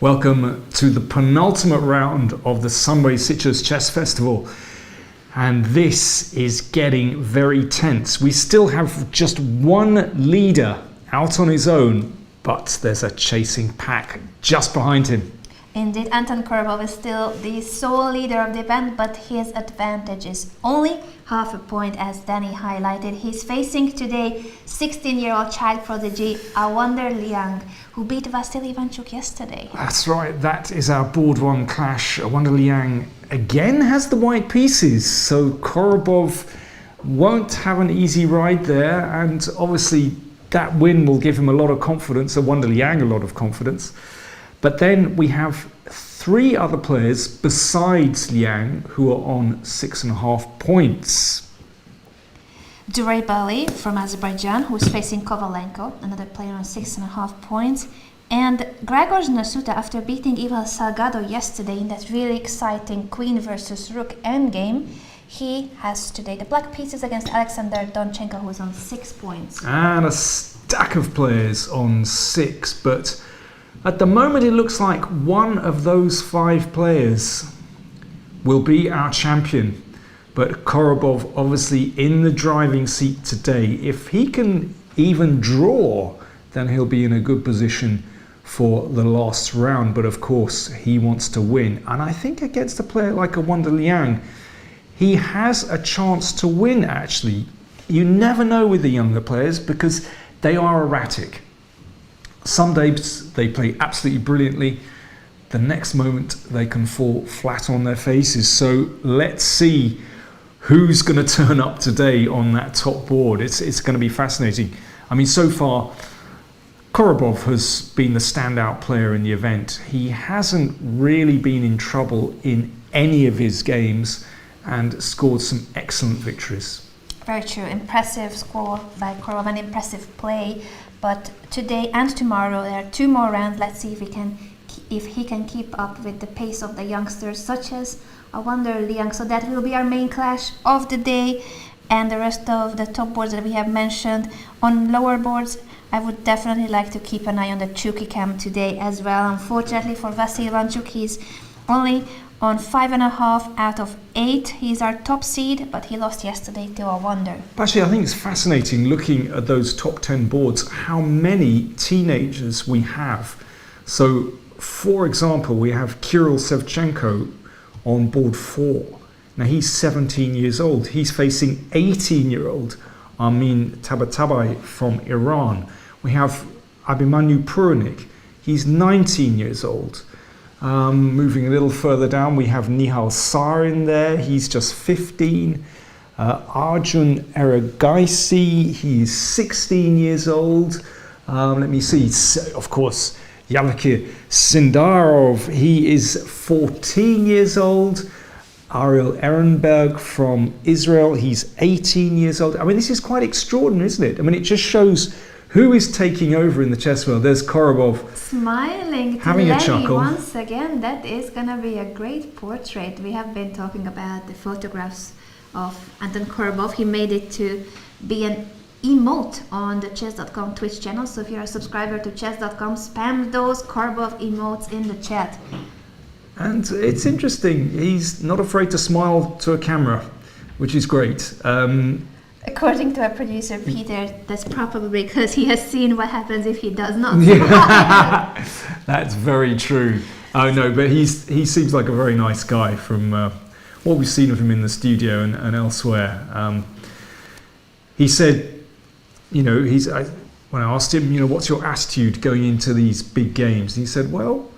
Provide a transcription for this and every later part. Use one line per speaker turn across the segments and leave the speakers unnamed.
Welcome to the penultimate round of the Sunway Sitges Chess Festival. And this is getting very tense. We still have just one leader out on his own, but there's a chasing pack just behind him.
Indeed, Anton Korobov is still the sole leader of the event, but his advantage is only half a point, as Danny highlighted. He's facing today 16-year-old child prodigy Awonder Liang, who beat Vasily Ivanchuk yesterday.
That's right, that is our board one clash. Awonder Liang again has the white pieces, so Korobov won't have an easy ride there, and obviously that win will give him a lot of confidence, Awonder Liang a lot of confidence. But then we have three other players besides Liang who are on 6.5 points.
Duray Bali from Azerbaijan, who's facing Kovalenko, another player on 6.5 points. And Gregor Nasuta, after beating Ivan Salgado yesterday in that really exciting Queen versus Rook endgame, he has today the black pieces against Alexander Donchenko, who's on 6 points.
And a stack of players on 6, but at the moment it looks like one of those 5 players will be our champion. But Korobov obviously in the driving seat today. If he can even draw, then he'll be in a good position for the last round. But of course he wants to win. And I think against a player like Awonder Liang, he has a chance to win actually. You never know with the younger players because they are erratic. Some days they play absolutely brilliantly. The next moment they can fall flat on their faces. So let's see who's going to turn up today on that top board. It's going to be fascinating. I mean, so far, Korobov has been the standout player in the event. He hasn't really been in trouble in any of his games and scored some excellent victories.
Very true. Impressive score by Korobov and impressive play. But today and tomorrow there are 2 more rounds. Let's see if he can keep up with the pace of the youngsters, such as Awonder Liang. So that will be our main clash of the day, and the rest of the top boards that we have mentioned. On lower boards, I would definitely like to keep an eye on the Chuky Cam today as well. Unfortunately for Vasily Ivanchuk, he's only on 5.5 out of 8. He's our top seed, but he lost yesterday to Awonder.
Actually, I think it's fascinating looking at those top 10 boards, how many teenagers we have. So, for example, we have Kirill Sevchenko on board 4. Now, he's 17 years old. He's facing 18-year-old Armin Tabatabai from Iran. We have Abhimanyu Puranik. He's 19 years old. Moving a little further down, we have Nihal Sarin there. He's just 15. Arjun Eragaisi, he's 16 years old. Let me see. Of course, Yalakir Sindarov, he is 14 years old. Ariel Ehrenberg from Israel, he's 18 years old. I mean, this is quite extraordinary, isn't it? I mean, it just shows who is taking over in the chess world. There's Korobov
smiling,
having a chuckle.
Once again, that is going to be a great portrait. We have been talking about the photographs of Anton Korobov. He made it to be an emote on the Chess.com Twitch channel. So if you're a subscriber to Chess.com, spam those Korobov emotes in the chat.
And it's interesting. He's not afraid to smile to a camera, which is great.
According to our producer Peter, that's probably because he has seen what happens if he does not.
That's very true. Oh no, but he seems like a very nice guy from what we've seen of him in the studio and elsewhere. He said, you know, when I asked him, you know, what's your attitude going into these big games? And he said, well,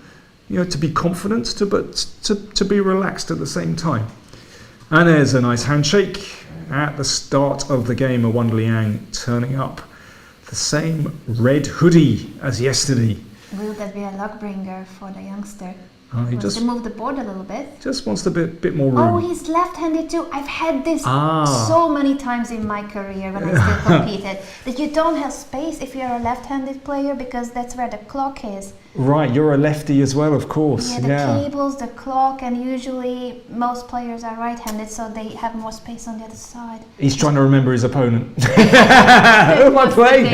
you know, to be confident, but to be relaxed at the same time. And there's a nice handshake. At the start of the game, Awonder Liang turning up the same red hoodie as yesterday.
Will that be a luck bringer for the youngster?
He
Wants
just
to move the board a little bit.
Just wants a bit more room.
Oh, he's left-handed too. I've had this so many times in my career when I still competed, that you don't have space if you're a left-handed player because that's where the clock is.
Right, you're a lefty as well, of course.
Yeah, the cables, the clock, and usually most players are right-handed, so they have more space on the other side.
He's trying to remember his opponent. Who am I playing?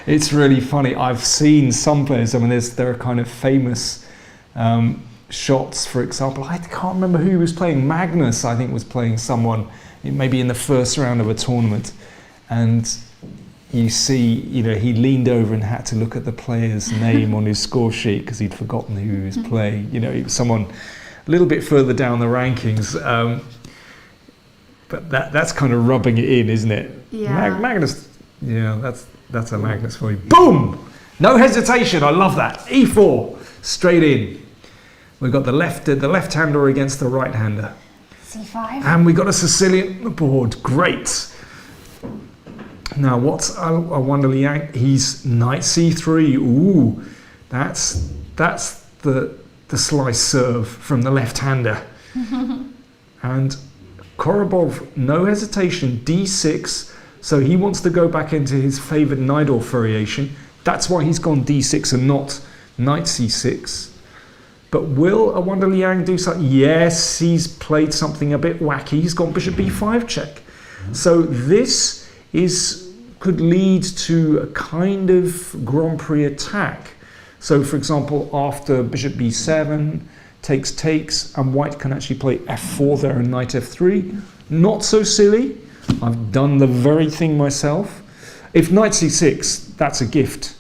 It's really funny. I've seen some players. I mean, there are kind of famous shots. For example, I can't remember who was playing. Magnus, I think, was playing someone maybe in the first round of a tournament, and you see, he leaned over and had to look at the player's name on his score sheet because he'd forgotten who he was playing. It was someone a little bit further down the rankings. But that's kind of rubbing it in, isn't it?
Yeah.
Magnus. Yeah, that's a Magnus for you. Boom! No hesitation. I love that. E4, straight in. We've got the left-hander against the right-hander.
C5.
And we got a Sicilian on the board. Great. Now, I wonder, Liang? He's knight c3. Ooh, that's the slice serve from the left-hander. And Korobov, no hesitation, d6. So he wants to go back into his favoured Najdorf variation. That's why he's gone d6 and not knight c6. But will, I wonder, Liang do something? Yes, he's played something a bit wacky. He's gone bishop b5 check. So this could lead to a kind of Grand Prix attack. So, for example, after bishop b7, takes, and white can actually play f4 there and knight f3. Not so silly. I've done the very thing myself. If knight c6, that's a gift.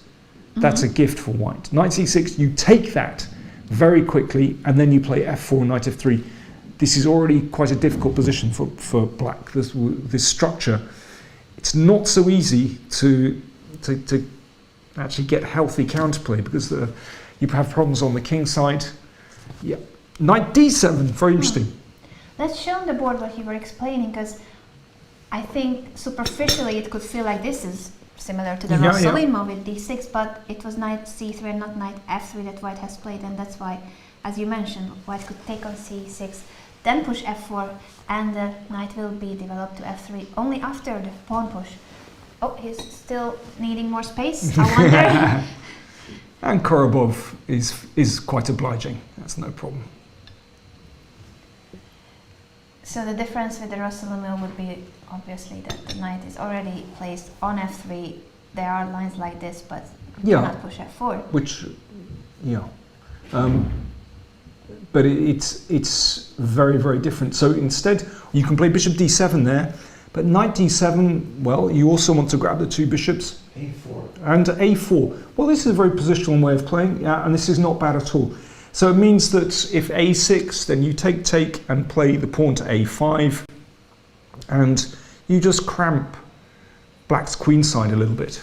That's a gift for white. Knight c6, you take that very quickly, and then you play f4, knight f3. This is already quite a difficult position for black. This structure, it's not so easy to actually get healthy counterplay because you have problems on the king side. Yeah, knight d7, very interesting.
Let's show on the board what you were explaining, because I think superficially it could feel like this is similar to the Rossolimo with d6, but it was knight c3 and not knight f3 that white has played, and that's why, as you mentioned, white could take on c6, then push f4, and the knight will be developed to f3 only after the pawn push. Oh, he's still needing more space, I wonder.
And Korobov is quite obliging, that's no problem.
So the difference with the Rossolimo would be obviously that the knight is already placed on f3. There are lines like this, but you cannot push f4.
But it's very, very different. So instead, you can play bishop d7 there, but knight d7, well, you also want to grab the two bishops.
A4.
And a4. Well, this is a very positional way of playing, and this is not bad at all. So it means that if a6, then you take and play the pawn to a5, and you just cramp black's queen side a little bit.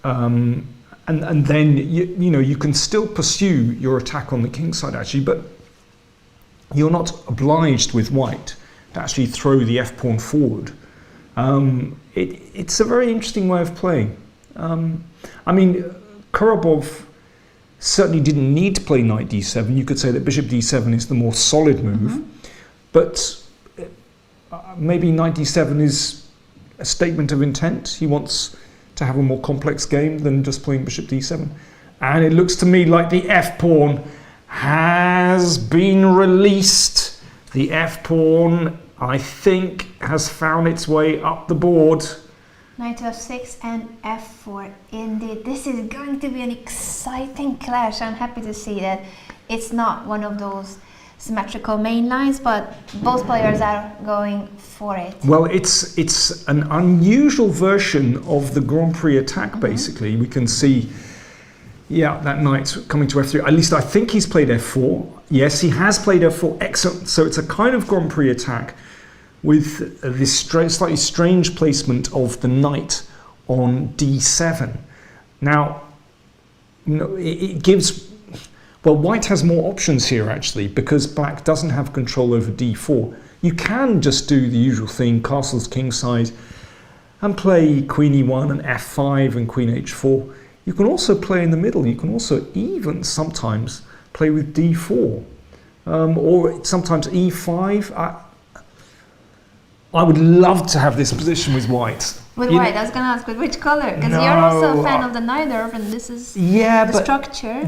And then you can still pursue your attack on the king side actually, but you're not obliged with white to actually throw the f pawn forward. It's a very interesting way of playing. I mean, Korobov certainly didn't need to play knight d7. You could say that bishop d7 is the more solid move, but maybe knight d7 is a statement of intent. He wants to have a more complex game than just playing bishop d7. And it looks to me like the f-pawn has been released. The f-pawn, I think, has found its way up the board.
Knight f6 and f4. Indeed, this is going to be an exciting clash. I'm happy to see that it's not one of those symmetrical main lines, but both players are going for it.
Well, it's an unusual version of the Grand Prix attack, basically. We can see, that knight coming to f3. At least I think he's played f4. Yes, he has played f4. Excellent. So it's a kind of Grand Prix attack with this slightly strange placement of the knight on d7. Now, it gives... Well, white has more options here, actually, because black doesn't have control over d4. You can just do the usual thing, castles kingside, and play queen e1 and f5 and queen h4. You can also play in the middle. You can also even sometimes play with d4, or sometimes e5. I would love to have this position with white.
With white, I was going to ask, with which color? Because you're also a fan of the Najdorf, and this is the structure.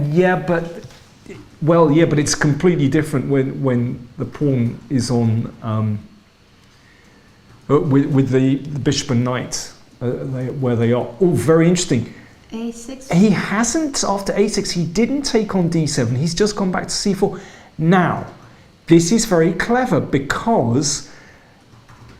But it's completely different when the pawn is on with the bishop and knight where they are. Oh, very interesting.
A6.
He hasn't, after a6, he didn't take on d7. He's just gone back to c4. Now, this is very clever because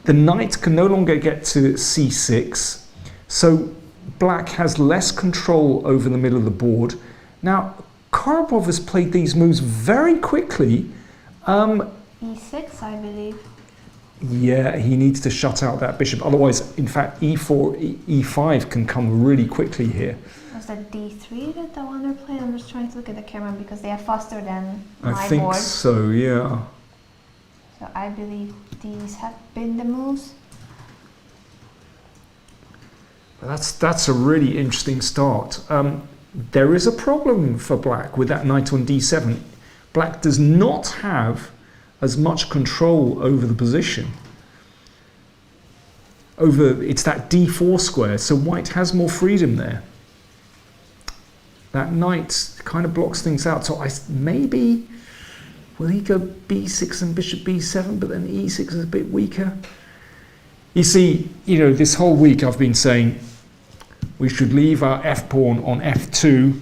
the knight can no longer get to c6. So black has less control over the middle of the board. Now, Korobov has played these moves very quickly.
E6, I believe.
Yeah, he needs to shut out that bishop. Otherwise, in fact, e4, e5 can come really quickly here.
Was that d3 that the winner played? I'm just trying to look at the camera because they are faster than my
I think
board.
so, yeah.
So I believe these have been the moves.
That's a really interesting start. There is a problem for black with that knight on d7. Black does not have as much control over the position. It's that d4 square, so white has more freedom there. That knight kind of blocks things out, so maybe will he go b6 and bishop b7, but then e6 is a bit weaker? You see, this whole week I've been saying we should leave our f-pawn on f2.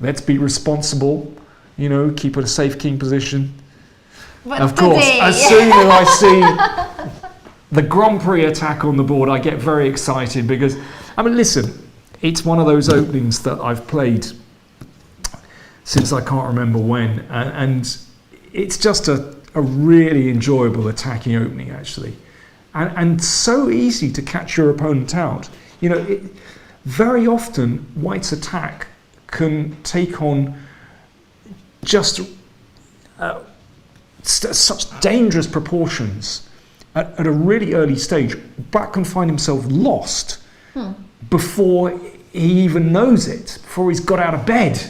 Let's be responsible, keep it a safe king position.
But
of course,
today,
as soon as I see the Grand Prix attack on the board, I get very excited because, listen, it's one of those openings that I've played since I can't remember when, and it's just a really enjoyable attacking opening, actually, and so easy to catch your opponent out. Very often, white's attack can take on just such dangerous proportions at a really early stage. Black can find himself lost before he even knows it, before he's got out of bed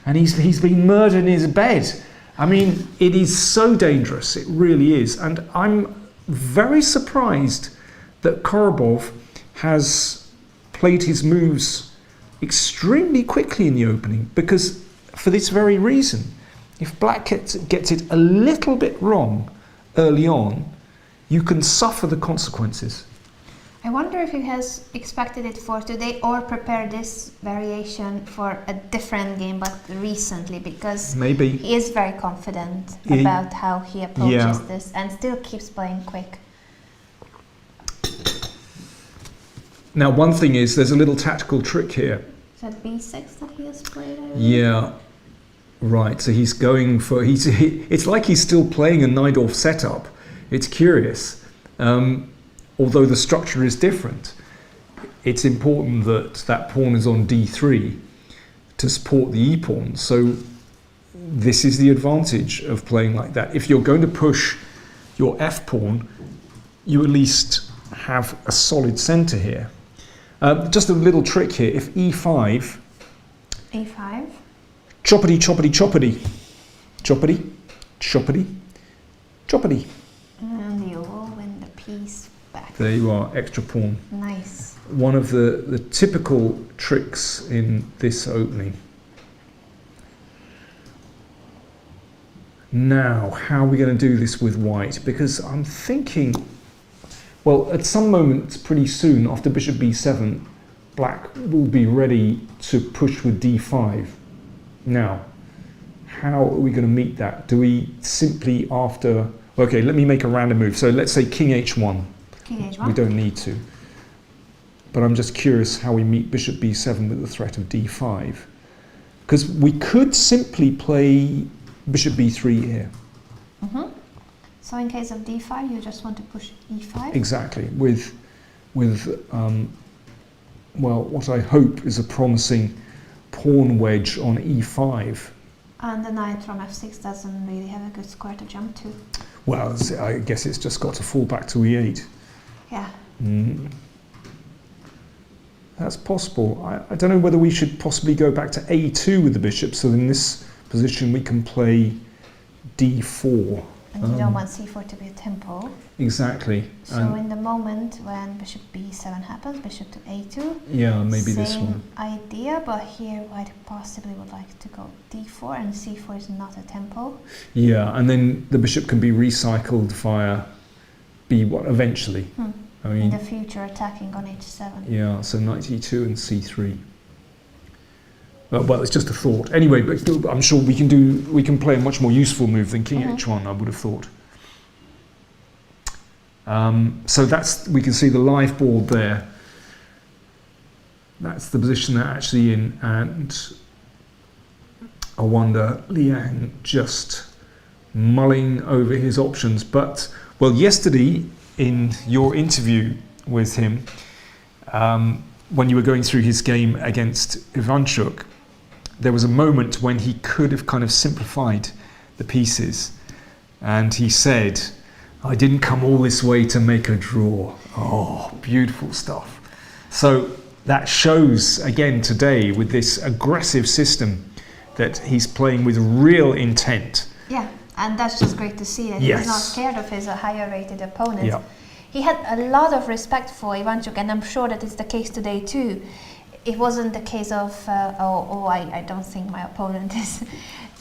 and he's been murdered in his bed. It is so dangerous, it really is. And I'm very surprised that Korobov has played his moves extremely quickly in the opening, because for this very reason, if black gets it a little bit wrong early on, you can suffer the consequences.
I wonder if he has expected it for today or prepared this variation for a different game, but recently, because
maybe
he is very confident about how he approaches this and still keeps playing quick.
Now, one thing is, there's a little tactical trick here.
Is that b6 that he has played?
Yeah. Right, so he's going for, it's like he's still playing a Najdorf setup. It's curious. Although the structure is different, it's important that pawn is on d3 to support the e-pawn. So this is the advantage of playing like that. If you're going to push your f-pawn, you at least have a solid center here. Just a little trick here. If e5...
a5?
Choppity, choppity, choppity. Choppity, choppity, choppity.
And you will win the piece back.
There you are, extra pawn.
Nice.
One of the typical tricks in this opening. Now, how are we going to do this with white? Because I'm thinking, well, at some moment pretty soon, after bishop b7, black will be ready to push with d5. Now, how are we going to meet that? Do we simply after... Okay, let me make a random move. So let's say king h1.
King h1?
We don't need to. But I'm just curious how we meet bishop b7 with the threat of d5. Because we could simply play bishop b3 here.
So in case of d5, you just want to push e5?
Exactly, with well, what I hope is a promising pawn wedge on e5.
And the knight from f6 doesn't really have a good square to jump to.
Well, I guess it's just got to fall back to e8.
Yeah.
That's possible. I don't know whether we should possibly go back to a2 with the bishop, so in this position we can play d4.
And you don't want c4 to be a tempo.
Exactly.
So in the moment when bishop b7 happens, bishop to a2.
Yeah, maybe this one.
Same idea, but here white possibly would like to go d4, and c4 is not a tempo.
Yeah, and then the bishop can be recycled via b1 eventually. I
in
mean,
the future attacking on h7.
yeah, so knight e2 and c3. Well, it's just a thought. Anyway, but I'm sure we can play a much more useful move than king h1, I would have thought. So we can see the live board there. That's the position they're actually in, and I wonder, Liang just mulling over his options. But, well, yesterday in your interview with him, when you were going through his game against Ivanchuk, there was a moment when he could have kind of simplified the pieces, and he said, I didn't come all this way to make a draw. Oh, beautiful stuff. So that shows again today with this aggressive system that he's playing with real intent.
Yeah, and that's just great to see that he's not scared of his higher rated opponent.
Yeah.
He had a lot of respect for Ivanchuk, and I'm sure that it's the case today too. It wasn't the case of, I don't think my opponent is.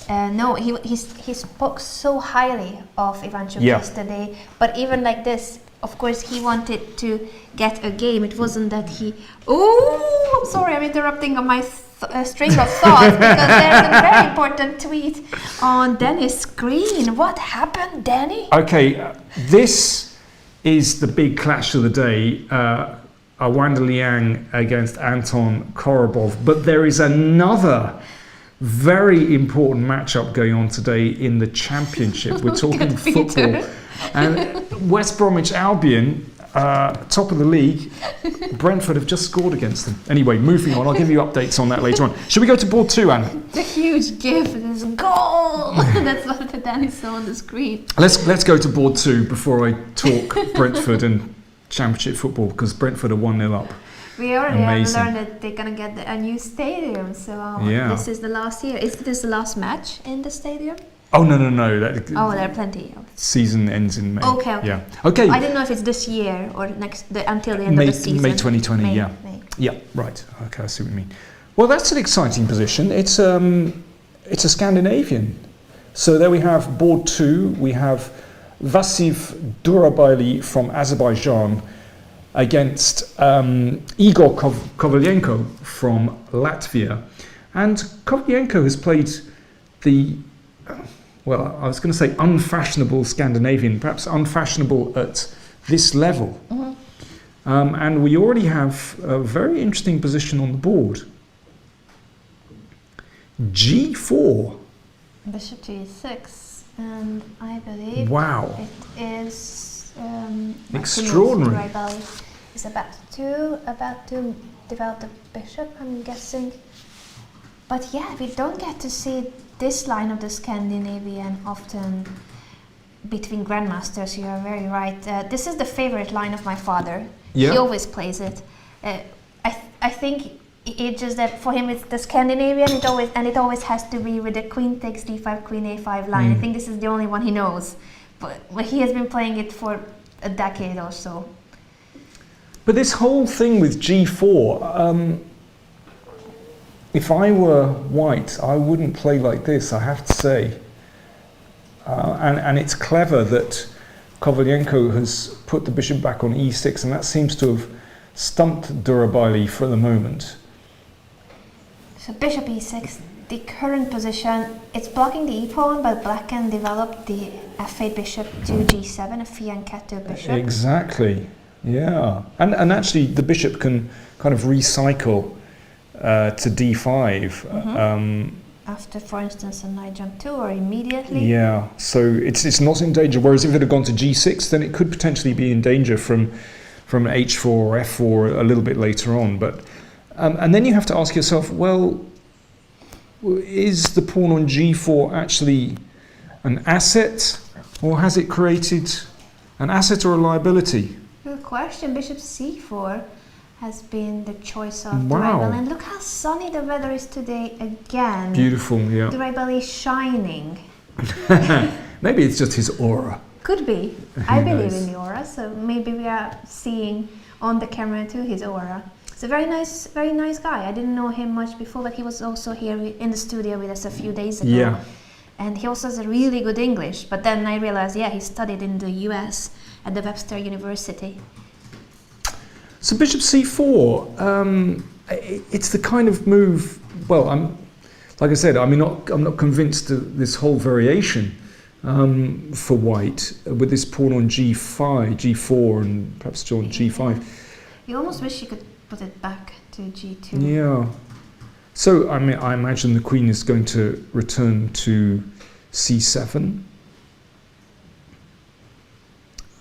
No, he spoke so highly of Ivanchuk yesterday, but even like this, of course, he wanted to get a game. It wasn't that he... Oh, I'm sorry, I'm interrupting on my string of thoughts because there's a very important tweet on Denny's screen. What happened, Denny?
Okay, this is the big clash of the day. Wanda Liang against Anton Korobov, but there is another very important matchup going on today in the championship. We're talking football, and West Bromwich Albion, top of the league, Brentford have just scored against them. Anyway, moving on, I'll give you updates on that later on. Should we go to board 2, Anne?
The huge gif is goal. That's what Danny saw on the screen.
Let's go to board 2 before I talk Brentford and championship football, because Brentford are 1-0 up.
We already have learned that they're going to get a new stadium, so this is the last year. Is this the last match in the stadium?
Oh, no.
There are plenty.
Season ends in May.
Okay.
Yeah. Okay.
I didn't know if it's this year or until the end of the season.
May 2020,
May.
Yeah, right. Okay, I see what you mean. Well, that's an exciting position. It's a Scandinavian. So there we have board 2. We have Vassiv Durabaili from Azerbaijan against Igor Kovalenko from Latvia. And Kovalenko has played the, well, I was going to say unfashionable Scandinavian, perhaps unfashionable at this level. And we already have a very interesting position on the board. G4.
Bishop to e6, and I believe it is
extraordinary.
Is about to develop the bishop, I'm guessing. But yeah, we don't get to see this line of the Scandinavian often between grandmasters. You are very right. This is the favorite line of my father.
Yeah.
He always plays it. I think it's just that for him it's the Scandinavian. It always has to be with the queen takes d5, queen a5 line. I think this is the only one he knows, but he has been playing it for a decade or so.
But this whole thing with g4, if I were white, I wouldn't play like this, I have to say. And it's clever that Kovalenko has put the bishop back on e6, and that seems to have stumped Durabaili for the moment.
So bishop e6, the current position, it's blocking the e-pawn, but black can develop the f8 bishop to g7, a fianchetto bishop.
Exactly, yeah. And actually the bishop can kind of recycle to d5.
After, for instance, a knight jump 2 or immediately.
Yeah, so it's not in danger, whereas if it had gone to g6, then it could potentially be in danger from h4 or f4 a little bit later on. But and then you have to ask yourself, well, is the pawn on g4 actually an asset, or has it created an asset or a liability?
Good question. Bishop c4 has been the choice of
Wow.
Durabaili. And look how sunny the weather is today again.
Beautiful, yeah.
Durabaili is shining.
Maybe it's just his aura.
Could be. I believe in the aura, so maybe we are seeing on the camera too his aura. He's a very nice guy. I didn't know him much before, but he was also here in the studio with us a few days ago.
Yeah.
And he also has a really good English. But then I realized, he studied in the US at the Webster University.
So bishop c4, it's the kind of move. Well, like I said, I'm not convinced of this whole variation for white with this pawn on g5, g4, and perhaps still on g5.
You almost wish you could put it back to g2.
Yeah. So I imagine the queen is going to return to c7,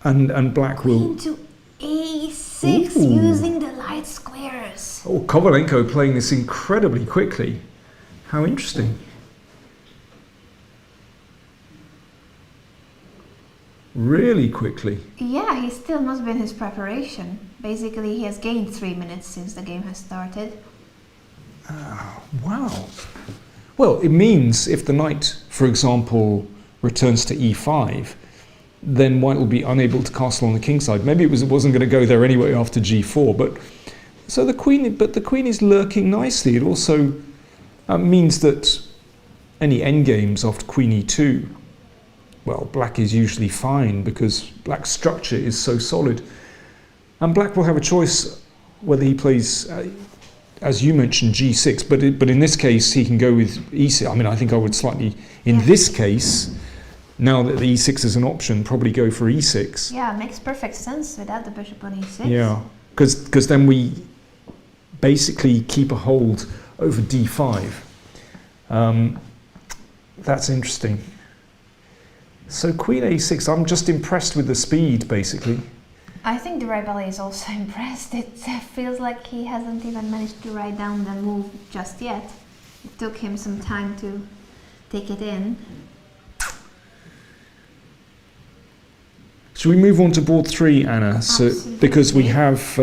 and black will.
Queen to a6 using the light squares.
Oh, Kovalenko playing this incredibly quickly. How interesting. Really quickly.
Yeah, he still must be in his preparation. Basically, he has gained 3 minutes since the game has started.
Wow. Well, it means if the knight, for example, returns to e5, then white will be unable to castle on the king side. Maybe it wasn't going to go there anyway after g4, but the queen is lurking nicely. It also means that any endgames after queen e2, well, black is usually fine because black's structure is so solid. And black will have a choice whether he plays, as you mentioned, g6, but in this case he can go with e6. I mean, I think I would slightly, in this case, now that the e6 is an option, probably go for e6.
Yeah, it makes perfect sense without the bishop on e6.
Yeah, because then we basically keep a hold over d5. That's interesting. So queen a6, I'm just impressed with the speed, basically.
I think the Rebelli is also impressed. It feels like he hasn't even managed to write down the move just yet. It took him some time to take it in.
Should we move on to board 3, Anna? So, because we have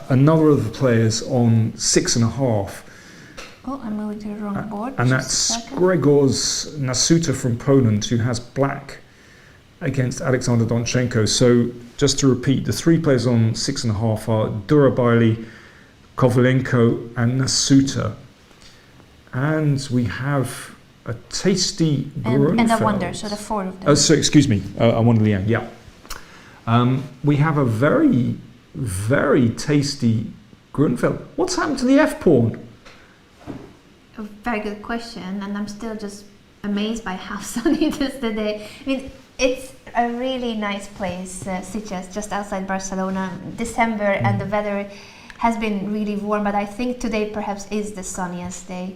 another of the players on 6.5.
Oh, I'm moving to the wrong board.
And that's Grzegorz Nasuta from Poland, who has black against Alexander Donchenko. So, just to repeat, the 3 players on 6.5 are Durabali, Kovalenko, and Nasuta. And we have a tasty Grunfeld.
And a wonder, so the 4 of them.
Oh, so excuse me, I wonder Liang, yeah. We have a very, very tasty Grunfeld. What's happened to the f-pawn?
A very good question, and I'm still just amazed by how sunny it is today. I mean, it's a really nice place, Sitges, just outside Barcelona. December and the weather has been really warm, but I think today perhaps is the sunniest day.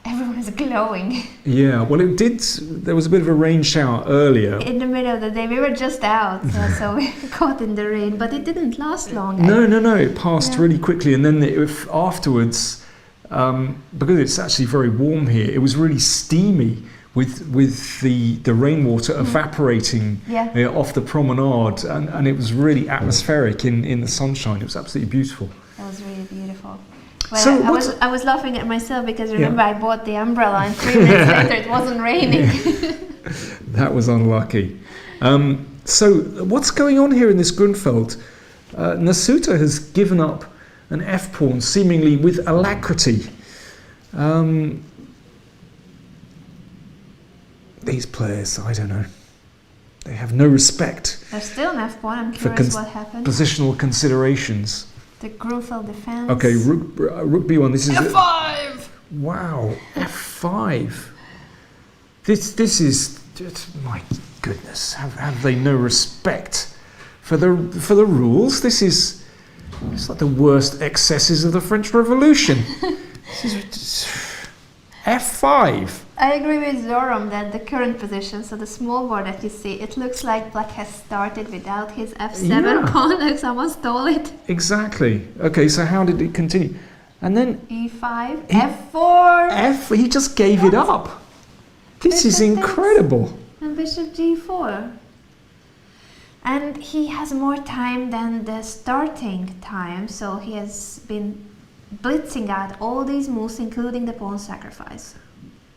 Everyone is glowing.
Yeah, well it did, there was a bit of a rain shower earlier.
In the middle of the day, we were just out, so we got caught in the rain, but it didn't last long.
No, it passed really quickly, and then afterwards, because it's actually very warm here, it was really steamy with the rainwater evaporating off the promenade, and it was really atmospheric in the sunshine. It was absolutely beautiful.
That was really beautiful. Well,
So
I was laughing at myself because remember I bought the umbrella and 3 minutes later it wasn't raining.
That was unlucky. So what's going on here in this Grunfeld? Nasuta has given up an f-pawn seemingly with alacrity. These players, I don't know. They have no respect.
There's still an f-pawn. I'm curious what happened.
Positional considerations.
The Grunfeld defense.
Okay, rook b1. This is
f5.
Wow, f5. This is, my goodness. Have they no respect for the rules? It's like the worst excesses of the French Revolution. f5.
I agree with Zoram that the current position, so the small board that you see, it looks like black has started without his f7 pawn, like someone stole it.
Exactly. Okay, so how did it continue? And then
e5, f4.
He just gave it up. This is incredible.
And bishop g4. And he has more time than the starting time, so he has been blitzing out all these moves, including the pawn sacrifice.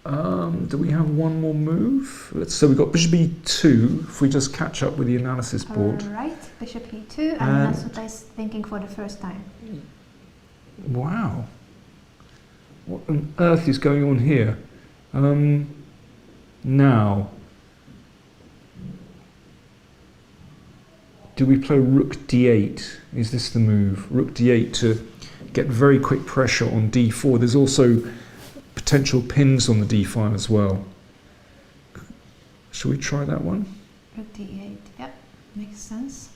Do we have one more move? So we've got bishop e2, if we just catch up with the analysis board.
Right, bishop e2, and that's what I was thinking for the first time.
Wow. What on earth is going on here? Now. do we play rook d8? Is this the move? Rook d8 to get very quick pressure on d4. There's also potential pins on the d file as well. Shall we try that one?
Rook d8, yep, makes sense.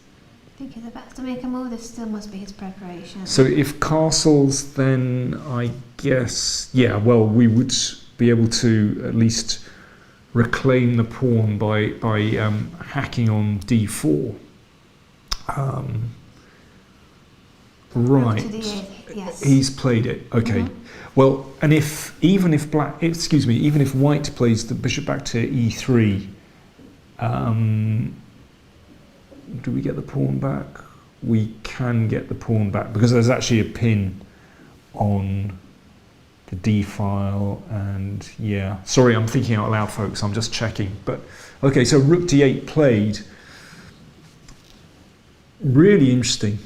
I think he's about to make a move. This still must be his preparation.
So if castles, then I guess, yeah, well, we would be able to at least reclaim the pawn by hacking on d4. Right.
Rook to d8, yes.
He's played it. Okay. Well, and even if white plays the bishop back to e3, do we get the pawn back? We can get the pawn back because there's actually a pin on the d file, and yeah. Sorry, I'm thinking out loud, folks. I'm just checking. But okay, so rook d8 played. Really interesting.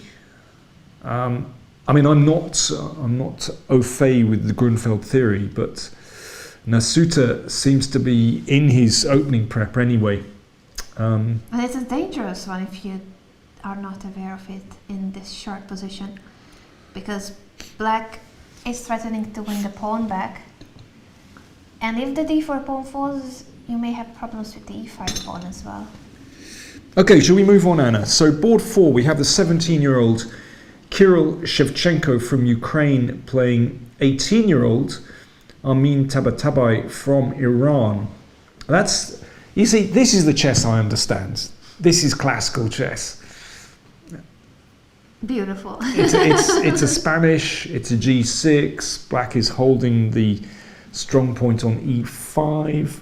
I mean, I'm not au fait with the Grunfeld theory, but Nasuta seems to be in his opening prep anyway.
And it's a dangerous one if you are not aware of it in this short position, because black is threatening to win the pawn back, and if the d4 pawn falls, you may have problems with the e5 pawn as well.
Okay, shall we move on, Anna? So board 4, we have the 17-year-old Kirill Shevchenko from Ukraine playing 18-year-old Armin Tabatabai from Iran. You see, this is the chess I understand. This is classical chess.
Beautiful.
It's a Spanish, it's a g6, black is holding the strong point on e5.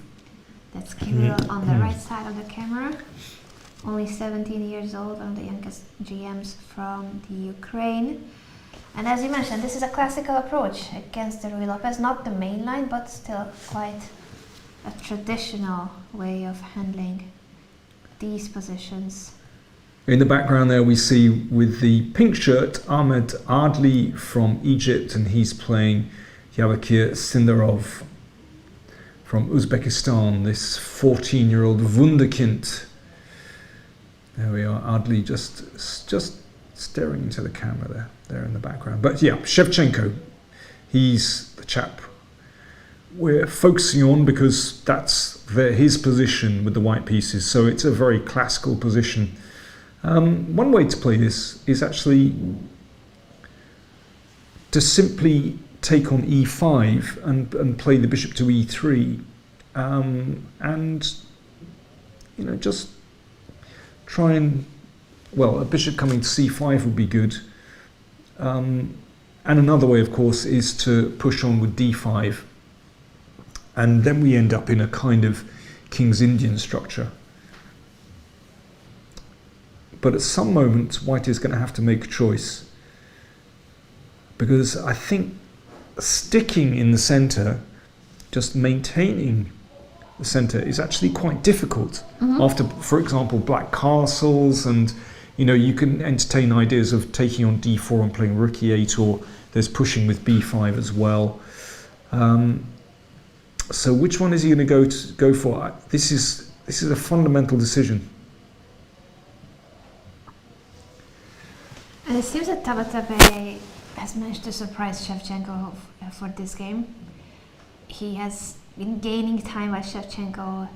That's Kirill on the right side of the camera. Only 17 years old, one of the youngest GMs from the Ukraine. And as you mentioned, this is a classical approach against the Ruy Lopez, not the main line, but still quite a traditional way of handling these positions.
In the background there we see with the pink shirt Ahmed Adli from Egypt, and he's playing Yavakir Sindarov from Uzbekistan, this 14-year-old wunderkind. There we are, Adli just staring into the camera there in the background. But yeah, Shevchenko, he's the chap we're focusing on because that's his position with the white pieces. So it's a very classical position. One way to play this is actually to simply take on e5 and play the bishop to e3, and just try and, well, a bishop coming to c5 would be good. And another way, of course, is to push on with d5, and then we end up in a kind of King's Indian structure. But at some moment, white is going to have to make a choice, because I think sticking in the center, just maintaining the center, is actually quite difficult. After, for example, black castles, and you can entertain ideas of taking on d4 and playing rook e8, or there's pushing with b5 as well. So which one is he going to go for? This is a fundamental decision.
And it seems that Tabatabai has managed to surprise Shevchenko for this game. He has been gaining time while Shevchenko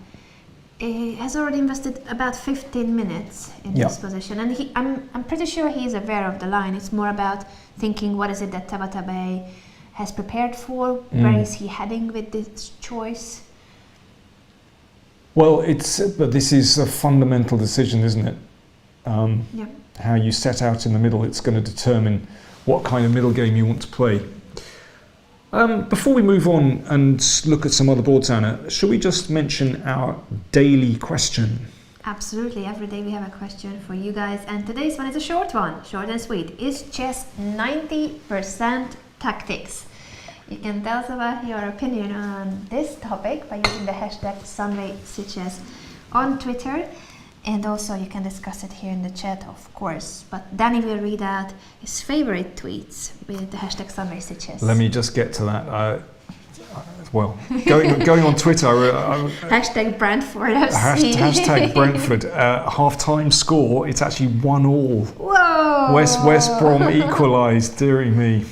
has already invested about 15 minutes in this position. And I'm pretty sure he is aware of the line. It's more about thinking, what is it that Tabatabai has prepared for? Where is he heading with this choice?
Well, but this is a fundamental decision, isn't it? How you set out in the middle, it's going to determine what kind of middle game you want to play. Before we move on and look at some other boards, Anna, shall we just mention our daily question?
Absolutely, every day we have a question for you guys, and today's one is a short one, short and sweet. Is chess 90% tactics? You can tell us about your opinion on this topic by using the hashtag Sunway Sitges on Twitter. And also you can discuss it here in the chat, of course. But Danny will read out his favorite tweets with the hashtag Sunway Sitges.
Let me just get to that. well, going on Twitter,
Hashtag Brentford FC.
hashtag Brentford. Half-time score, it's actually 1-1.
Whoa!
West Brom equalised, dearie me.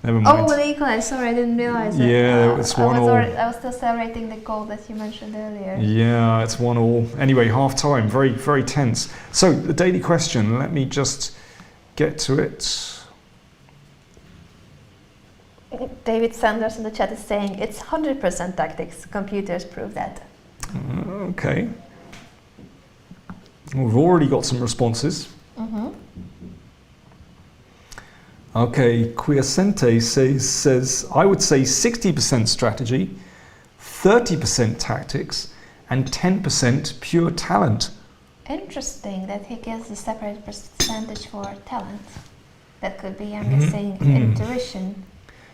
Never mind.
Oh, they equalised. Sorry, I didn't realise it.
Yeah, it's 1-1.
I was still celebrating the goal that you mentioned earlier.
Yeah, it's 1-1. Anyway, half-time, very, very tense. So, the daily question, let me just get to it.
David Sanders in the chat is saying it's 100% tactics. Computers prove that.
Okay. We've already got some responses.
Mm-hmm.
Okay, Quiescente says, I would say 60% strategy, 30% tactics, and 10% pure talent.
Interesting that he gives a separate percentage for talent. That could be, I'm guessing, intuition.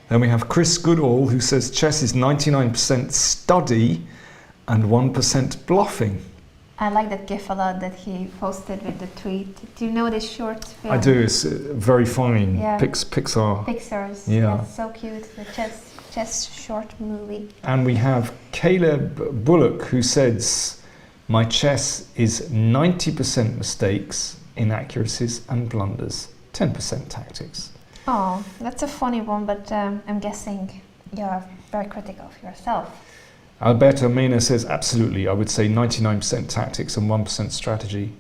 Then we have Chris Goodall, who says chess is 99% study and 1% bluffing.
I like that gif a lot that he posted with the tweet. Do you know this short film?
I do, it's very fine.
Yeah.
Pixar.
Pixar's.
Yeah.
It's so cute. The chess short movie.
And we have Caleb Bullock, who says, my chess is 90% mistakes, inaccuracies and blunders, 10% tactics.
Oh, that's a funny one, but I'm guessing you're very critical of yourself.
Alberto Mena says, absolutely, I would say 99% tactics and 1% strategy.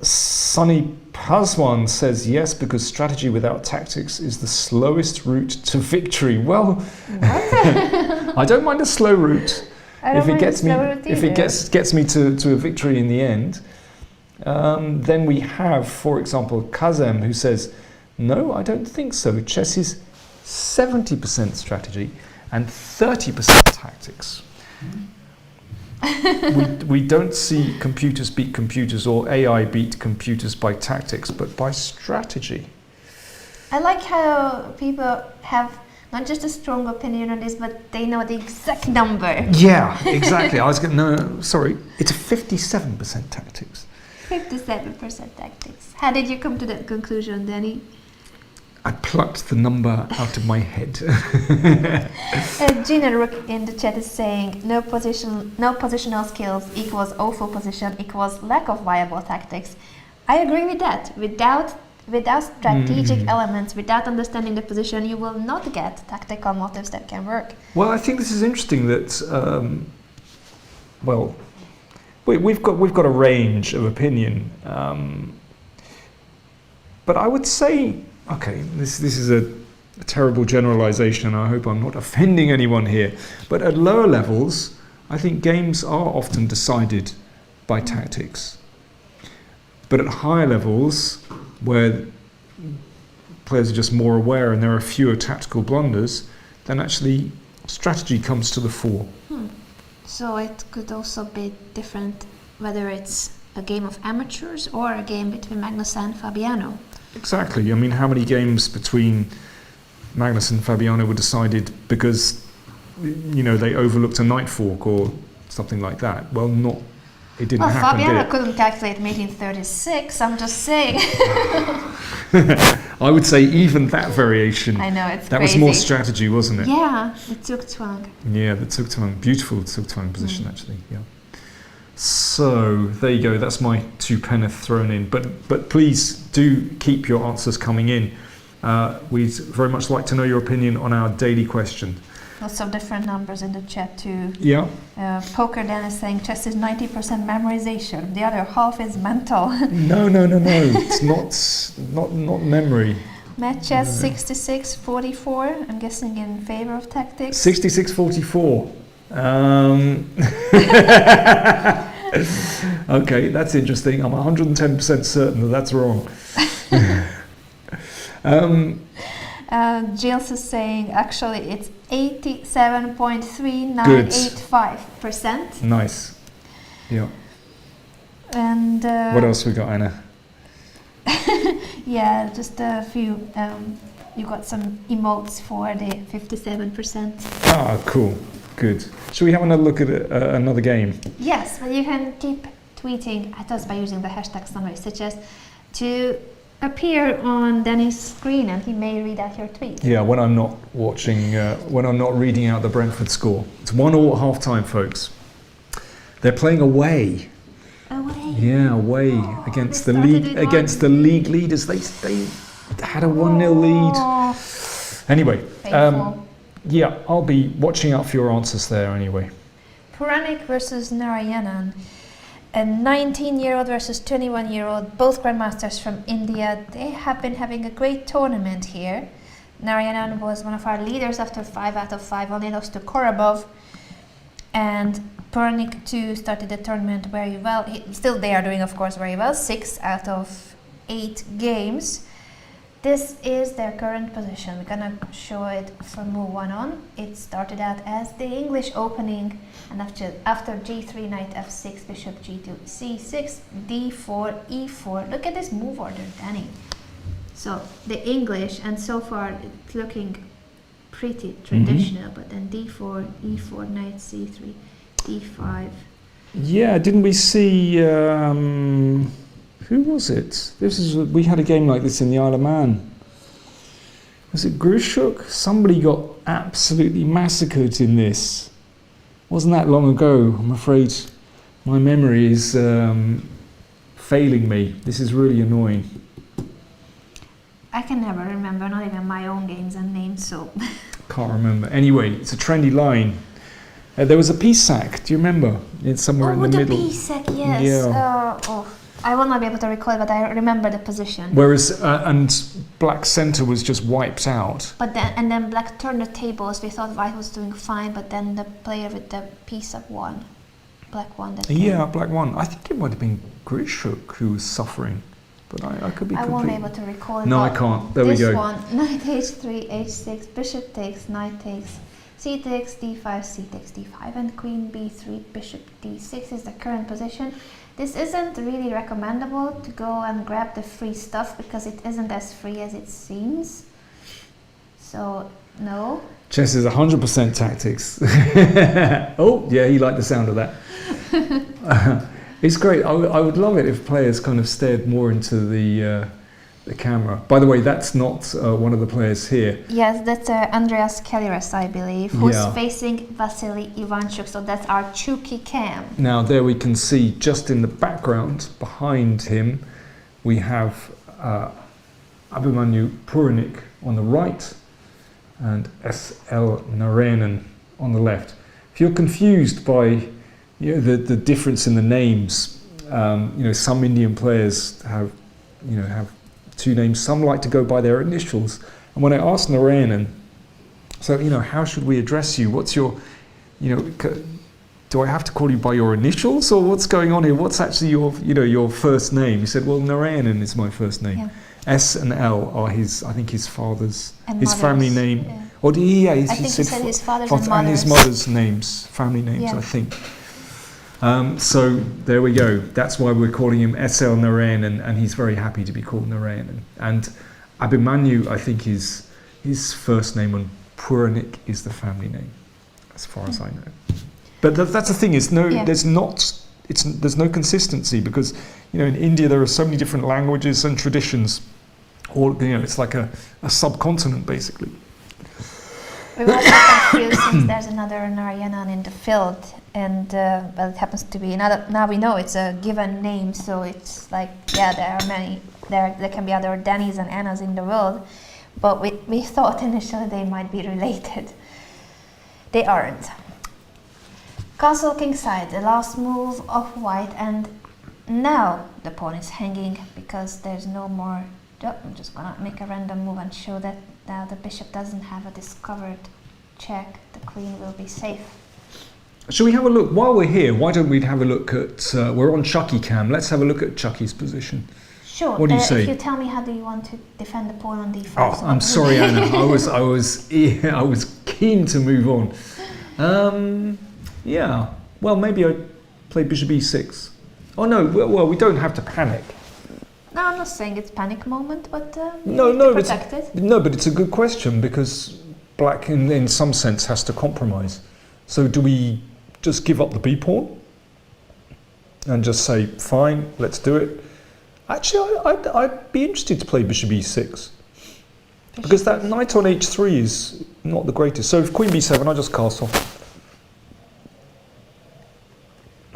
Sunny Paswan says, yes, because strategy without tactics is the slowest route to victory. Well, I don't mind a slow route. If it gets me to a victory in the end. Then we have, for example, Kazem, who says, no, I don't think so. Chess is 70% strategy and 30% tactics. we don't see computers beat computers or AI beat computers by tactics, but by strategy.
I like how people have not just a strong opinion on this, but they know the exact number.
Yeah, exactly. I was going no, sorry, it's 57% tactics.
57% tactics. How did you come to that conclusion, Danny?
I plucked the number out of my head.
Gina Rook in the chat is saying no positional skills equals awful position equals lack of viable tactics. I agree with that. Without strategic elements, without understanding the position, you will not get tactical motives that can work.
Well, I think this is interesting that we've got a range of opinion, but I would say, okay, this is a terrible generalization, and I hope I'm not offending anyone here, but at lower levels, I think games are often decided by tactics. But at higher levels, where players are just more aware and there are fewer tactical blunders, then actually strategy comes to the fore.
So it could also be different whether it's a game of amateurs or a game between Magnus and Fabiano.
Exactly. I mean, how many games between Magnus and Fabiano were decided because, they overlooked a knight fork or something like that? Well, it didn't happen,
Fabiano
did it?
couldn't calculate mate in 36, I'm just saying.
I would say even that variation.
I know, it's
that
crazy.
was more strategy, wasn't it?
Yeah, the Zugzwang.
Yeah, the Zugzwang. Beautiful Zugzwang position, actually. Yeah. So there you go. That's my two penneth thrown in. But please do keep your answers coming in. We'd very much like to know your opinion on our daily question.
Lots of different numbers in the chat too.
Yeah.
Poker Dan is saying chess is 90% memorization. The other half is mental.
No. It's not memory.
Match chess 66-44. I'm guessing in favor of tactics.
66-44. Okay, that's interesting. I'm 110% certain that that's wrong.
Gilles is saying actually it's 87.3985%.
Nice. Yeah.
And
what else we got, Anna?
Yeah, just a few. You got some emotes for the 57%.
Ah, cool. Good. Should we have another look at another game?
Yes, but you can keep tweeting at us by using the hashtag Sunway Sitges to appear on Danny's screen and he may read out your tweet.
Yeah, when I'm not watching, when I'm not reading out the Brentford score. It's 1-1 at half-time, folks. They're playing away.
Away.
Yeah, away against the league leaders. They had a 1-0 lead. Anyway, yeah, I'll be watching out for your answers there anyway.
Puranik versus Narayanan. A 19-year-old versus 21-year-old, both grandmasters from India. They have been having a great tournament here. Narayanan was one of our leaders after 5 out of 5, only lost to Korobov. And Puranik too started the tournament very well. Still they are doing, of course, very well. 6 out of 8 games. This is their current position. We're gonna show it from move 1 on. It started out as the English opening, and after g3, knight f6, bishop g2, c6, d4, e4. Look at this move order, Danny. So the English, and so far it's looking pretty traditional, but then d4, e4, knight c3, d5.
Yeah, didn't we see? Who was it? We had a game like this in the Isle of Man. Was it Grushuk? Somebody got absolutely massacred in this. Wasn't that long ago? I'm afraid my memory is failing me. This is really annoying.
I can never remember, not even my own games and names, so...
Can't remember. Anyway, it's a trendy line. There was a peace sack, do you remember? It's somewhere in the middle.
Oh, the peace sack, yes.
Yeah.
I will not be able to recall it, but I remember the position.
Whereas, and black center was just wiped out.
But then black turned the tables. We thought white was doing fine, but then the player with the piece up won. Black won that game.
Yeah, black won. I think it might have been Grishuk who was suffering, but I could be.
I won't be able to recall it.
No, I can't. There we go.
This one, knight h3, h6, bishop takes, knight takes, c takes, d5, c takes, d5, and queen b3, bishop d6 is the current position. This isn't really recommendable to go and grab the free stuff because it isn't as free as it seems. So, no.
Chess is 100% tactics. Oh, yeah, he liked the sound of that. It's great. I would love it if players kind of stared more into the camera. By the way, that's not one of the players here.
Yes, that's Andreas Kelleres, I believe, who's facing Vasily Ivanchuk. So that's our Chuki cam.
Now there we can see just in the background behind him, we have Abhimanyu Puranik on the right and S.L. Narayanan on the left. If you're confused by the difference in the names, some Indian players have two names. Some like to go by their initials. And when I asked Narayanan, so how should we address you? What's your, do I have to call you by your initials, or what's going on here? What's actually your first name? He said, well, Narayanan is my first name. Yeah. S and L are his father's, his family name. Yeah. Or he said
his father's
and his mother's names, family names, yeah. I think. So there we go. That's why we're calling him S.L. Narayanan, and he's very happy to be called Narayanan. And Abhimanyu, I think, is his first name, and Puranik is the family name, as far as I know. But that's the thing. There's no consistency because in India there are so many different languages and traditions. It's like a subcontinent basically.
We were also confused since there's another Narayanan in the field, and it happens to be another. Now we know it's a given name, so it's like there are many. There can be other Dannys and Annas in the world, but we thought initially they might be related. They aren't. Castle kingside, the last move of white, and now the pawn is hanging because there's no more. I'm just gonna make a random move and show that now the bishop doesn't have a discovered check. The queen will be safe.
Shall we have a look? While we're here, why don't we have a look at, we're on Chucky cam, let's have a look at Chucky's position.
Sure.
What do you say?
If you tell me how do you want to defend the pawn on d5.
Oh, I'm sorry, Anna. I was keen to move on. Yeah. Well, maybe I play bishop e6. Oh no. Well, we don't have to panic.
No, I'm not saying it's panic moment, but
protect it. No, but it's a good question because black, in some sense, has to compromise. So do we just give up the b pawn and just say, fine, let's do it? Actually, I'd be interested to play bishop e6. Because that knight on h3 is not the greatest. So if queen b7, I just castle.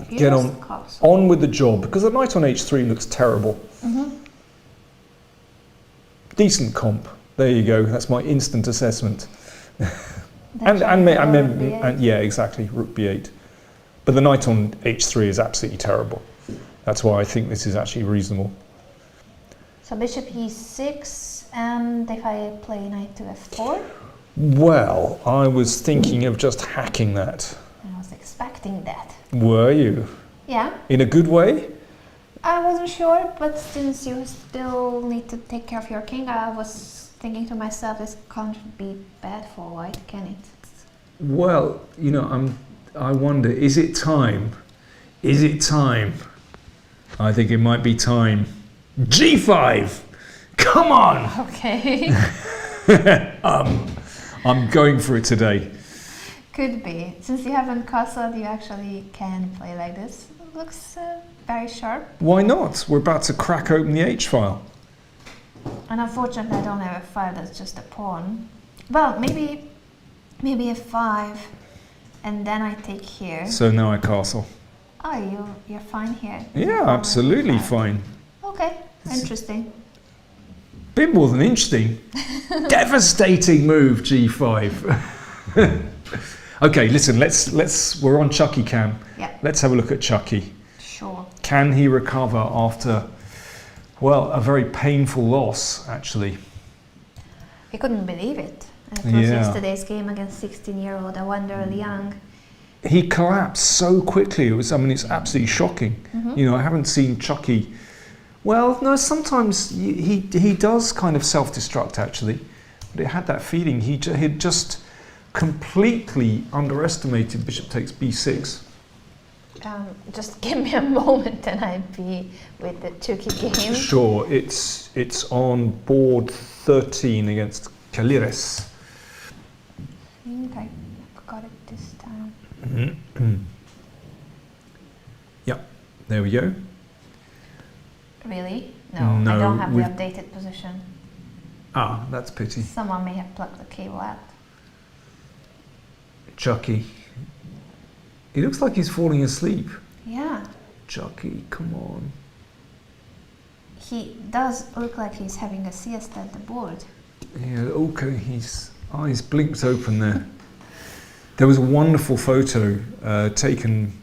Get on with the job. Because the knight on h3 looks terrible. Decent comp. There you go. That's my instant assessment. and yeah, exactly. Rook b8. But the knight on h3 is absolutely terrible. That's why I think this is actually reasonable.
So bishop e6, and if I play knight to f4?
Well, I was thinking of just hacking that.
I was expecting that.
Were you?
Yeah.
In a good way?
I wasn't sure, but since you still need to take care of your king, I was thinking to myself, this can't be bad for white, can it?
Well, you know, I wonder, is it time? Is it time? I think it might be time. G5! Come on!
Okay.
I'm going for it today.
Could be. Since you haven't castled, you actually can play like this. It looks very sharp.
Why not? We're about to crack open the H file.
And unfortunately, I don't have a file that's just a pawn. Well, maybe f5, and then I take here.
So now I castle.
Oh, you're fine here.
Yeah, absolutely fine.
Okay, interesting.
Bit more than interesting. Devastating move, G5. Okay, listen, we're on Chucky Cam.
Yeah.
Let's have a look at Chucky.
Sure.
Can he recover after, well, a very painful loss, actually?
He couldn't believe it. It was yesterday's game against 16-year-old Liang.
He collapsed so quickly. It's absolutely shocking. You know, I haven't seen Chucky. Well, no, sometimes he does kind of self-destruct, actually. But it had that feeling. He'd just completely underestimated bishop takes b6.
Just give me a moment and I'd be with the Chucky game.
Sure, it's on board 13 against Calires.
I think I got it this time.
Yeah, there we go.
Really? No, I don't have the updated position.
Ah, that's a pity.
Someone may have plugged the cable out.
Chucky. He looks like he's falling asleep.
Yeah.
Chucky, come on.
He does look like he's having a siesta at the board.
Yeah, okay, his eyes blinked open there. There was a wonderful photo taken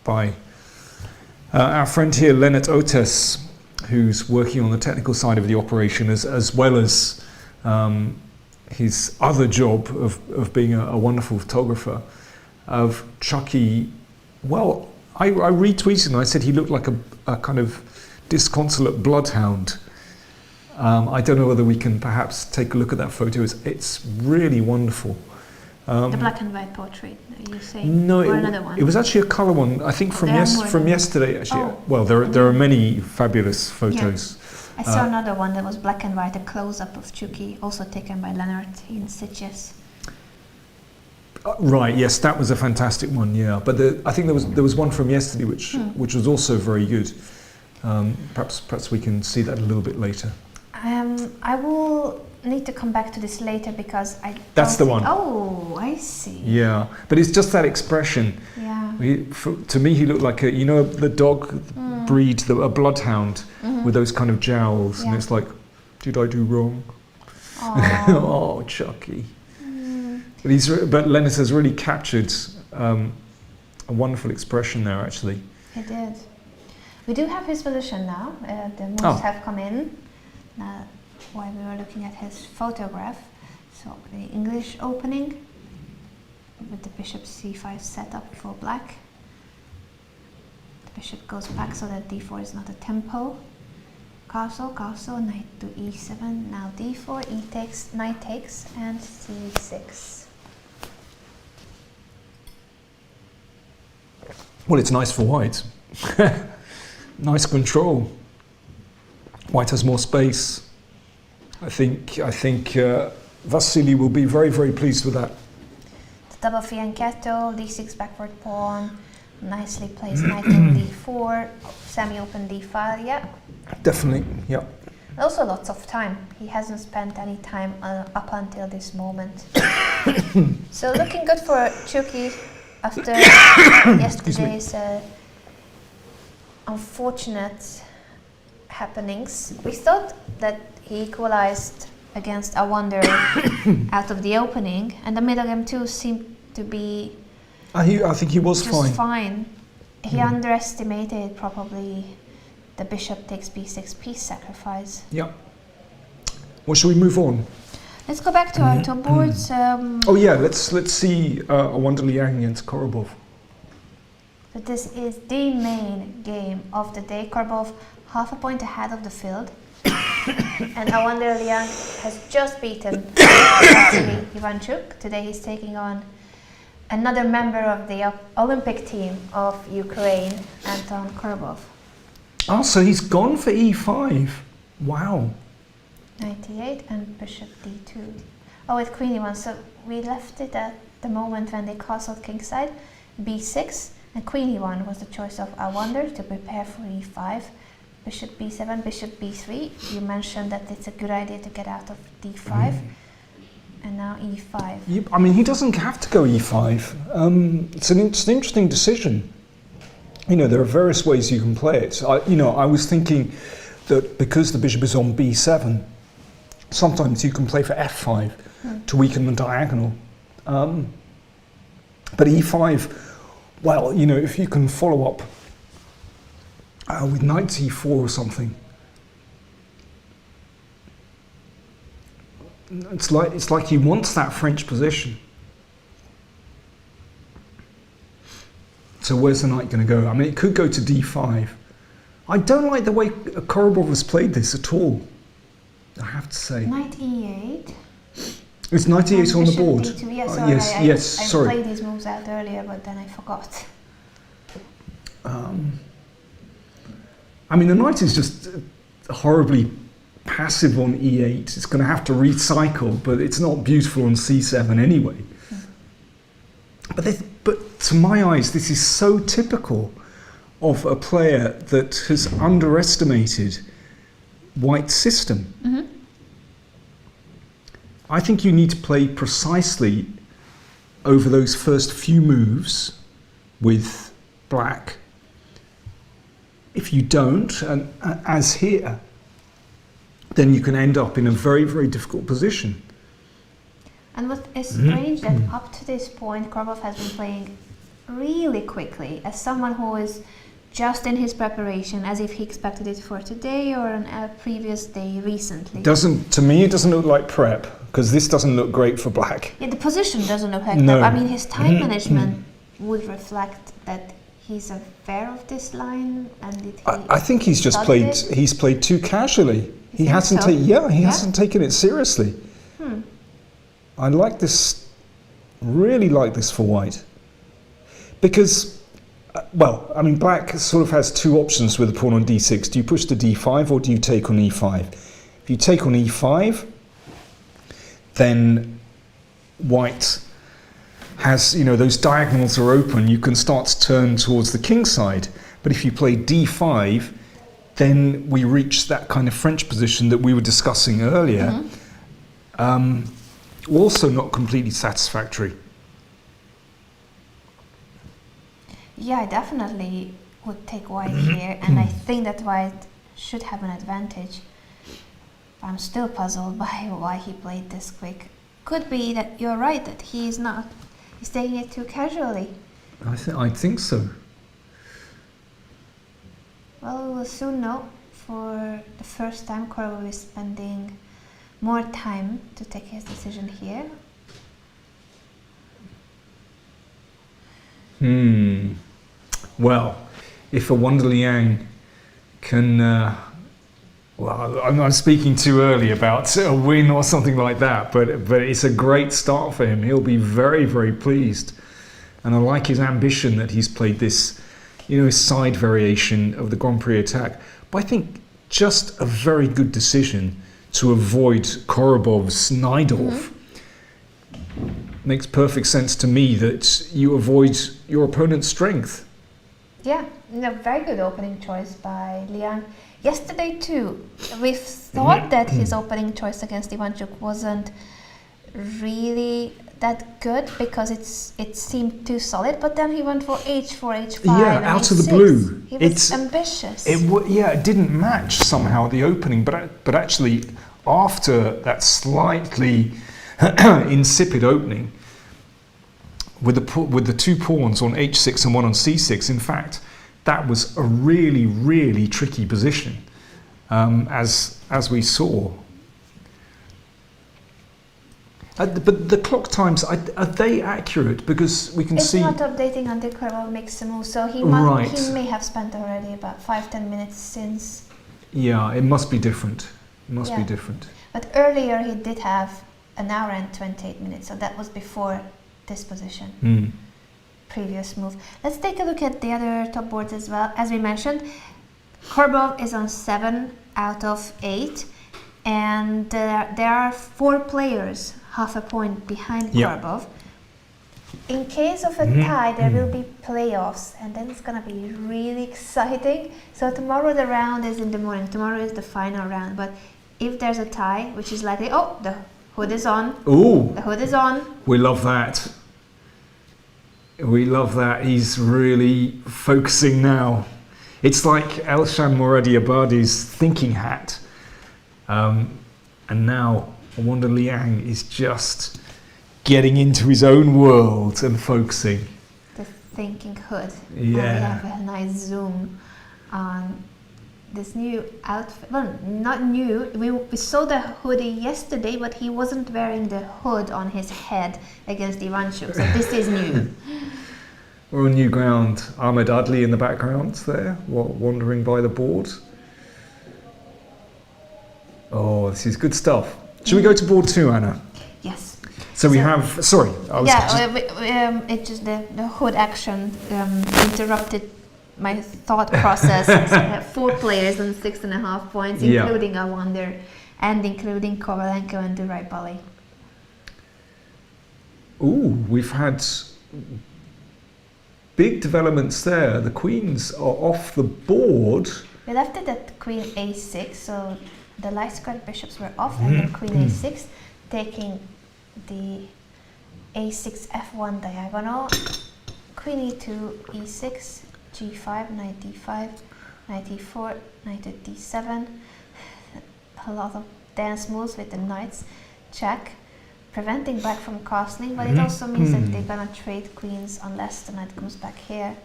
by our friend here, Leonard Otes, who's working on the technical side of the operation as well as his other job of being a wonderful photographer, of Chucky. Well, I retweeted and I said he looked like a kind of disconsolate bloodhound. I don't know whether we can perhaps take a look at that photo. It's really wonderful.
The black and white portrait, you say?
No,
or another one?
It was actually a colour one. I think from yesterday. Actually, well, there are many fabulous photos.
Yeah. I saw another one that was black and white, a close-up of Chucky, also taken by Leonard in Sitges.
Right. Yes, that was a fantastic one. Yeah, but I think there was one from yesterday which was also very good. Perhaps we can see that a little bit later.
I will need to come back to this later because
That's the one.
Oh, I see.
Yeah, but it's just that expression.
Yeah.
To me, he looked like the dog breed, a bloodhound with those kind of jowls, and it's like, did I do wrong? Oh, Chucky. But Lennis has really captured a wonderful expression there, actually.
He did. We do have his position now. The moves have come in. While we were looking at his photograph. So the English opening with the bishop c5 set up for black. The bishop goes back so that d4 is not a tempo. Castle, knight to e7, now d4, e takes, knight takes, and c6.
Well, it's nice for white. Nice control. White has more space. I think Vasily will be very, very pleased with that.
The double fianchetto, d6 backward pawn, nicely plays knight in d4, semi-open d5, yeah.
Definitely, yeah.
Also lots of time. He hasn't spent any time up until this moment. So looking good for Chucky after yesterday's unfortunate happenings. We thought that he equalized against a wonder out of the opening, and the middle game too seemed to be
I think he was
just fine. He underestimated probably the bishop takes b6 piece sacrifice.
Yeah. Well, shall we move on?
Let's go back to our top boards.
Oh yeah, let's see a wonder Liang against Korobov.
So this is the main game of the day. Korobov half a point ahead of the field. And I wonder Liang has just beaten Vasily Ivanchuk. Today he's taking on another member of the Olympic team of Ukraine, Anton Korobov.
Oh, so he's gone for e5. Wow.
98 and bishop d2. Oh, with queen e1. So we left it at the moment when they castled kingside, b6, and queen e1 was the choice of I wonder to prepare for e5. Bishop b7, bishop b3. You mentioned that it's a good idea to get out of d5. And now e5.
I mean, he doesn't have to go e5. It's an interesting decision. You know, there are various ways you can play it. I was thinking that because the bishop is on b7, sometimes you can play for f5 to weaken the diagonal. But e5, well, you know, if you can follow up with knight e4 or something, it's like he wants that French position. So where's the knight going to go? I mean, it could go to d5. I don't like the way Korobov has played this at all, I have to say.
Knight e8.
It's knight e8 on the board.
D2. Yeah, sorry,
yes,
I played these moves out earlier, but then I forgot.
I mean, the knight is just horribly passive on e8. It's going to have to recycle, but it's not beautiful on c7 anyway. But to my eyes, this is so typical of a player that has underestimated White's system. I think you need to play precisely over those first few moves with Black. If you don't, and as here, then you can end up in a very, very difficult position.
And what is strange that up to this point, Korobov has been playing really quickly as someone who is just in his preparation, as if he expected it for today or on a previous day recently.
To me, it doesn't look like prep, because this doesn't look great for Black.
Yeah, the position doesn't look like
No.
prep. I mean, his time management would reflect that he's aware of this line, and
I think he's just played too casually. He hasn't hasn't taken it seriously. I like this, really like this for White. Because, well, I mean, Black sort of has two options with the pawn on d6. Do you push to d5 or do you take on e5? If you take on e5, then White has, you know, those diagonals are open. You can start to turn towards the king side. But if you play d5, then we reach that kind of French position that we were discussing earlier. Also not completely satisfactory.
Yeah, I definitely would take White here, and I think that White should have an advantage. I'm still puzzled by why he played this quick. Could be that you're right, that he's taking it too casually.
I think so.
Well, we will soon know. For the first time, Korobov is spending more time to take his decision here.
Well, if a wonder Liang can, well, I'm speaking too early about a win or something like that, but it's a great start for him. He'll be very, very pleased. And I like his ambition that he's played this, you know, his side variation of the Grand Prix attack. But I think just a very good decision to avoid Korobov's Najdorf. Makes perfect sense to me that you avoid your opponent's strength.
Yeah, no, very good opening choice by Liang. Yesterday too, we thought that his opening choice against Ivanchuk wasn't really that good because it seemed too solid, but then he went for h4, h5.
Yeah,
and
out of the
h6.
blue.
He was ambitious.
It didn't match somehow at the opening, but actually after that slightly insipid opening, with the 2 pawns on h6 and 1 on c6, in fact, that was a really, really tricky position, as we saw. But the clock times, are they accurate? Because we can see...
It's not updating until Korobov makes a move, so he may have spent already about 5-10 minutes since.
Yeah, it must be different. It must be different.
But earlier he did have an hour and 28 minutes, so that was before this position. Previous move. Let's take a look at the other top boards as well. As we mentioned, Korobov is on 7 out of 8, and there are 4 players half a point behind Korobov. In case of a tie, there will be playoffs, and then it's gonna be really exciting. So tomorrow the round is in the morning. Tomorrow is the final round. But if there's a tie, which is likely, the hood is on.
Ooh,
the hood is on.
We love that. We love that. He's really focusing now. It's like Elshan Moradiabadi's thinking hat. And now I wonder Liang is just getting into his own world and focusing.
The thinking hood.
Yeah.
And we have a nice zoom on this new outfit. Well, not new. We saw the hoodie yesterday, but he wasn't wearing the hood on his head against Ivanchuk. So this is new.
We're on new ground. Ahmed Adli in the background there, wandering by the board. Oh, this is good stuff. Should we go to board 2, Anna?
Yes.
So we have, sorry.
It just the hood action interrupted my thought process. So I have 4 players on 6.5 points, including Awander and including Kovalenko and Duraipali.
Ooh, we've had big developments there. The queens are off the board.
We left it at queen a6, so the light squared bishops were off, and then queen a6, taking the a6 f1 diagonal, queen e2 e6, g5, knight d5, knight e4, knight to d7. A lot of dance moves with the knights, check, preventing black from castling, but it also means that they're gonna trade queens unless the knight comes back here.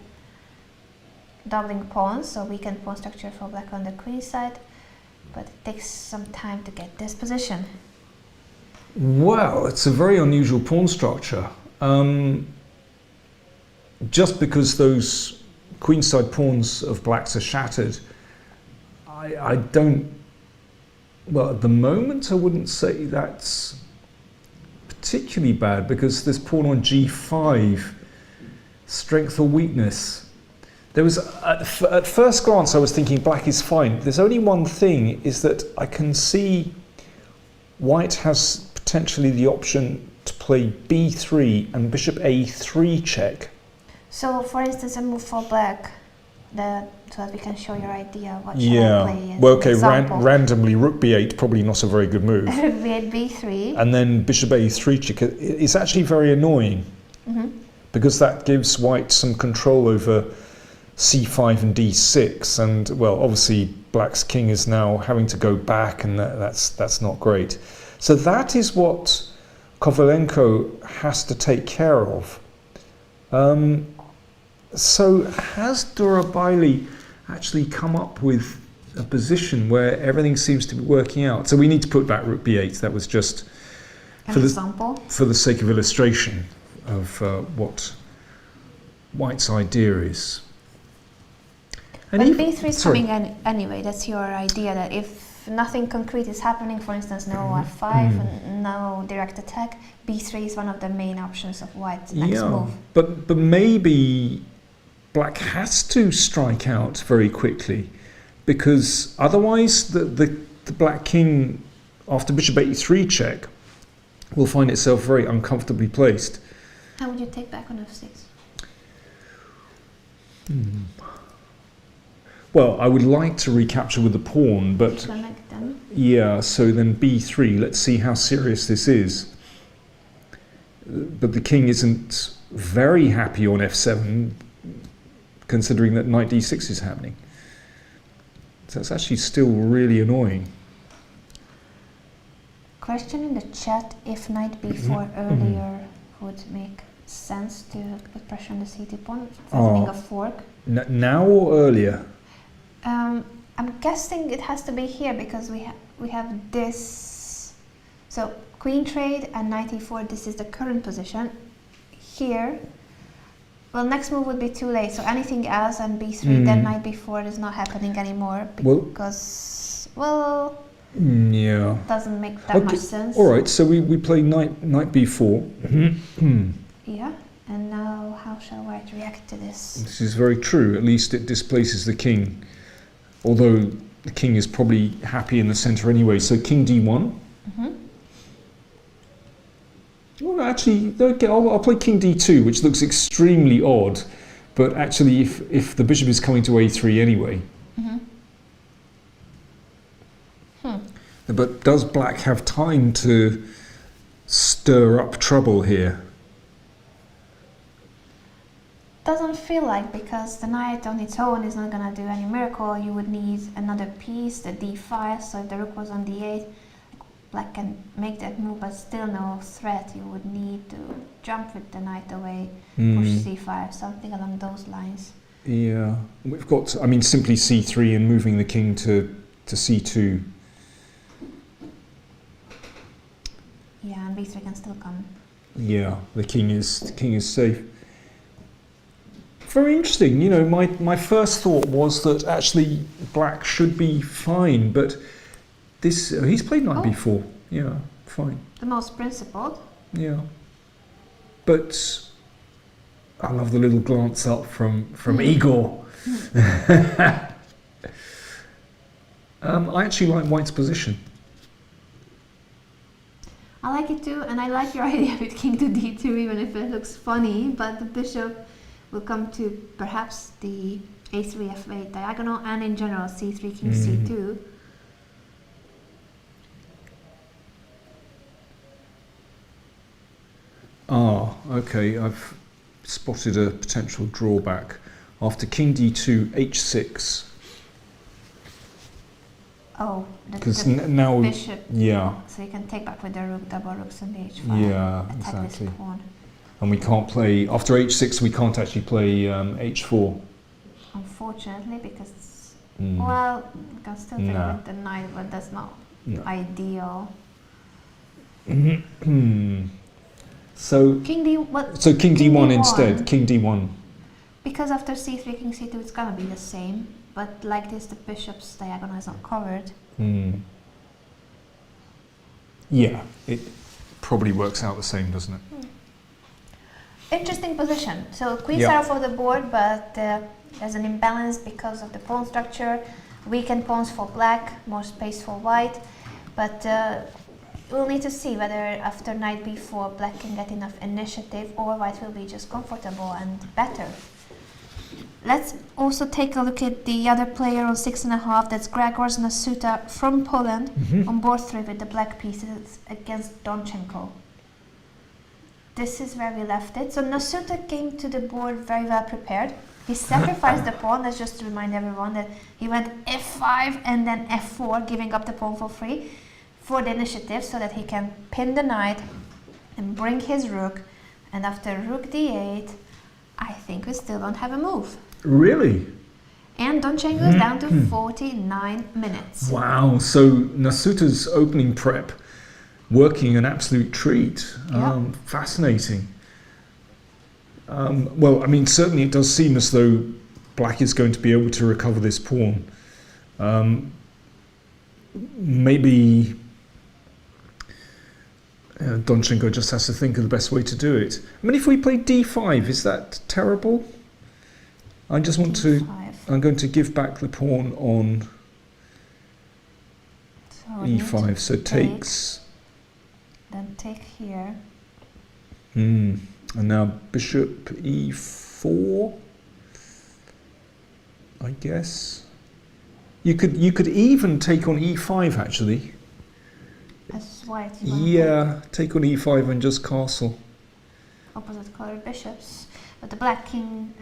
Doubling pawns, so weakened pawn structure for black on the queen side, but it takes some time to get this position.
Well, it's a very unusual pawn structure. Just because those queenside pawns of blacks are shattered, I don't, well, at the moment I wouldn't say that's particularly bad, because this pawn on g5, strength or weakness. There was, at first glance I was thinking black is fine. There's only one thing, is that I can see white has potentially the option to play b3 and bishop a3 check.
So for instance, a move for black, so that we can show your idea what should I play.
Well, okay, randomly rook b8, probably not a very good move.
Rook b8, b3.
And then bishop a3 check. It's actually very annoying, because that gives white some control over c5 and d6, and well, obviously black's king is now having to go back, and that's not great. So that is what Kovalenko has to take care of. So has Duraipali actually come up with a position where everything seems to be working out? So we need to put back rook b8. That was just for the sake of illustration of what white's idea is.
But b3 is coming anyway. That's your idea, that if nothing concrete is happening, for instance, no f5 and no direct attack, b3 is one of the main options of white's next move.
But maybe black has to strike out very quickly, because otherwise the black king, after bishop a3 check, will find itself very uncomfortably placed.
How would you take back on f6?
Well, I would like to recapture with the pawn, but
Connect them.
yeah, so then b3. Let's see how serious this is. But the king isn't very happy on f7, considering that knight d6 is happening. So it's actually still really annoying.
Question in the chat if knight b4 earlier would make sense to put pressure on the c2 pawn, threatening a fork.
Now or earlier?
I'm guessing it has to be here because we have this. So queen trade and knight e4. This is the current position. Here, well, next move would be too late. So anything else and b3, then knight b4 is not happening anymore because
yeah,
doesn't make that much sense.
All right, so we play knight b4.
Yeah, and now how shall white react to this?
This is very true. At least it displaces the king. Although the king is probably happy in the center anyway. So king d1. Well, actually, okay, I'll play king d2, which looks extremely odd. But actually, if the bishop is coming to a3 anyway. But does black have time to stir up trouble here?
Doesn't feel like, because the knight on its own is not going to do any miracle. You would need another piece, the d5, so if the rook was on d8, black can make that move, but still no threat. You would need to jump with the knight away, push c5, something along those lines.
Yeah, we've got, I mean, simply c3 and moving the king to c2.
Yeah, and b3 can still come.
Yeah, the king is safe. Very interesting. You know, my first thought was that actually black should be fine, but this he's played knight b4. Yeah, fine.
The most principled.
Yeah, but I love the little glance up from Igor. I actually like white's position.
I like it too, and I like your idea with king to d2, even if it looks funny, but the bishop will come to perhaps the a3 f8 diagonal, and in general c3 king c2.
Ah, okay, I've spotted a potential drawback. After king d2, h6.
Oh,
Because
the
now,
bishop.
yeah.
So you can take back with the rook, double rooks on the h5.
Yeah,
attack
exactly.
this pawn.
And we can't play, after h6, we can't actually play h4.
Unfortunately, because, well, you can still take with the knight, but that's not ideal.
So
king d, what?
So king d1 instead, king d1.
Because after c3, king c2, it's gonna be the same. But like this, the bishop's diagonal is not covered.
Yeah, it probably works out the same, doesn't it?
Interesting position. So queens are off of the board, but there's an imbalance because of the pawn structure. Weakened pawns for black, more space for white. But we'll need to see whether after knight b4 black can get enough initiative or white will be just comfortable and better. Let's also take a look at the other player on 6.5. That's Grzegorz Nasuta from Poland on board 3 with the black pieces against Donchenko. This is where we left it. So Nasuta came to the board very well prepared. He sacrificed the pawn. That's just to remind everyone that he went f5 and then f4, giving up the pawn for free for the initiative so that he can pin the knight and bring his rook. And after rook d8, I think we still don't have a move.
Really?
And Donchenko is down to 49 minutes.
Wow, so Nasuta's opening prep working an absolute treat. Fascinating. Well, I mean, certainly it does seem as though black is going to be able to recover this pawn. Maybe Donchenko just has to think of the best way to do it. I mean, if we play d5, is that terrible? I just want
d5.
I'm going to give back the pawn on e5, so takes.
Then take here.
And now bishop e4. I guess. You could even take on e5 actually.
As white.
Yeah, take on e5 and just castle.
Opposite colored bishops, but the black king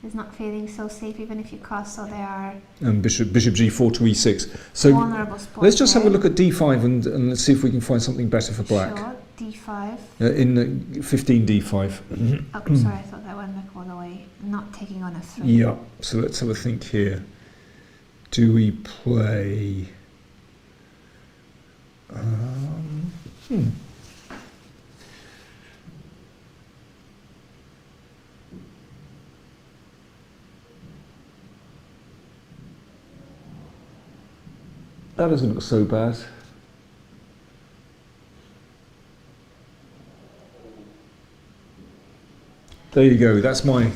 is not feeling so safe even if you castle. There are
And bishop g4 to e6. So
vulnerable spots.
let's just have a look at d5 and let's see if we can find something better for black.
Sure, d5.
In 15 d5.
Oh, sorry, I thought that went back all the way. Not taking on f3.
Yeah. So let's have a think here. Do we play? That doesn't look so bad. There you go. That's my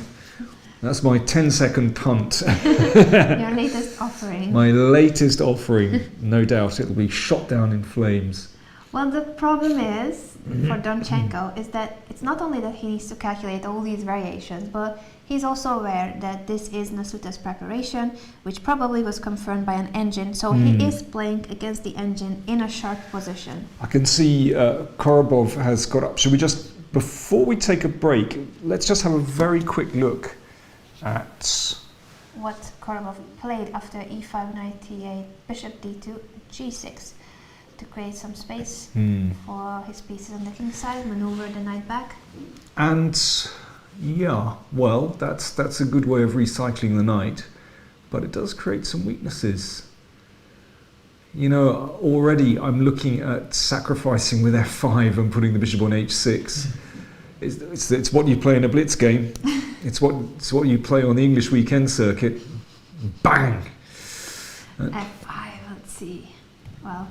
10-second punt.
Your latest offering.
My latest offering. No doubt it'll be shot down in flames.
Well, the problem is for Donchenko is that it's not only that he needs to calculate all these variations, but he's also aware that this is Nasuta's preparation, which probably was confirmed by an engine. So he is playing against the engine in a sharp position.
I can see Korobov has got up. Should we just, before we take a break, let's just have a very quick look at
what Korobov played after e5, knight e8, bishop d2, g6 to create some space for his pieces on the king side, maneuver the knight back.
And yeah, well, that's a good way of recycling the knight, but it does create some weaknesses. You know, already I'm looking at sacrificing with f5 and putting the bishop on h6. It's what you play in a blitz game. It's what you play on the English weekend circuit. Bang!
f5, let's see. Well,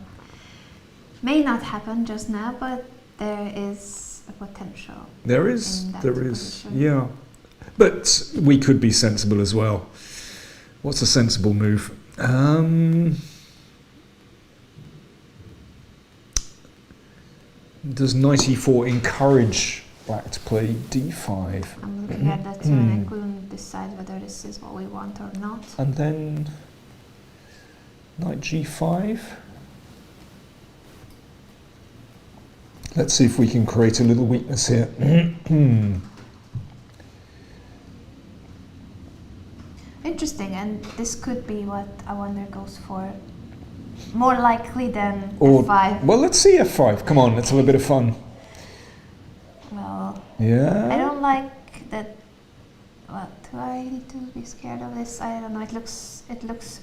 may not happen just now, but there is a potential.
There is,
position.
yeah. But we could be sensible as well. What's a sensible move? Does knight e4 encourage black to play d5?
I'm looking at that and I couldn't decide whether this is what we want or not.
And then knight g5. Let's see if we can create a little weakness here.
Interesting, and this could be what I wonder goes for. More likely than
Or,
f5.
well, let's see f5. Come on, let's have a bit of fun.
Well,
Yeah.
I don't like that. What, do I need to be scared of this? I don't know. It looks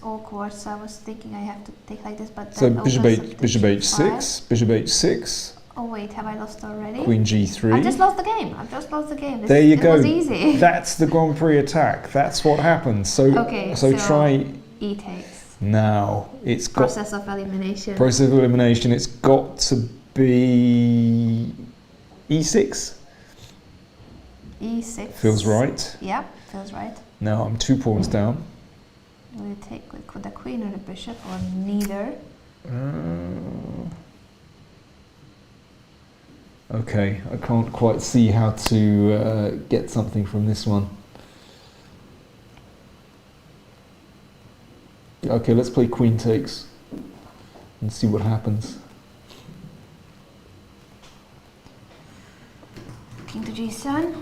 awkward. So I was thinking I have to take like this, but
So
that
bishop
opens up
bishop
to
h6, bishop h6,
Oh wait, have I lost already?
queen g3.
I just lost the game.
There you go.
It was easy.
That's the Grand Prix attack. That's what happens. So
Okay,
so
so
try
E takes.
now. It's got
Process of elimination.
process of elimination. It's got to be e6.
E6.
Feels right.
Yeah, feels right.
Now I'm 2 pawns down.
Will you take with the queen or the bishop or neither?
Okay, I can't quite see how to get something from this one. Okay, let's play queen takes and see what happens.
King to g7.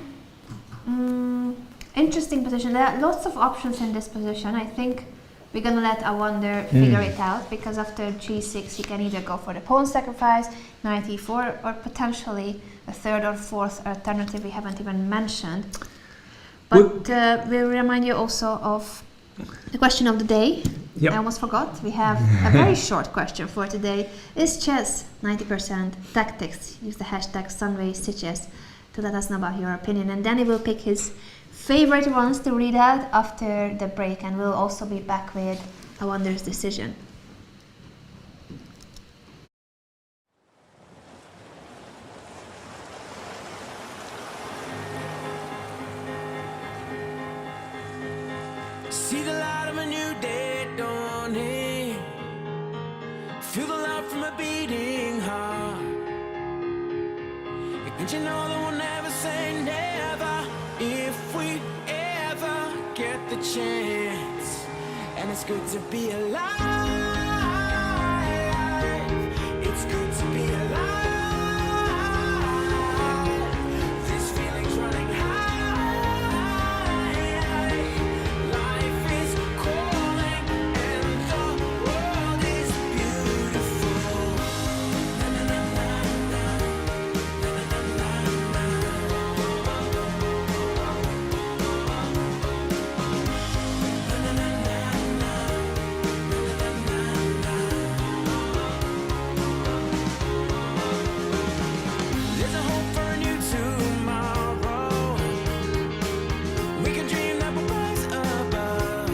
Interesting position. There are lots of options in this position. I think we're gonna let Awander figure it out, because after g6 he can either go for the pawn sacrifice, knight e4, or potentially a third or fourth alternative we haven't even mentioned. But we'll remind you also of the question of the day.
Yep.
I almost forgot. We have a very short question for today. Is chess 90% tactics? Use the hashtag Sunway Sitges to let us know about your opinion, and Danny will pick his favorite ones to read out after the break, and we'll also be back with Awander's decision.
See the light of a new day dawning. Feel the light from a beating heart. And you know that we'll never say never if we ever get this. a chance, and it's good to be alive. It's good to be alive. This feeling's running high. Life is calling, and the world is beautiful. Na na na na na. Na na na na na. There's a hope for a new tomorrow. We can dream that we'll rise above.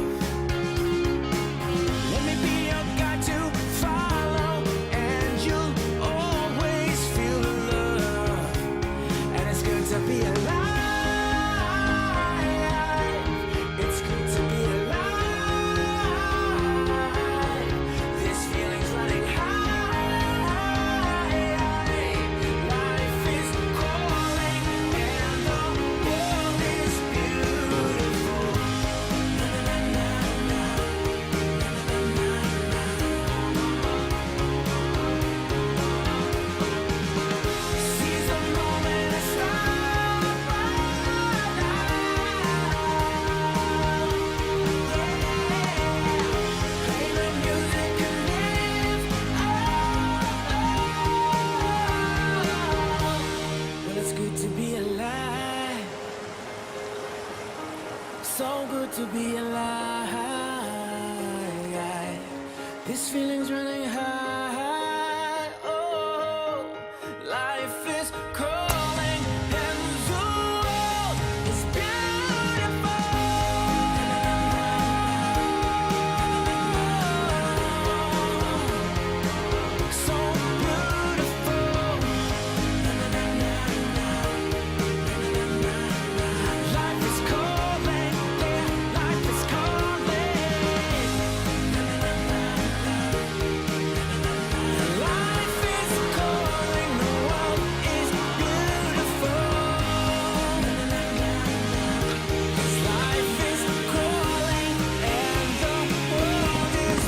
Let me be your guide to follow, and you'll always feel the love. And it's good to be alive. It's good to be alive. This feeling's running high. Life is calling, and the world is beautiful. Na na na na. Na na na na. Seize the moment and stop right now. Play the music and live. Well, it's good to be alive. So good to be alive. This feeling's running high. Oh, life is calling, and the world is beautiful. So beautiful. Life is calling, yeah, life is calling. Life is calling, the world is beautiful. Life is calling, and the world is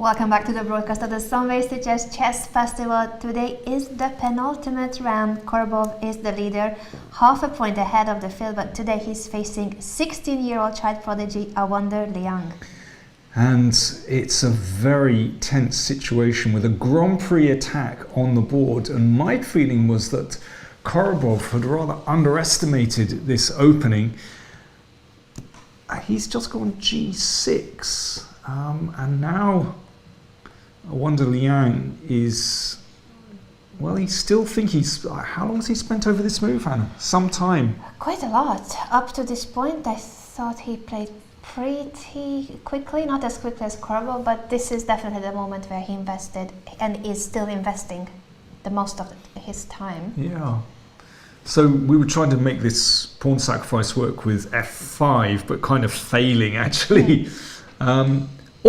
Welcome back to the broadcast of the Sunway Sitges Chess Festival. Today is the penultimate round. Korobov is the leader, half a point ahead of the field, but today he's facing 16-year-old child prodigy, a wonder, Liang.
And it's a very tense situation with a Grand Prix attack on the board. And my feeling was that Korobov had rather underestimated this opening. He's just gone G6. And now I wonder Liang is, well, he's still thinking, how long has he spent over this move, Hannah? Some time.
Quite a lot. Up to this point, I thought he played pretty quickly, not as quickly as Korobov, but this is definitely the moment where he invested and is still investing the most of his time.
Yeah. So we were trying to make this pawn sacrifice work with f5, but kind of failing, actually.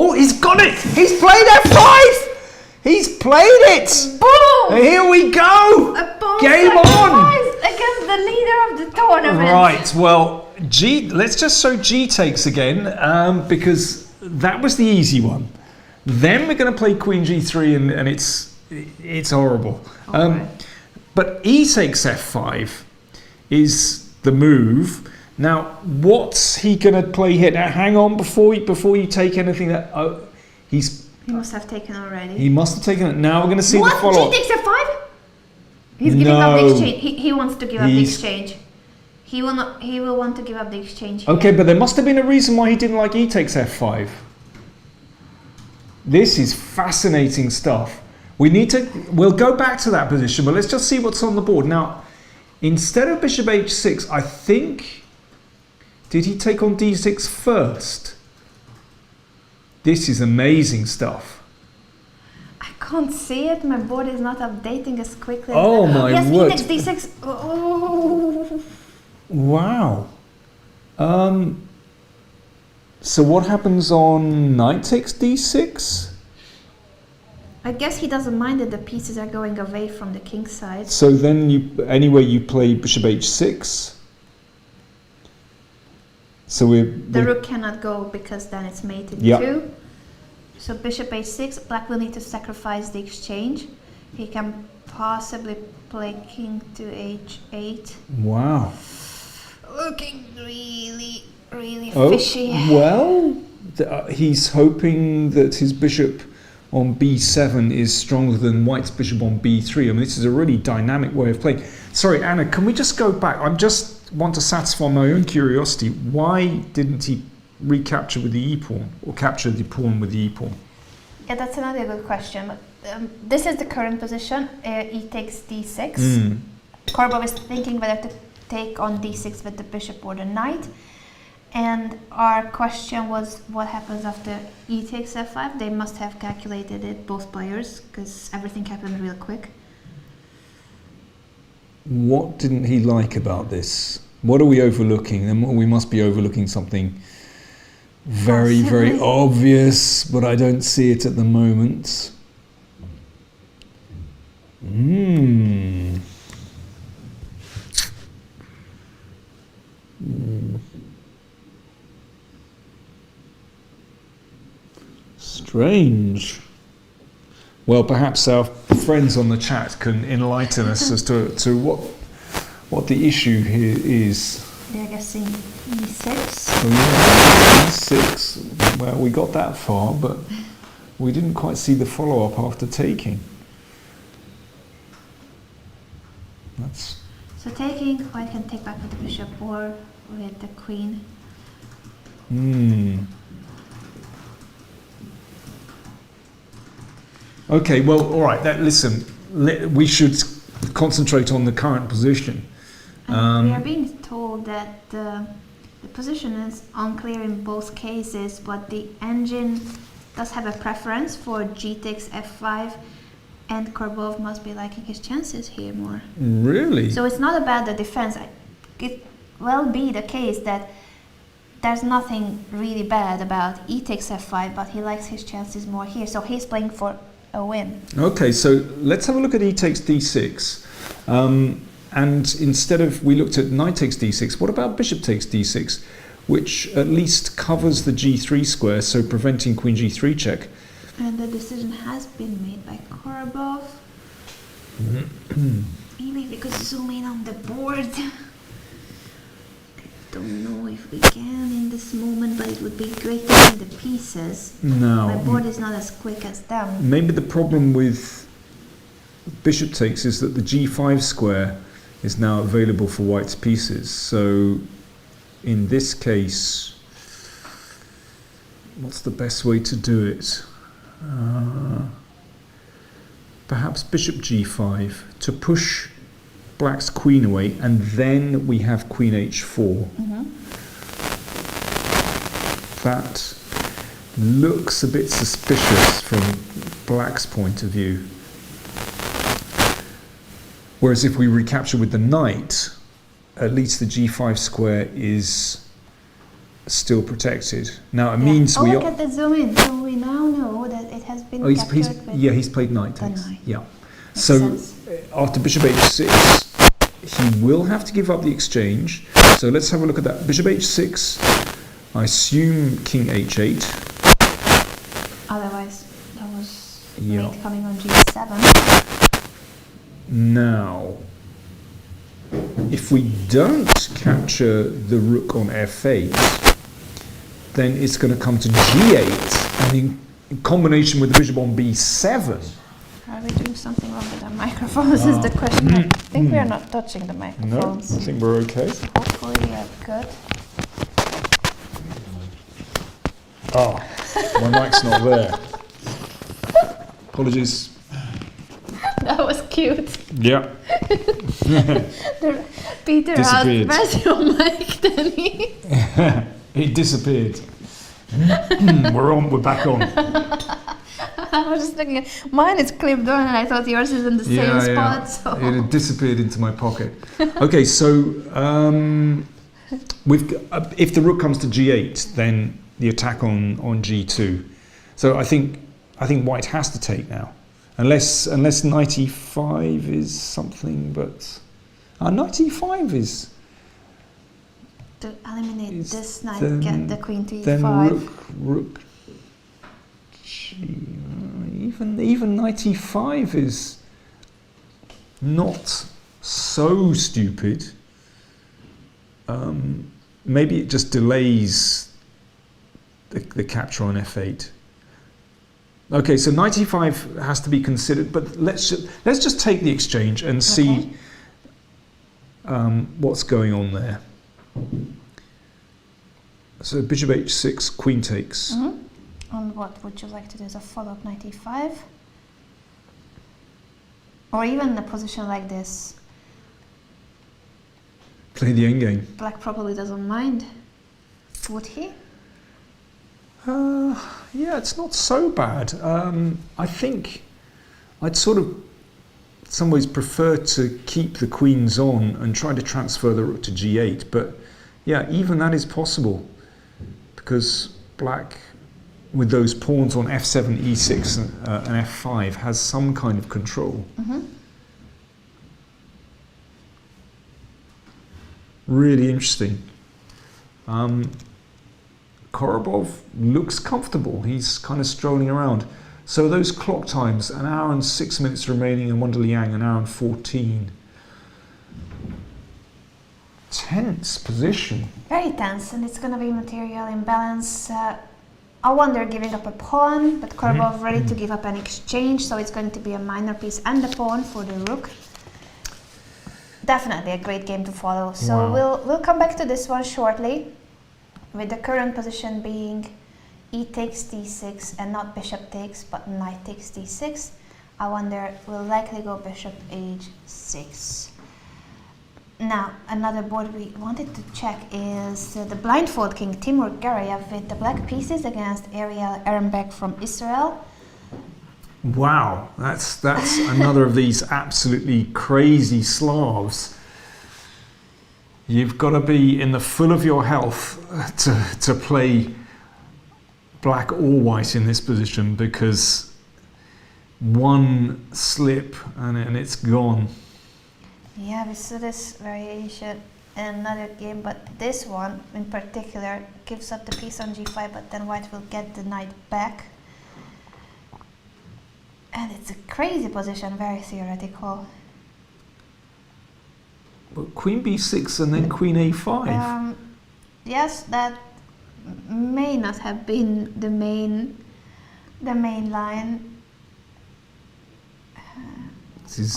Oh, he's got it! He's played f5! He's played it!
Boom!
Here we go!
A pawn
Game on!
against the leader of the tournament.
Right, well, let's just show G takes again, because that was the easy one. Then we're going to play Queen G3, and it's horrible. But E takes f5 is the move. Now, what's he going to play here? Now, hang on, before you take anything, he
must have taken already.
He must have taken it. Now we're going to see
what?
the follow-up.
G takes f5? He's giving up the exchange. He wants to give up the exchange. He will not. He will want to give up the exchange here.
Okay, but there must have been a reason why he didn't like E takes f5. This is fascinating stuff. We'll go back to that position, but let's just see what's on the board. Now, instead of bishop h6, I think, did he take on d6 first? This is amazing stuff.
I can't see it. My board is not updating as quickly.
Oh my word.
Yes, d6. Oh.
Wow. So what happens on knight takes d6?
I guess he doesn't mind that the pieces are going away from the king's side.
So then you play bishop h6. So
the rook cannot go because then it's mated too. So bishop h6, black will need to sacrifice the exchange. He can possibly play king to h8.
Wow.
Looking really, really fishy.
Well, he's hoping that his bishop on b7 is stronger than white's bishop on b3. I mean, this is a really dynamic way of playing. Sorry, Anna, can we just go back? I just want to satisfy my own curiosity. Why didn't he recapture with the e-pawn, or capture the pawn with the e-pawn?
Yeah, that's another good question. This is the current position. E takes d6. Korobov is thinking whether to take on d6 with the bishop or the knight. And our question was, what happens after E takes f5? They must have calculated it, both players, because everything happened real quick.
What didn't he like about this? What are we overlooking? Then we must be overlooking something very, very obvious, but I don't see it at the moment. Strange. Well, perhaps our friends on the chat can enlighten us as to what the issue here is.
They're guessing e6.
Oh yeah, e6. Well, we got that far, but we didn't quite see the follow-up after taking.
So taking, white can take back with the bishop or with the queen.
Okay, well, all right. Listen, we should concentrate on the current position.
And we are being told that the position is unclear in both cases, but the engine does have a preference for G takes f5, and Korobov must be liking his chances here more.
Really?
So it's not about the defense. It will be the case that there's nothing really bad about E takes f5, but he likes his chances more here. So he's playing for a win.
Okay, so let's have a look at E takes d6. And instead of, we looked at knight takes d6, what about bishop takes d6, which at least covers the g3 square, so preventing queen g3 check.
And the decision has been made by Korobov. Maybe we could zoom in on the board. Don't know if we can in this moment, but it would be great to see the pieces.
No.
My board is not as quick as them.
Maybe the problem with bishop takes is that the g5 square is now available for white's pieces. So in this case, what's the best way to do it? Perhaps bishop g5 to push black's queen away, and then we have queen h4. That looks a bit suspicious from black's point of view. Whereas if we recapture with the knight, at least the g5 square is still protected. Now it means we
look
are.
at the zoom in. So we now know that it has been
He's
captured with
he's played knight
the
takes.
knight.
Yeah.
Makes
So
sense.
after bishop h6, he will have to give up the exchange. So let's have a look at that. Bishop h6. I assume king h8.
Otherwise, that was
Yeah.
mate coming on g7.
Now, if we don't capture the rook on f8, then it's going to come to g8, and in combination with the bishop on b7.
Are we doing something wrong with our microphones? Is the question. I think we are not touching the
No, I
microphones.
think we're okay.
Hopefully, we are good.
Oh, my mic's not there. Apologies.
That was cute.
Yeah.
Peter
Disappeared.
had better mic than me.
It disappeared. We're back on.
I was just thinking, mine is clipped on, and I thought yours is in the same spot. So
It had disappeared into my pocket. Okay, so if the rook comes to g8, then the attack on g2. So I think white has to take now, unless knight e5 is something. But knight e5 is
to eliminate
Is
this knight,
then-
get the queen to
then
e5.
rook. Even knight e5 is not so stupid. Maybe it just delays the capture on f8. Okay, so knight e5 has to be considered, but let's just take the exchange and see what's going on there. So bishop h6, queen takes.
On what would you like to do as a follow-up knight e5? Or even in a position like this,
Play the endgame.
black probably doesn't mind. Would he?
Yeah, it's not so bad. I think I'd sort of, in some ways, prefer to keep the queens on and try to transfer the rook to g8. But yeah, even that is possible, because black, with those pawns on f7, e6, and f5, has some kind of control. Really interesting. Korobov looks comfortable. He's kind of strolling around. So those clock times, 1 hour and 6 minutes remaining, and 1 to Liang, 1 hour and 14. Tense position.
Very tense, and it's going to be material imbalance. I wonder giving up a pawn, but Korobov ready to give up an exchange, so it's going to be a minor piece and a pawn for the rook. Definitely a great game to follow. So
Wow.
we'll come back to this one shortly, with the current position being e takes d6 and not bishop takes, but knight takes d6. I wonder, we'll likely go bishop h6. Now, another board we wanted to check is the blindfold king Timur Garayev with the black pieces against Ariel Ehrenberg from Israel.
Wow, that's another of these absolutely crazy Slavs. You've got to be in the full of your health to play black or white in this position, because one slip and it's gone.
Yeah, we saw this variation in another game, but this one in particular gives up the piece on g5, but then white will get the knight back. And it's a crazy position, very theoretical.
But Queen B6 and then Queen A5.
Yes, that may not have been the main line.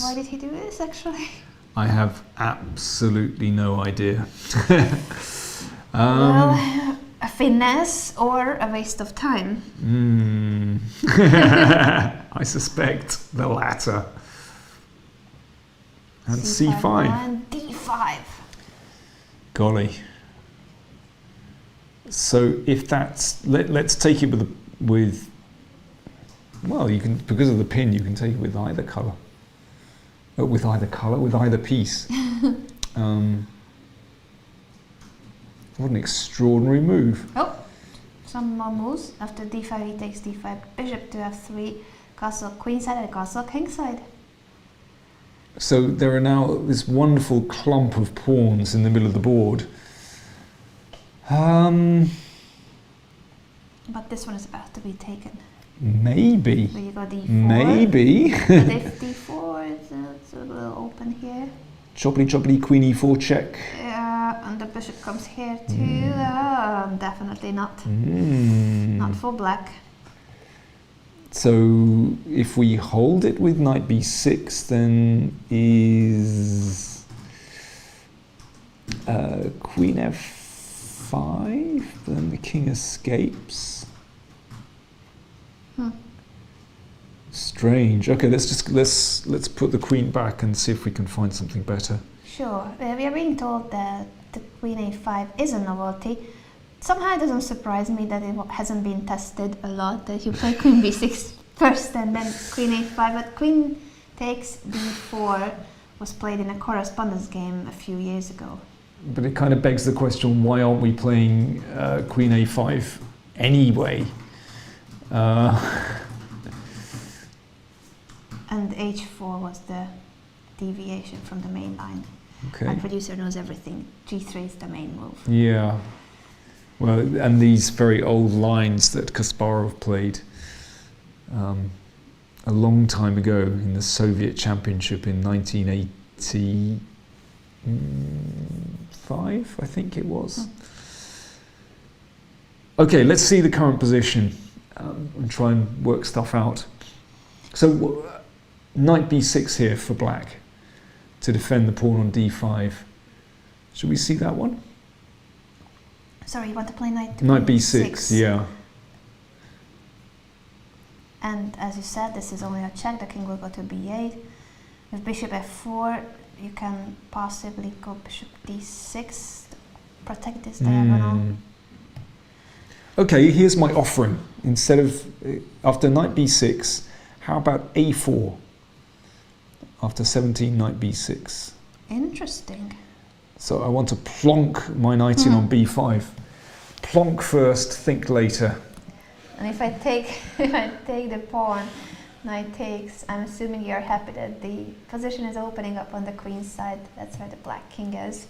Why did he do this actually?
I have absolutely no idea.
Well, a finesse or a waste of time.
I suspect the latter. And C5.
And D5.
Golly. So if that's let's take it with well, you can, because of the pin, you can take it with either colour. With either piece. What an extraordinary move.
Oh, some more moves. After D5, he takes D5, bishop to F3, castle queenside and castle kingside.
So there are now this wonderful clump of pawns in the middle of the board.
But this one is about to be taken.
Maybe.
So you go D4.
Maybe.
But if D4, it's a little open here.
Choppity choppity, Queen E4 check.
And the bishop comes here too. Definitely not. Not for black.
So if we hold it with Knight B6, then is Queen F5. Then the king escapes. Strange. Okay, let's put the queen back and see if we can find something better.
Sure. We are being told that the Queen A5 is a novelty. Somehow it doesn't surprise me that it hasn't been tested a lot, that you play Queen B6 first and then Queen A5, but Queen takes B4 was played in a correspondence game a few years ago.
But it kind of begs the question, why aren't we playing Queen A5 anyway?
And H4 was the deviation from the main line.
Okay.
And producer knows everything. G3 is the main move.
Yeah. Well, and these very old lines that Kasparov played a long time ago in the Soviet Championship in 1985, I think it was. Okay, let's see the current position and try and work stuff out. So, Knight B6 here for black to defend the pawn on D5. Should we see that one?
Sorry, you want to play Knight
B6, yeah.
And as you said, this is only a check. The king will go to B8. With bishop F4, you can possibly go bishop D6 to protect this diagonal.
Okay, here's my offering. Instead of, after Knight B6, how about A4? After 17, Knight B6.
Interesting.
So I want to plonk my knight in on B5. Plonk first, think later.
And if I take the pawn, knight takes, I'm assuming you're happy that the position is opening up on the queen's side. That's where the black king goes.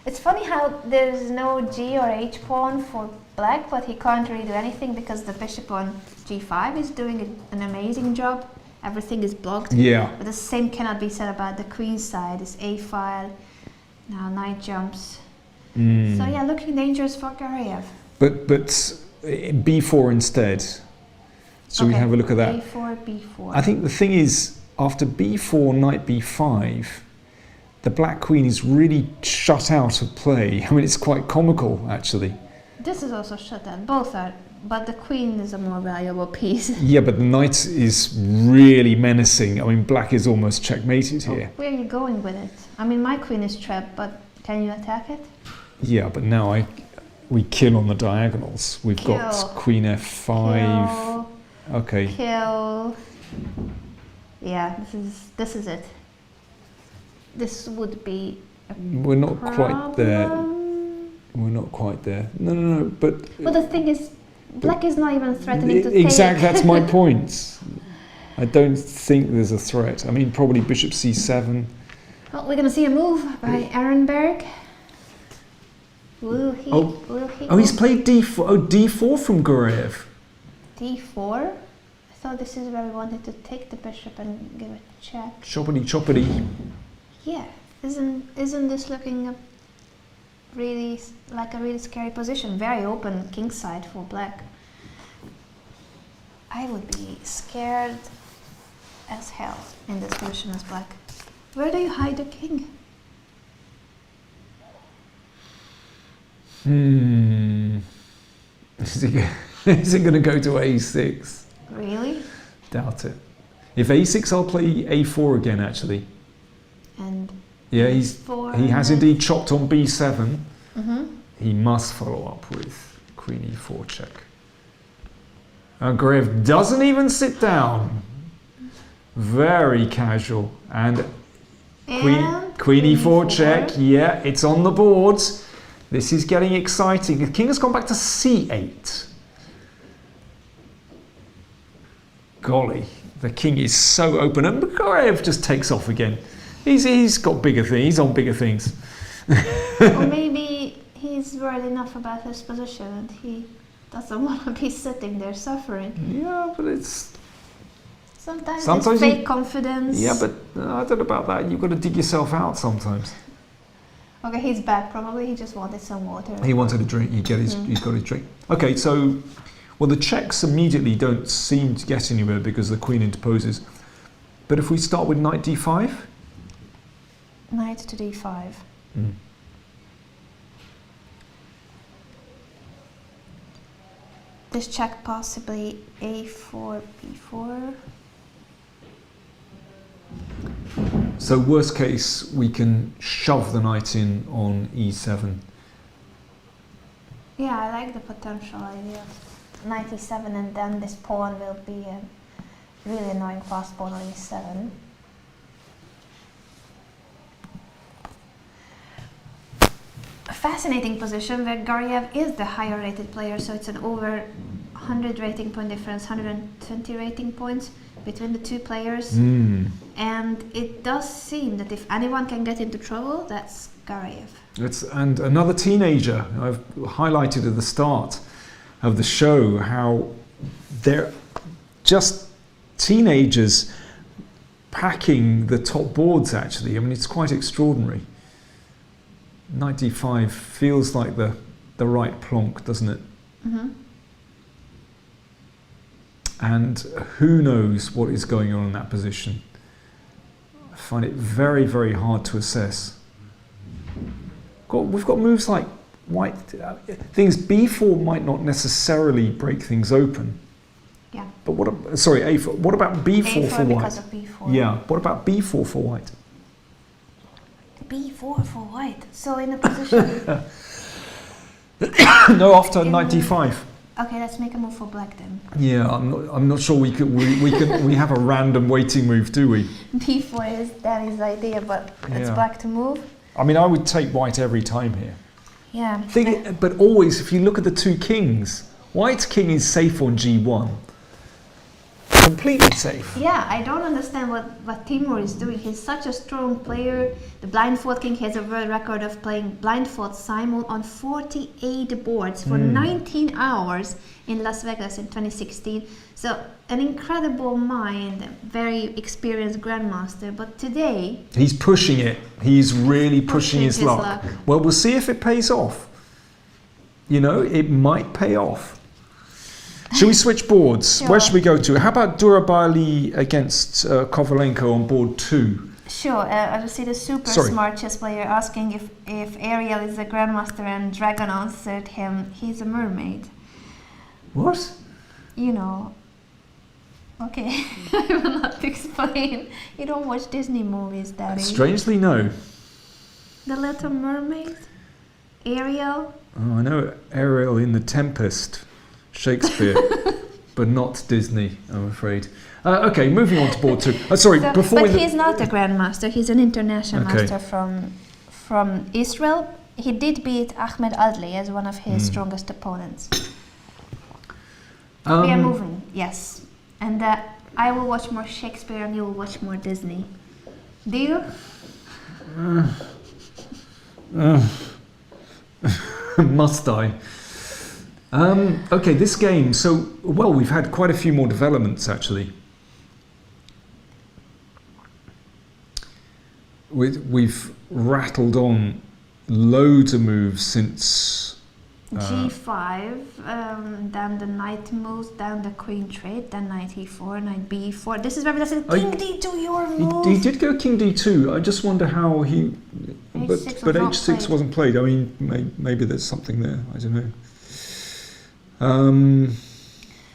It's funny how there's no G or H pawn for black, but he can't really do anything because the bishop on G5 is doing an amazing job. Everything is blocked.
Yeah.
But the same cannot be said about the queen's side. It's A file. Now knight jumps. So yeah, looking dangerous for Gariev.
But B4 instead. So we have a look at that.
A4, B4.
I think the thing is, after B4, Knight B5, the black queen is really shut out of play. I mean, it's quite comical, actually.
This is also shut down. Both are. But the queen is a more valuable piece.
Yeah, but the knight is really menacing. I mean, black is almost checkmated here.
Where are you going with it? I mean, my queen is trapped, but can you attack it?
Yeah, but now we kill on the diagonals. We've got Queen F5.
Kill.
Okay.
Kill. Yeah, this is it. This would be a
We're not quite there. We're not quite there. No. But
the thing is, black is not even threatening to take.
Exactly, that's my point. I don't think there's a threat. I mean, probably bishop C7.
Well, we're going to see a move by Ehrenberg. Will he?
Oh, he's played D4. Oh, D4 from Gariev.
D4? thought this is where we wanted to take the bishop and give a check.
Choppity choppity.
Yeah, isn't this looking really like a really scary position? Very open kingside for black. I would be scared as hell in this position as black. Where do you hide the king?
Is it going to go to a6?
Really?
Doubt it. If a6, I'll play a4 again, actually.
And
Yeah,
a4
he has
and
indeed chopped on b7.
Mm-hmm.
He must follow up with queen e4 check. Gruev doesn't even sit down. Very casual. And queen e4 check. Yeah, it's on the boards. This is getting exciting. The king has gone back to c8. Golly, the king is so open. And Gruev just takes off again. He's got bigger things. He's on bigger things.
Or maybe he's worried enough about his position and he doesn't want to be sitting there suffering.
Yeah, but it's...
Sometimes
Sometimes
it's fake
you-
confidence.
Yeah, but I don't know about that. You've got to dig yourself out sometimes.
Okay, he's back. Probably he just wanted some water.
He wanted a drink. He's got his drink. Okay, so... Well, the checks immediately don't seem to get anywhere because the queen interposes. But if we start with knight d5...
Knight to d5. This check possibly a4, b4.
So worst case, we can shove the knight in on e7.
Yeah, I like the potential idea. Knight e7 and then this pawn will be a really annoying fast pawn on e7. A fascinating position where Garyev is the higher rated player, so it's an over 100 rating point difference, 120 rating points between the two players. And it does seem that if anyone can get into trouble, that's Garyev.
And another teenager. I've highlighted at the start of the show how they're just teenagers packing the top boards, actually. I mean, it's quite extraordinary. Knight d5 feels like the right plonk, doesn't it?
Mm-hmm.
And who knows what is going on in that position. I find it very, very hard to assess. We've got moves like white. Things b4 might not necessarily break things open.
Yeah.
But a4. What about b4
A4
for
because
white?
of b4.
Yeah. What about b4 for white?
b4 for white. So in a position.
No, after knight d5.
Okay, let's make a move for black then.
Yeah, I'm not sure we have a random waiting move, do we?
b4 is Danny's idea, but it's
Yeah.
black to move.
I mean, I would take white every time here.
Yeah.
But always, if you look at the two kings, white's king is safe on g1. Completely safe.
Yeah, I don't understand what Timur is doing. He's such a strong player. The blindfold king has a world record of playing blindfold Simon on 48 boards for 19 hours in Las Vegas in 2016. So an incredible mind, very experienced grandmaster. But today...
He's pushing it. He's really pushing his luck. Well, we'll see if it pays off. You know, it might pay off. Should we switch boards?
Sure.
Where should we go to? How about Durabali against Kovalenko on board 2?
Sure, I see the super smart chess player asking if Ariel is a grandmaster and Dragon answered him, he's a mermaid.
What?
You know. Okay, I will not explain. You don't watch Disney movies, Daddy.
Strangely, no.
The Little Mermaid? Ariel?
Oh, I know Ariel in The Tempest, Shakespeare, but not Disney, I'm afraid. Okay, moving on to board 2.
But he's not a grandmaster. He's an international master from Israel. He did beat Ahmed Adli as one of his strongest opponents. We are moving, yes. And I will watch more Shakespeare and you will watch more Disney. Deal?
Must I? Okay, this game. So, well, we've had quite a few more developments actually. We've rattled on loads of moves since
G5, then the knight moves, then the queen trade, then knight e4, knight b4. This is where we said king d2, your move.
He did go king d2. I just wonder how he. But h6 wasn't played. I mean, maybe there's something there. I don't know.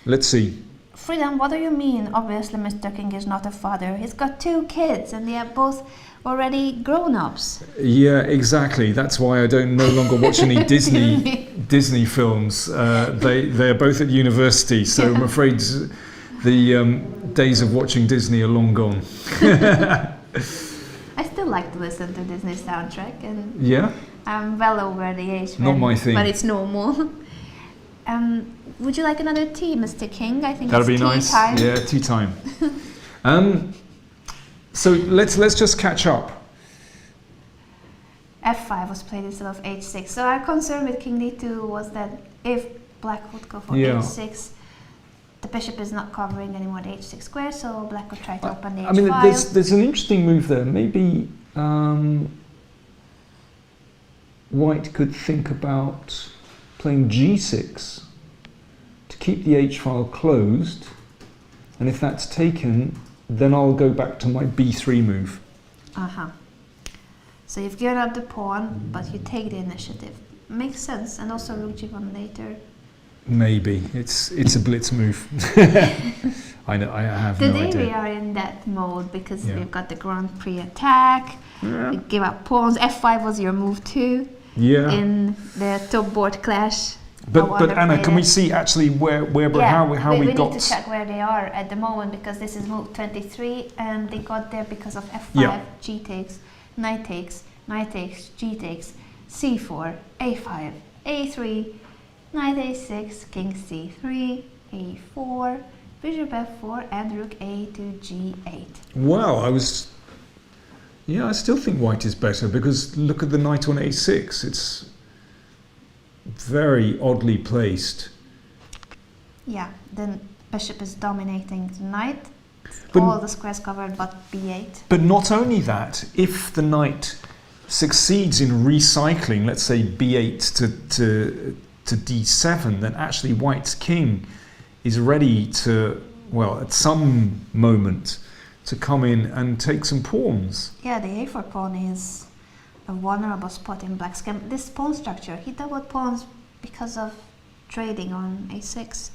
Let's see.
Freedom, what do you mean? Obviously, Mr. King is not a father. He's got 2 kids, and they are both already grown-ups.
Yeah, exactly. That's why I don't no longer watch any Disney films. They're both at university, so I'm afraid the days of watching Disney are long gone.
I still like to listen to Disney soundtrack, and
yeah,
I'm well over the age.
Not my thing.
But it's normal. Would you like another tea, Mr. King? I think
that'd
it's
be
tea
nice.
time.
Yeah, tea time. So let's just catch up.
F5 was played instead of h6. So our concern with king d2 was that if black would go for h6, the bishop is not covering anymore the h6 square, so black would try to open the h5.
I mean, there's an interesting move there. Maybe white could think about playing g6 to keep the h file closed, and if that's taken, then I'll go back to my b3 move.
So you've given up the pawn, but you take the initiative. Makes sense, and also rook g1 later.
Maybe it's a blitz move. I know. I have no idea.
Today we are in that mode because we've got the Grand Prix attack. We give up pawns. F5 was your move too.
Yeah.
In the top board clash.
But Anna, can we see actually how we got?
We need to check where they are at the moment because this is move 23 and they got there because of F5, G takes, knight takes, G takes, C4, A5, A3, knight A6, king C3, A4, bishop F4, and rook A to G8.
Well, I still think white is better because look at the knight on A6. It's very oddly placed.
Yeah, the bishop is dominating the knight.
But
all the squares covered but b8.
But not only that, if the knight succeeds in recycling, let's say b8 to d7, then actually white's king is ready to, well, at some moment, to come in and take some pawns.
Yeah, the a4 pawn is a vulnerable spot in black's game. This pawn structure, he doubled pawns because of trading on a6.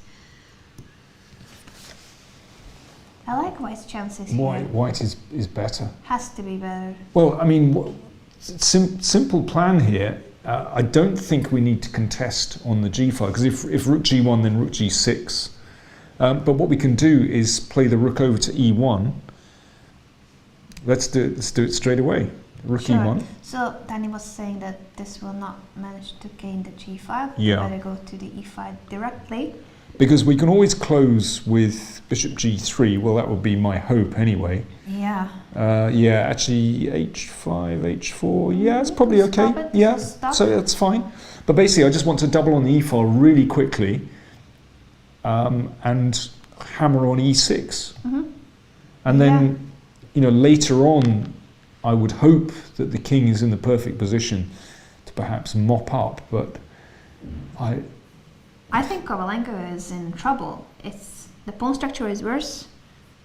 I like white's chances here.
White is better.
Has to be better.
Well, I mean, simple plan here. I don't think we need to contest on the g file because if rook g1, then rook g6. But what we can do is play the rook over to e1. Let's do it straight away. Rook e1.
So Danny was saying that this will not manage to gain the g file.
Yeah.
Better go to the e5 directly.
Because we can always close with bishop g3. Well, that would be my hope anyway.
Yeah.
Actually h5, h4. Yeah, it's probably okay. So that's fine. But basically, I just want to double on the e file really quickly, and hammer on e6. And then, later on, I would hope that the king is in the perfect position to perhaps mop up. But
I think Kovalenko is in trouble. The pawn structure is worse,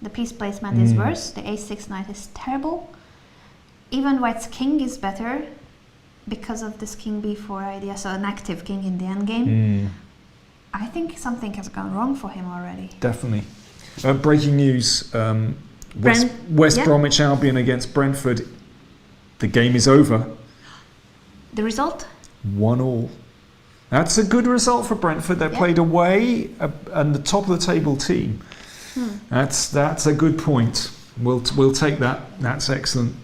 the piece placement is worse, the a6 knight is terrible. Even white's king is better because of this king b4 idea, so an active king in the endgame. I think something has gone wrong for him already.
Definitely. Breaking news, West Bromwich Albion against Brentford. The game is over.
The result?
1-1. That's a good result for Brentford. They played away and the top of the table team. That's a good point. We'll take that. That's excellent.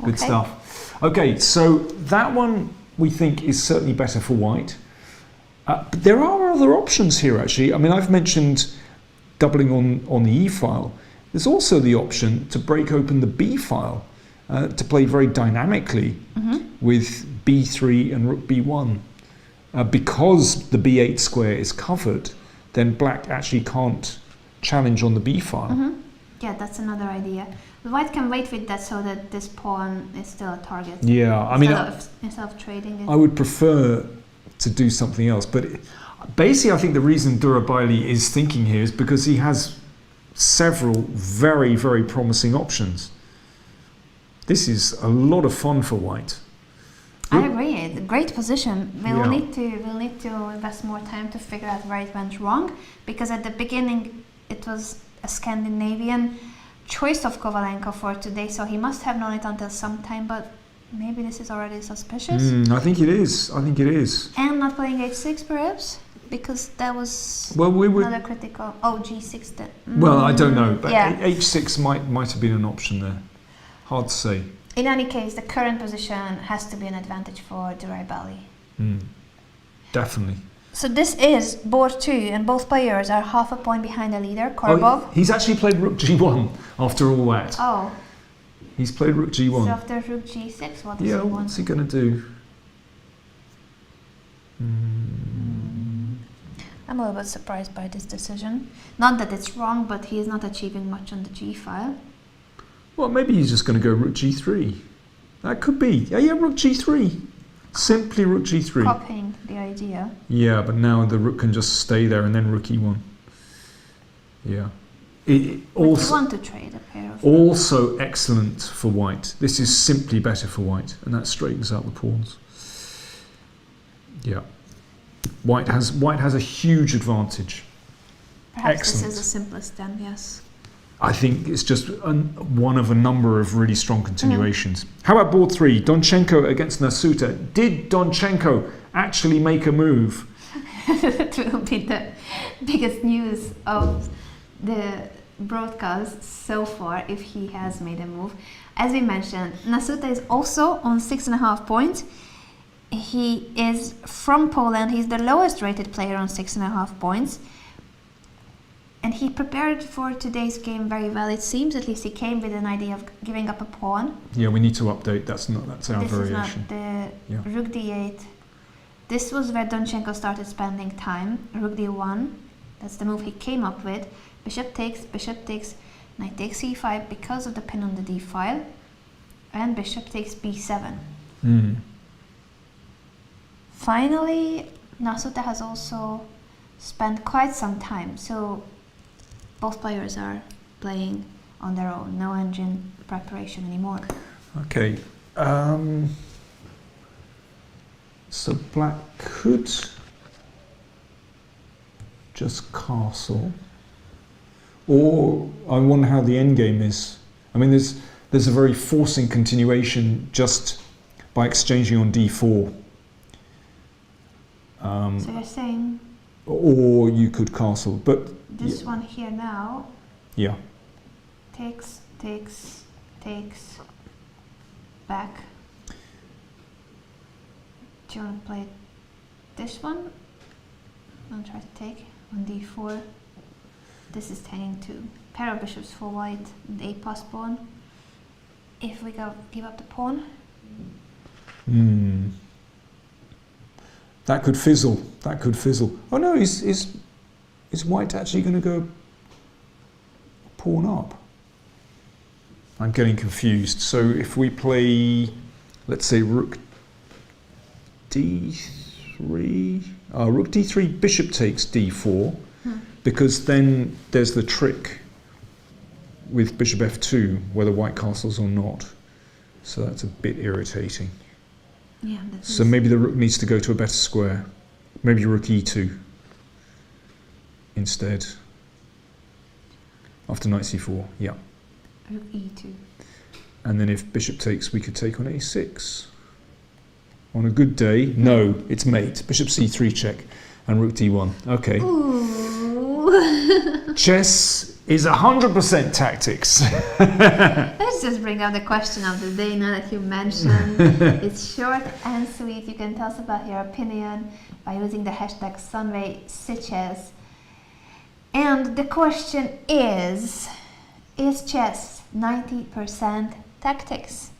Good stuff. Okay, so that one we think is certainly better for white. But there are other options here actually. I mean, I've mentioned doubling on the e file. There's also the option to break open the b file to play very dynamically with b3 and rook b1. because the b8 square is covered, then black actually can't challenge on the b file.
Mm-hmm. Yeah, that's another idea. White can wait with that so that this pawn is still a target.
Yeah, I mean,
instead of trading it.
I would prefer to do something else. But basically, I think the reason Durabaili is thinking here is because he has several very, very promising options. This is a lot of fun for white.
I agree. It's a great position. We'll
Yeah.
need to invest more time to figure out where it went wrong, because at the beginning it was a Scandinavian choice of Kovalenko for today, so he must have known it until some time, but maybe this is already suspicious.
I think it is. I think it is.
And not playing h6 perhaps, because that was
Well, we would.
another critical. Oh, g6 then.
Well, I don't know, but
yeah.
h6 might have been an option there. Hard to say.
In any case, the current position has to be an advantage for Durabaili.
Definitely.
So this is board 2, and both players are half a point behind the leader, Korobov.
Oh, he's actually played rook g1 after all that.
Oh,
He's played rook g1.
so after rook g6, what does
Yeah,
he want?
what's he going to do?
I'm a little bit surprised by this decision. Not that it's wrong, but he is not achieving much on the g file.
Well, maybe he's just going to go rook g3. That could be. Yeah, rook g3. Simply rook g3.
Copying the idea.
Yeah, but now the rook can just stay there and then rook e1. Yeah.
But you
Also,
want to trade a pair of...
also excellent for white. This is simply better for white, and that straightens out the pawns. Yeah. White has a huge advantage.
Perhaps
excellent.
this is the simplest then, yes.
I think it's just one of a number of really strong continuations. How about board 3? Donchenko against Nasuta. Did Donchenko actually make a move?
That will be the biggest news of the broadcast so far, if he has made a move. As we mentioned, Nasuta is also on 6.5 points. He is from Poland. He's the lowest rated player on 6.5 points. And he prepared for today's game very well. It seems, at least he came with an idea of giving up a pawn.
Yeah, we need to update. That's our
This
variation.
is not the
Yeah.
rook d8. This was where Donchenko started spending time. Rook d1. That's the move he came up with. Bishop takes, knight takes c5 because of the pin on the d file. And bishop takes b7. Finally, Nasuta has also spent quite some time. So both players are playing on their own. No engine preparation anymore.
Okay. So black could just castle, or I wonder how the endgame is. I mean, there's a very forcing continuation just by exchanging on d4.
So you're saying
Or you could castle, but
this one here now
yeah.
takes, back. Do you want to play this one? I'll try to take on d4. This is hanging two. Pair of bishops for white, and a pass pawn. If we give up the pawn.
That could fizzle. Oh no, is white actually going to go pawn up? I'm getting confused. So if we play, let's say rook d3, rook d3, bishop takes d4, because then there's the trick with bishop f2, whether white castles or not. So that's a bit irritating.
Yeah.
So maybe the rook needs to go to a better square. Maybe rook e2 instead. After knight c4, yeah.
Rook e2.
And then if bishop takes, we could take on a6. On a good day, no, it's mate. Bishop c3 check and rook d1. Okay.
Ooh.
Chess is 100% tactics.
Let's just bring up the question of the day now that you mentioned. It's short and sweet. You can tell us about your opinion by using the hashtag Sunway Sitges. And the question is chess 90% tactics?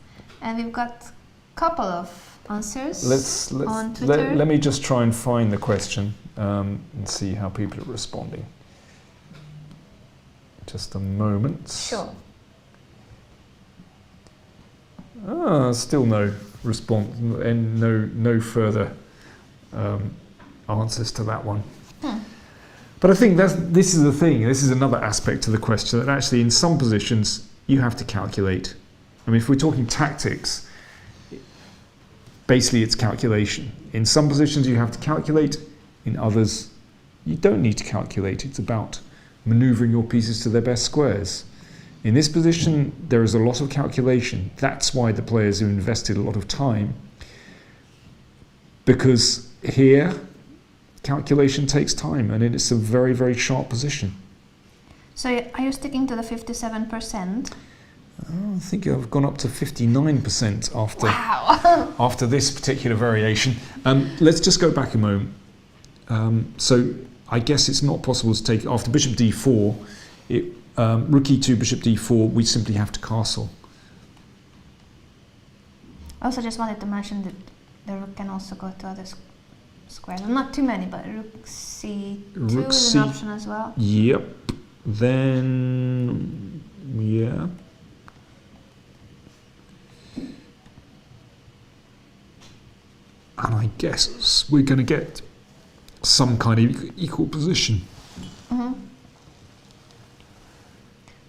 And we've got a couple of answers on Twitter.
Let me just try and find the question and see how people are responding. Just a moment.
Sure.
Still no response and no further answers to that one. But I think this is the thing. This is another aspect to the question that actually, in some positions, you have to calculate. I mean, if we're talking tactics, basically it's calculation. In some positions, you have to calculate. In others, you don't need to calculate. It's about maneuvering your pieces to their best squares. In this position, there is a lot of calculation. That's why the players have invested a lot of time, because here, calculation takes time, and it's a very, very sharp position.
So are you sticking to the 57%?
I think I've gone up to 59% after
Wow!
after this particular variation. Let's just go back a moment. So I guess it's not possible to take after bishop d4. Rook e2, bishop d4. We simply have to castle.
I also just wanted to mention that the rook can also go to other squares. Well, not too many, but rook c2 is an option as well.
Yep. Then yeah. And I guess we're going to get some kind of equal position.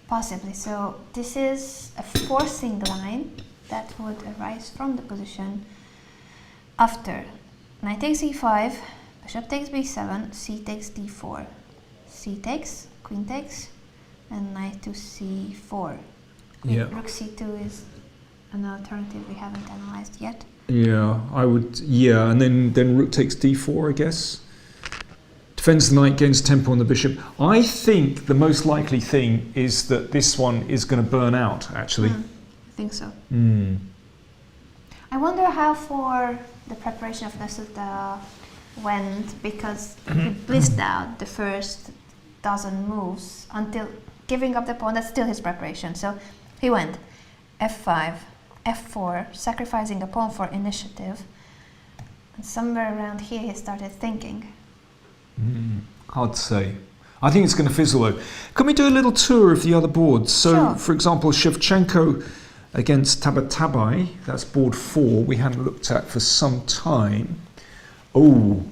Possibly. So this is a forcing line that would arise from the position after knight takes e5, bishop takes b7, c takes d4, c takes, queen takes, and knight to c4.
Yeah.
Rook c2 is an alternative we haven't analyzed yet.
Yeah, I would. Yeah, and then rook takes d4, I guess. Defends the knight, gains tempo on the bishop. I think the most likely thing is that this one is going to burn out, actually.
I think so. I wonder how far the preparation of Nasuta went, because he blissed out the first dozen moves until giving up the pawn. That's still his preparation. So he went f5, f4, sacrificing a pawn for initiative. And somewhere around here he started thinking.
Hard to say. I think it's going to fizzle though. Can we do a little tour of the other boards? So,
Sure.
for example, Shevchenko against Tabatabai, that's board 4, we hadn't looked at for some time. Oh,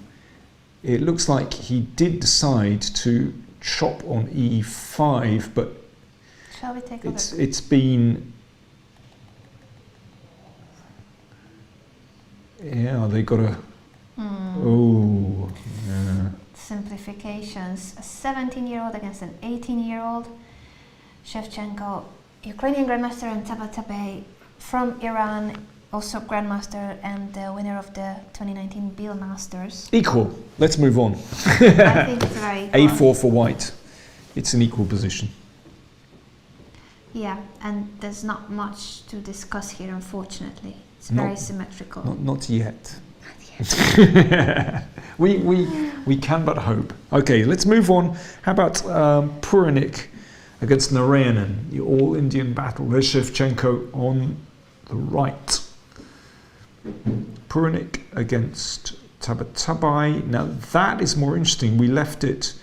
it looks like he did decide to chop on e5, but
Shall we take a look?
it's been... Yeah, they got a... Oh, yeah.
Simplifications. A 17-year-old against an 18-year-old. Shevchenko, Ukrainian grandmaster, and Tabatabai from Iran, also grandmaster and the winner of the 2019 Biel Masters.
Equal. Let's move on.
I think it's very equal.
A4 for white. It's an equal position.
Yeah, and there's not much to discuss here, unfortunately. It's
Not-
very symmetrical.
Not yet.
Not yet.
We can but hope. Okay, let's move on. How about Puranik against Narayanan, the all-Indian battle. There's Shevchenko on the right. Puranik against Tabatabai. Now that is more interesting. We left it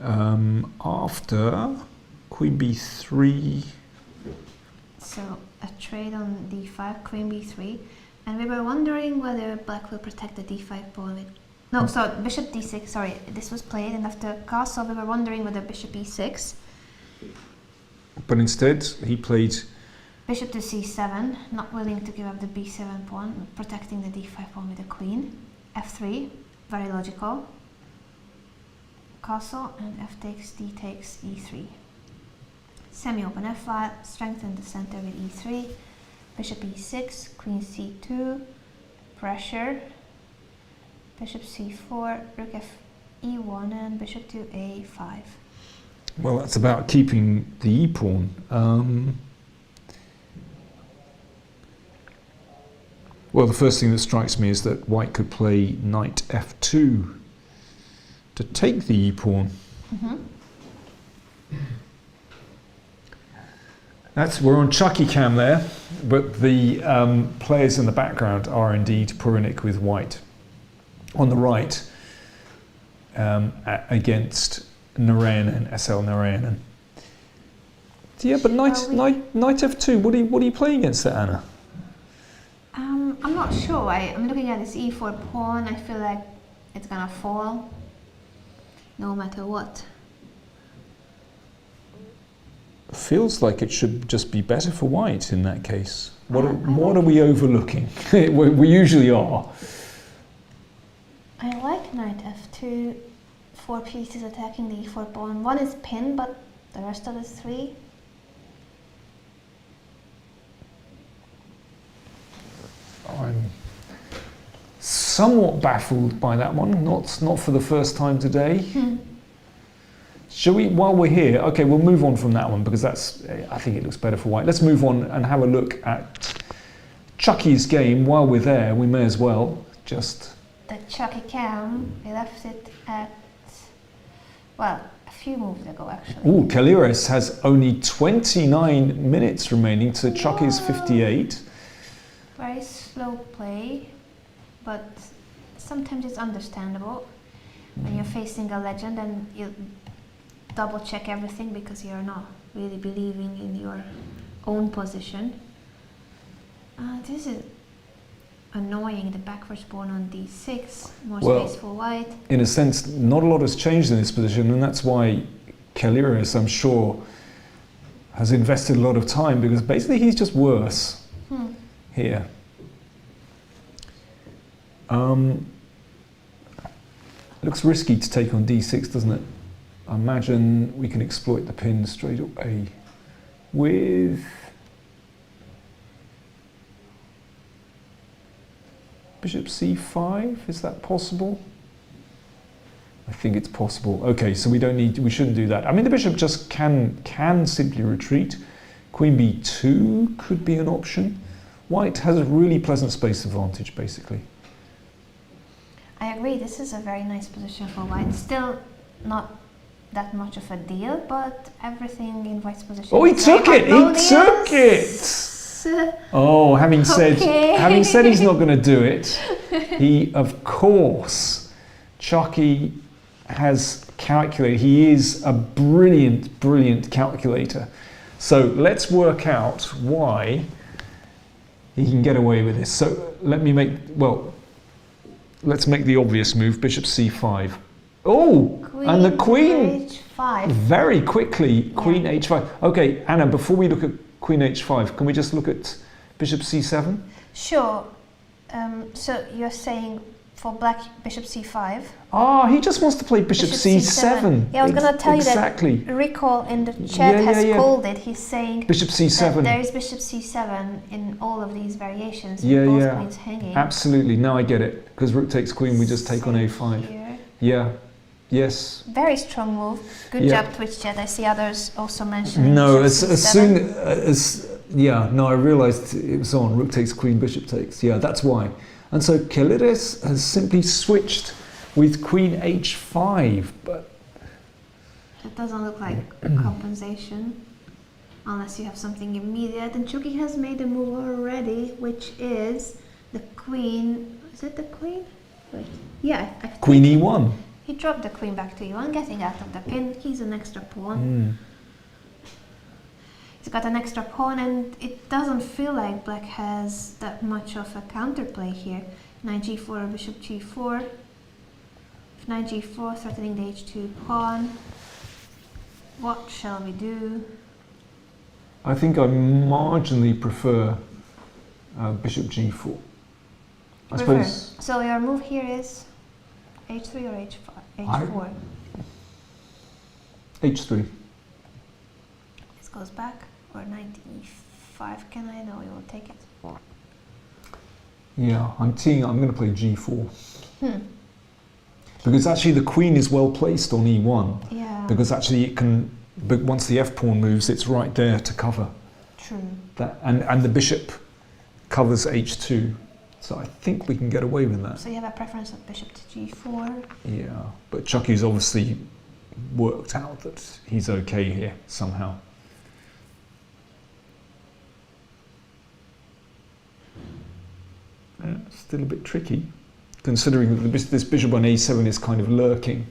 after Queen b3.
So a trade on d5, queen b3, and we were wondering whether black will protect the d5 pawn with... No, so bishop d6, sorry, this was played, and after castle we were wondering whether bishop e6,
But instead he played...
bishop to c7, not willing to give up the b7 pawn, protecting the d5 pawn with the queen, f3, very logical, castle, and f takes, d takes, e3. Semi-open f5, strengthen the center with e3, bishop e6, queen c2, pressure, bishop c4, rook f e1, and bishop to a5.
Well, that's about keeping the e-pawn. Well, the first thing that strikes me is that white could play knight f2 to take the e-pawn. We're on Chucky cam there, but the players in the background are indeed Puranik with white. On the right, against Narayanan, SL Narayanan. Yeah, but knight f2. What are you playing against there, Anna?
I'm not sure. I'm looking at this e4 pawn. I feel like it's gonna fall, no matter what.
Feels like it should just be better for white in that case. What are we overlooking? we usually are.
I like knight f2. 4 pieces attacking the e4 pawn. One is pinned, but the rest of the 3.
I'm somewhat baffled by that one. Not for the first time today. Shall we, while we're here, okay, we'll move on from that one because I think it looks better for white. Let's move on and have a look at Chucky's game. While we're there, we may as well just...
The Chucky cam, we left it at, well, a few moves ago actually.
Ooh, Kaliris has only 29 minutes remaining to Chucky's 58.
Very slow play, but sometimes it's understandable when you're facing a legend and you double check everything because you're not really believing in your own position. This is annoying, the backwards pawn on d6, more space for white.
In a sense, not a lot has changed in this position, and that's why Kaliris, I'm sure, has invested a lot of time because basically he's just worse here. Looks risky to take on d6, doesn't it? I imagine we can exploit the pin straight away with bishop c5. Is that possible? I think it's possible. Okay, so we shouldn't do that. I mean, the bishop just can simply retreat. Queen b2 could be an option. White has a really pleasant space advantage, basically.
I agree, this is a very nice position for white. Still not that much of a deal, but everything in white's position.
Oh, he took it! He took it! Oh, having said he's not going to do it, he, of course, Chucky has calculated. He is a brilliant, brilliant calculator. So let's work out why he can get away with this. So let's make the obvious move, bishop c5. Oh, and the queen
h5.
Very quickly, queen h5. Okay, Anna, before we look at queen h5, can we just look at bishop c7?
Sure. So you're saying for black, bishop c5?
Ah, he just wants to play bishop c7.
Yeah, I was going to tell you that Recall in the chat has called it. He's saying
bishop c7.
There is bishop c7 in all of these variations. Both queens hanging.
Absolutely. Now I get it. Because rook takes queen, we just take on a5.
Here.
Yeah. Yes.
Very strong move. Good job, Twitch chat. I see others also mentioning.
No, as soon as I realised it was on. Rook takes queen, bishop takes. Yeah, that's why. And so Kaliris has simply switched with queen h5, but
it doesn't look like compensation unless you have something immediate. And Chucky has made a move already, which is the queen. Is it the queen? Wait. Yeah.
Queen e1.
He dropped the queen back to e1, getting out of the pin. He's an extra pawn. He's got an extra pawn, and it doesn't feel like black has that much of a counterplay here. Knight g4, bishop g4. Knight g4, threatening the h2 pawn. What shall we do?
I think I marginally prefer bishop g4. I suppose.
So your move here is h3 or h4?
h3.
This goes back, or knight e5. Can I? No, you will take it.
Yeah, I'm going to play g4. Because actually the queen is well placed on e1.
Yeah.
Because actually it can, but once the f pawn moves, it's right there to cover.
True.
That, and the bishop covers h2. So I think we can get away with that.
So you have a preference of bishop to g4?
Yeah, but Chucky's obviously worked out that he's okay here somehow. still a bit tricky, considering that this bishop on a7 is kind of lurking.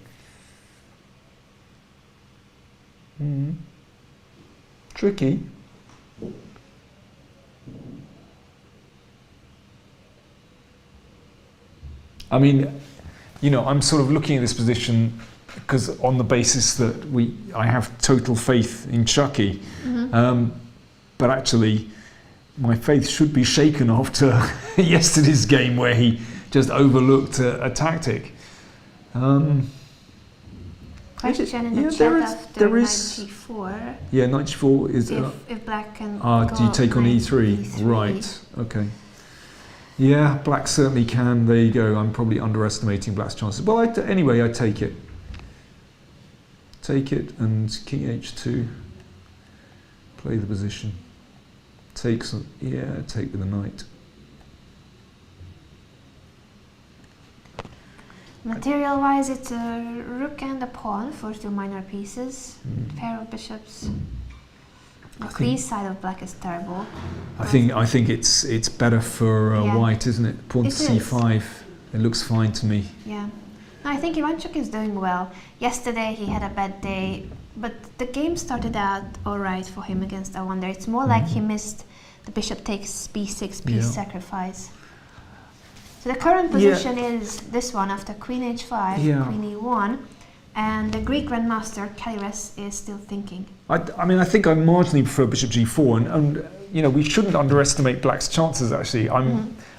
Tricky. I mean, you know, I'm sort of looking at this position because on the basis that I have total faith in Chucky, but actually my faith should be shaken after yesterday's game where he just overlooked a tactic.
Question in the chat after knight g4.
Yeah, knight g4 is...
if black can
do you take on e3? Right, okay. Yeah, black certainly can. There you go. I'm probably underestimating black's chances. Well, anyway, I take it. Take it and king h2. Play the position. Take with the knight.
Material-wise, it's a rook and a pawn for 2 minor pieces. Pair of bishops. The queen side of black is terrible.
I think it's better for white, isn't it? Pawn to c5. It looks fine to me.
Yeah. No, I think Ivanchuk is doing well. Yesterday he had a bad day, but the game started out all right for him against I wonder. It's more like he missed the bishop takes b6, piece sacrifice. So the current position is this one after queen h5, queen e1. And the Greek grandmaster Kaliras is still thinking.
I mean, I think I marginally prefer bishop g4, and you know, we shouldn't underestimate black's chances. Actually,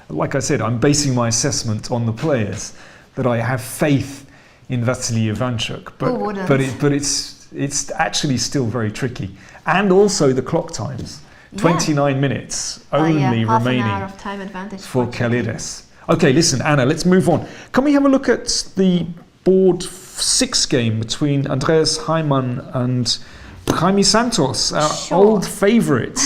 like I said, I'm basing my assessment on the players that I have faith in Vasily Ivanchuk, but it's actually still very tricky, and also the clock times, 29 minutes only remaining
half an hour of time advantage
for Kaliras. Okay, listen, Anna, let's move on. Can we have a look at the board 6 game between Andreas Heimann and Jaime Santos, our old favourite,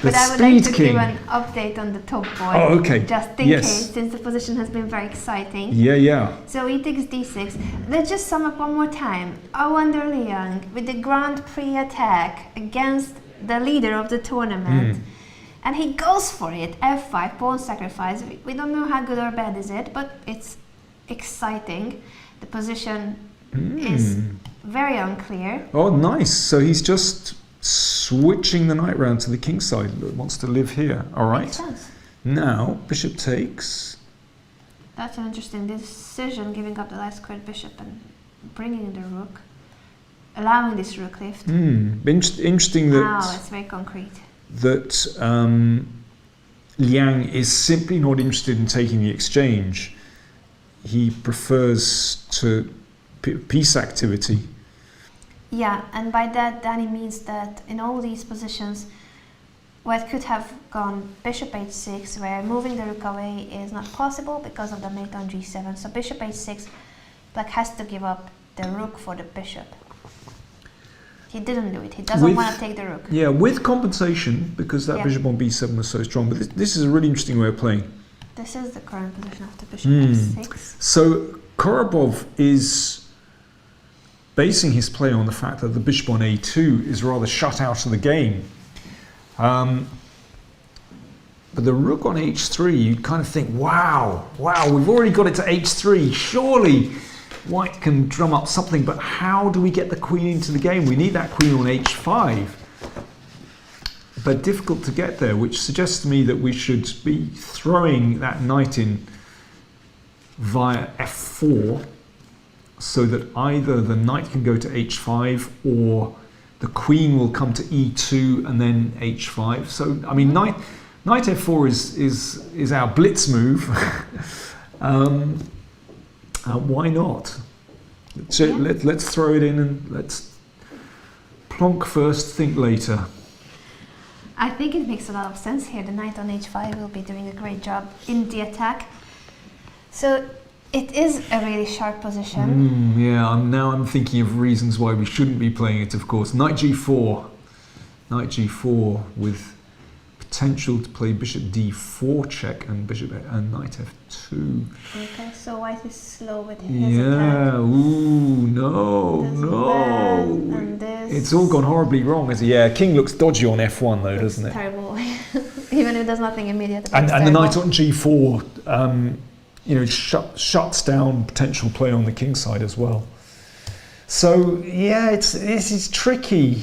but I would like to give an update on the top board.
Oh, okay.
Just in case, since the position has been very exciting.
Yeah.
So e takes d6. Let's just sum up one more time. I wonder Liang with the Grand Prix attack against the leader of the tournament. And he goes for it, f5, pawn sacrifice. We don't know how good or bad is it, but it's exciting. The position is very unclear.
Oh, nice. So he's just switching the knight round to the king side. Wants to live here. All right.
Makes sense.
Now, bishop takes.
That's an interesting decision, giving up the last squared bishop and bringing in the rook. Allowing this rook lift.
Interesting that...
Wow, it's very concrete.
That Liang is simply not interested in taking the exchange. He prefers to piece activity.
Yeah, and by that, Danny means that in all these positions, what could have gone bishop h6, where moving the rook away is not possible because of the mate on g7. So bishop h6, black has to give up the rook for the bishop. He didn't do it. He doesn't want to take the rook.
Yeah, with compensation, because that bishop on b7 was so strong. But this is a really interesting way of playing.
This is the current position after bishop f6.
So Korobov is basing his play on the fact that the bishop on a2 is rather shut out of the game. But the rook on h3, you kind of think, wow, we've already got it to h3. Surely white can drum up something, but how do we get the queen into the game? We need that queen on h5. But difficult to get there, which suggests to me that we should be throwing that knight in via f4 so that either the knight can go to h5 or the queen will come to e2 and then h5. So, I mean, knight f4 is our blitz move. Why not? Let's throw it in and let's plonk first, think later.
I think it makes a lot of sense here. The knight on h5 will be doing a great job in the attack. So it is a really sharp position.
Now I'm thinking of reasons why we shouldn't be playing it, of course. Knight g4 with potential to play bishop d4 check and bishop and knight f2.
Okay, so white is slow with his attack.
No. It's all gone horribly wrong. King looks dodgy on f1 though, doesn't it?
Terrible. Even with does nothing immediate.
And the knight on g4, shuts down potential play on the king side as well. So yeah, this is tricky.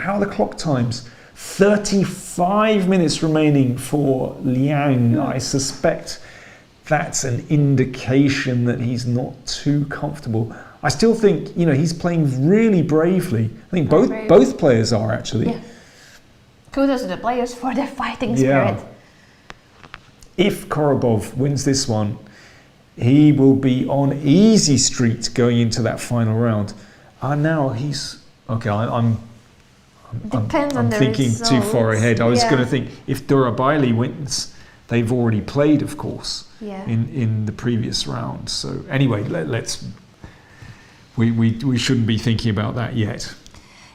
How are the clock times? 35 minutes remaining for Liang. I suspect that's an indication that he's not too comfortable. I still think, he's playing really bravely. I think both players are actually.
Yeah. Kudos to the players for their fighting spirit.
Yeah. If Korobov wins this one, he will be on easy street going into that final round. Now he's okay. I'm thinking too far ahead. I was going to think if Durabaili wins, they've already played, of course, in the previous round. So anyway, we shouldn't be thinking about that yet.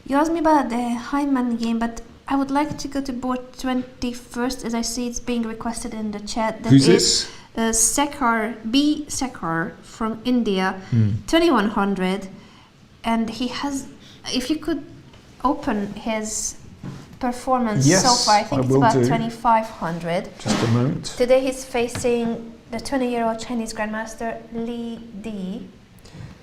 You asked me about the Hyman game, but I would like to go to board 21st, as I see it's being requested in the chat.
Who's this?
B. Sekhar from India, 2100, and he has. If you could open his performance so far, I think it's about 2500.
Just a moment.
Today he's facing the 20-year-old Chinese Grandmaster Li Di.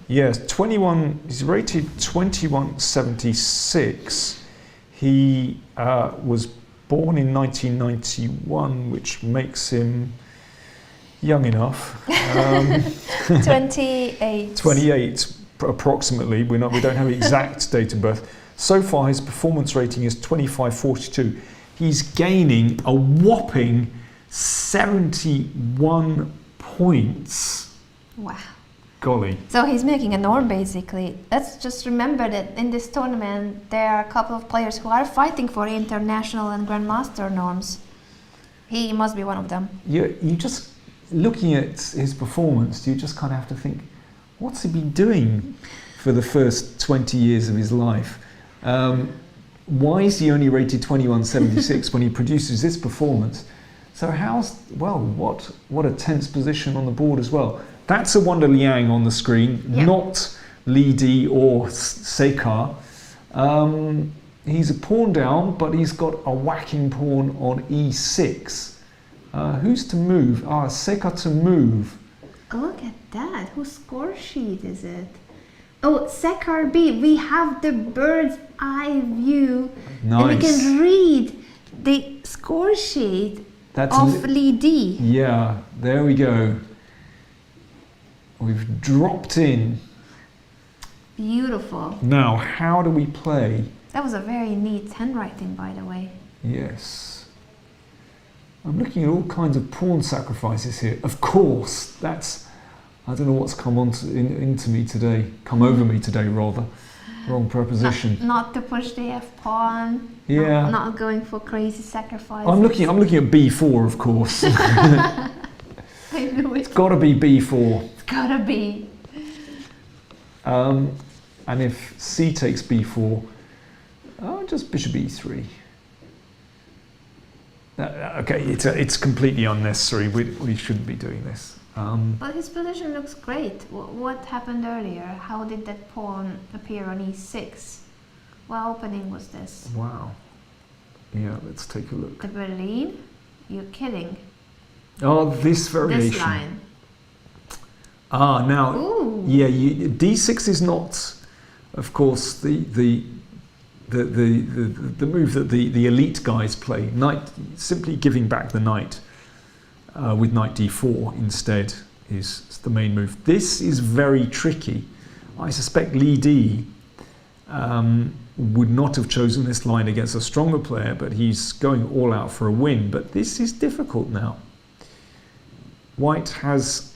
Yes, 21. He's rated 2176. He was born in 1991, which makes him young enough.
28.
28 approximately. We don't have exact date of birth. So far, his performance rating is 2542. He's gaining a whopping 71 points.
Wow.
Golly.
So he's making a norm, basically. Let's just remember that in this tournament, there are a couple of players who are fighting for international and grandmaster norms. He must be one of them.
You just, looking at his performance, you just kind of have to think, what's he been doing for the first 20 years of his life? Why is he only rated 2176 when he produces this performance? So what a tense position on the board as well. That's a Wonder Liang on the screen, not Li Di or Sekhar. He's a pawn down, but he's got a whacking pawn on e6. Who's to move? Sekhar to move.
Look at that. Whose score sheet is it? Oh, Sekhar B. We have the bird's eye view.
Nice.
And we can read the score sheet of Li Di.
Yeah, there we go. We've dropped in.
Beautiful.
Now, how do we play?
That was a very neat handwriting, by the way.
Yes. I'm looking at all kinds of pawn sacrifices here. Of course, I don't know what's come over me today, rather. Wrong preposition.
Not to push the f-pawn.
Yeah.
Not going for crazy sacrifices.
I'm looking at b4, of course.
I knew it.
It's got to be b4.
It's gotta be.
And if c takes b4, just bishop e3. Okay, it's completely unnecessary. We shouldn't be doing this.
But his position looks great. What happened earlier? How did that pawn appear on e6? What opening was this?
Wow. Yeah, let's take a look.
The Berlin? You're kidding.
Oh, this variation.
This line.
Now,
Ooh.
yeah, d6 is not, of course, the move that the elite guys play. Simply giving back the knight with knight d4 instead is the main move. This is very tricky. I suspect Li Di would not have chosen this line against a stronger player, but he's going all out for a win. But this is difficult now. White has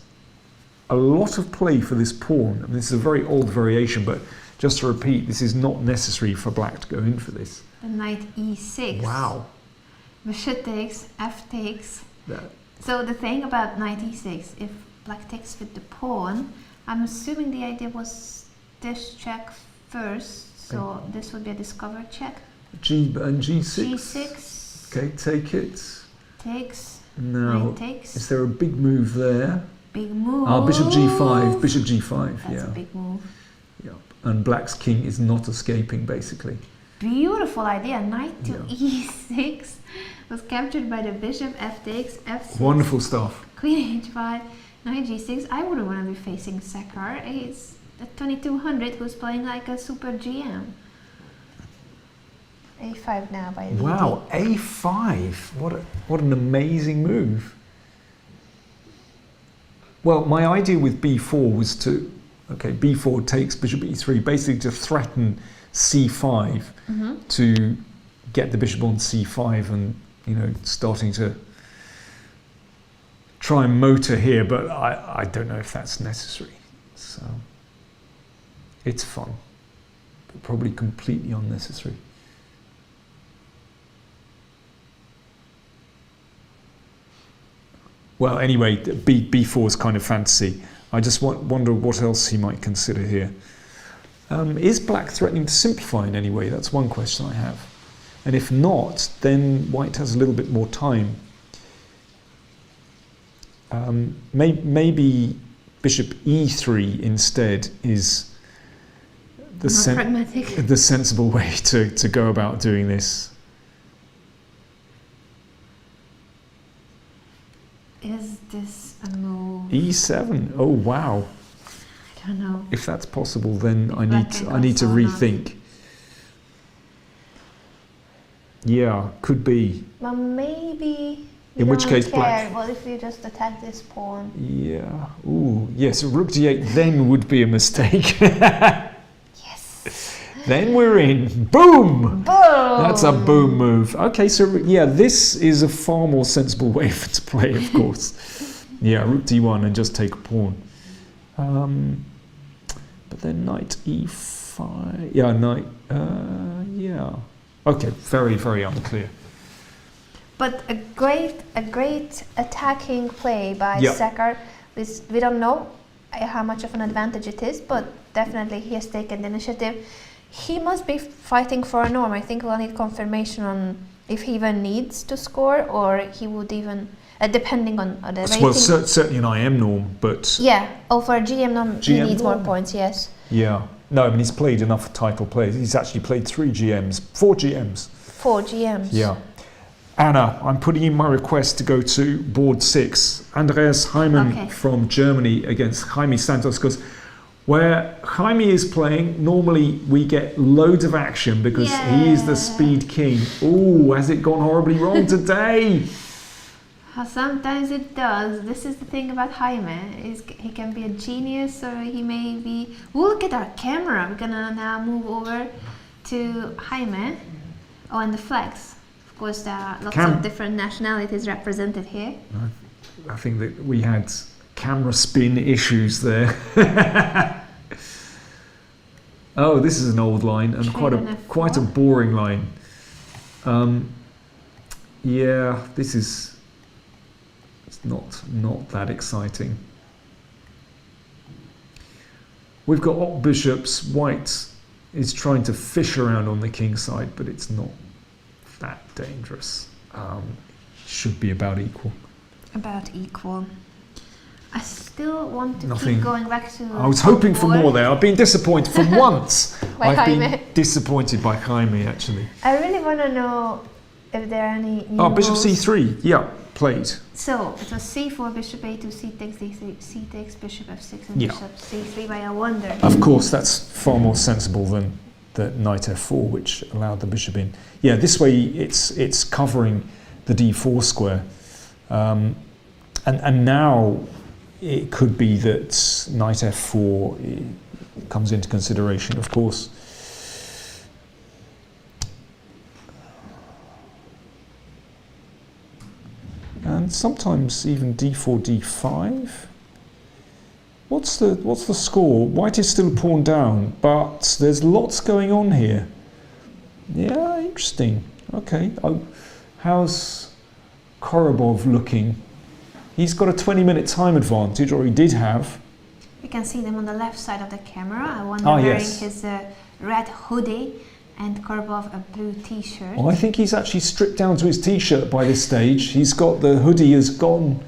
a lot of play for this pawn. I mean, this is a very old variation, but just to repeat, this is not necessary for black to go in for this.
The knight e6.
Wow.
Bishop takes, f takes.
Yeah.
So the thing about knight e6, if black takes with the pawn, I'm assuming the idea was this check first, so this would be a discovered check.
G6.
G6.
Okay, take it.
Takes.
Now,
Knight takes.
is there a big move there?
Big move.
Bishop g5. Bishop g5.
That's a big move.
Yeah. And black's king is not escaping, basically.
beautiful idea. Knight to e6 was captured by the bishop. F takes, f6.
Wonderful stuff.
Queen h5, knight g6. I wouldn't want to be facing Sekar. He's at 2200 who's playing like a super GM. a5 now by Lidi.
Wow, a5. What an amazing move. Well, my idea with b4 was to, okay, b4 takes bishop e3, basically to threaten c5 to get the bishop on c5 and, you know, starting to try and motor here, but I don't know if that's necessary. So it's fun, but probably completely unnecessary. Well, anyway, b4 is kind of fantasy. I just wonder what else he might consider here. Is black threatening to simplify in any way? That's one question I have. And if not, then white has a little bit more time. Maybe bishop e3 instead is the sensible way to go about doing this.
Is this a move?
e7. Oh wow.
I don't know.
If that's possible, then I
Black
need to
can also
rethink. Yeah, could be.
Well, maybe.
In which case,
care.
black.
What if you just attack this pawn?
Yeah. Ooh. Yes. Rook d8 then would be a mistake.
Yes.
Then we're in. Boom.
Boom.
That's a boom move. Okay. So yeah, this is a far more sensible way to play, of course. Yeah. Rook d1 and just take a pawn. But then knight e5. Yeah. Knight. Yeah. Okay. Very, very unclear.
But a great attacking play by Sekar. We don't know how much of an advantage it is, but definitely he has taken the initiative. He must be fighting for a norm. I think we'll need confirmation on if he even needs to score, or he would even, depending on the rating.
Well, certainly an IM norm, but...
Yeah, for a GM norm, he needs more points, yes.
Yeah. No, I mean, he's played enough title plays. He's actually played 4 GMs.
4 GMs.
Yeah. Anna, I'm putting in my request to go to board 6. Andreas Heimann from Germany against Jaime Santos, because where Jaime is playing, normally we get loads of action because he is the speed king. Ooh, has it gone horribly wrong today?
Sometimes it does. This is the thing about Jaime. He can be a genius, or he may be... Ooh, look at our camera. We're gonna now move over to Jaime. Oh, and the flags. Of course, there are lots of different nationalities represented here.
I think that we had camera spin issues there. Oh, this is an old line and quite a boring line. Yeah, this is not that exciting. We've got Op bishops. White is trying to fish around on the king side, but it's not that dangerous. Should be about equal.
About equal. I still want to keep going back to...
I was hoping for more there. I've been disappointed for once.
I've
been disappointed by Jaime, actually.
I really want to know if there are any new
bishop
moves.
c3. Yeah, played.
So, it was c4, bishop a2, c takes, d3, c takes, bishop f6, and bishop c3 by a wonder.
Of course, that's far more sensible than the knight f4, which allowed the bishop in. Yeah, this way it's covering the d4 square. And now it could be that knight f4 comes into consideration, of course. And sometimes even d4, d5. What's the score? White is still a pawn down, but there's lots going on here. Yeah, interesting. Okay. Oh, how's Korobov looking? He's got a 20-minute time advantage, or he did have.
You can see them on the left side of the camera. One wearing his red hoodie, and Korobov a blue t-shirt.
Well, I think he's actually stripped down to his t-shirt by this stage. He's got the hoodie is gone.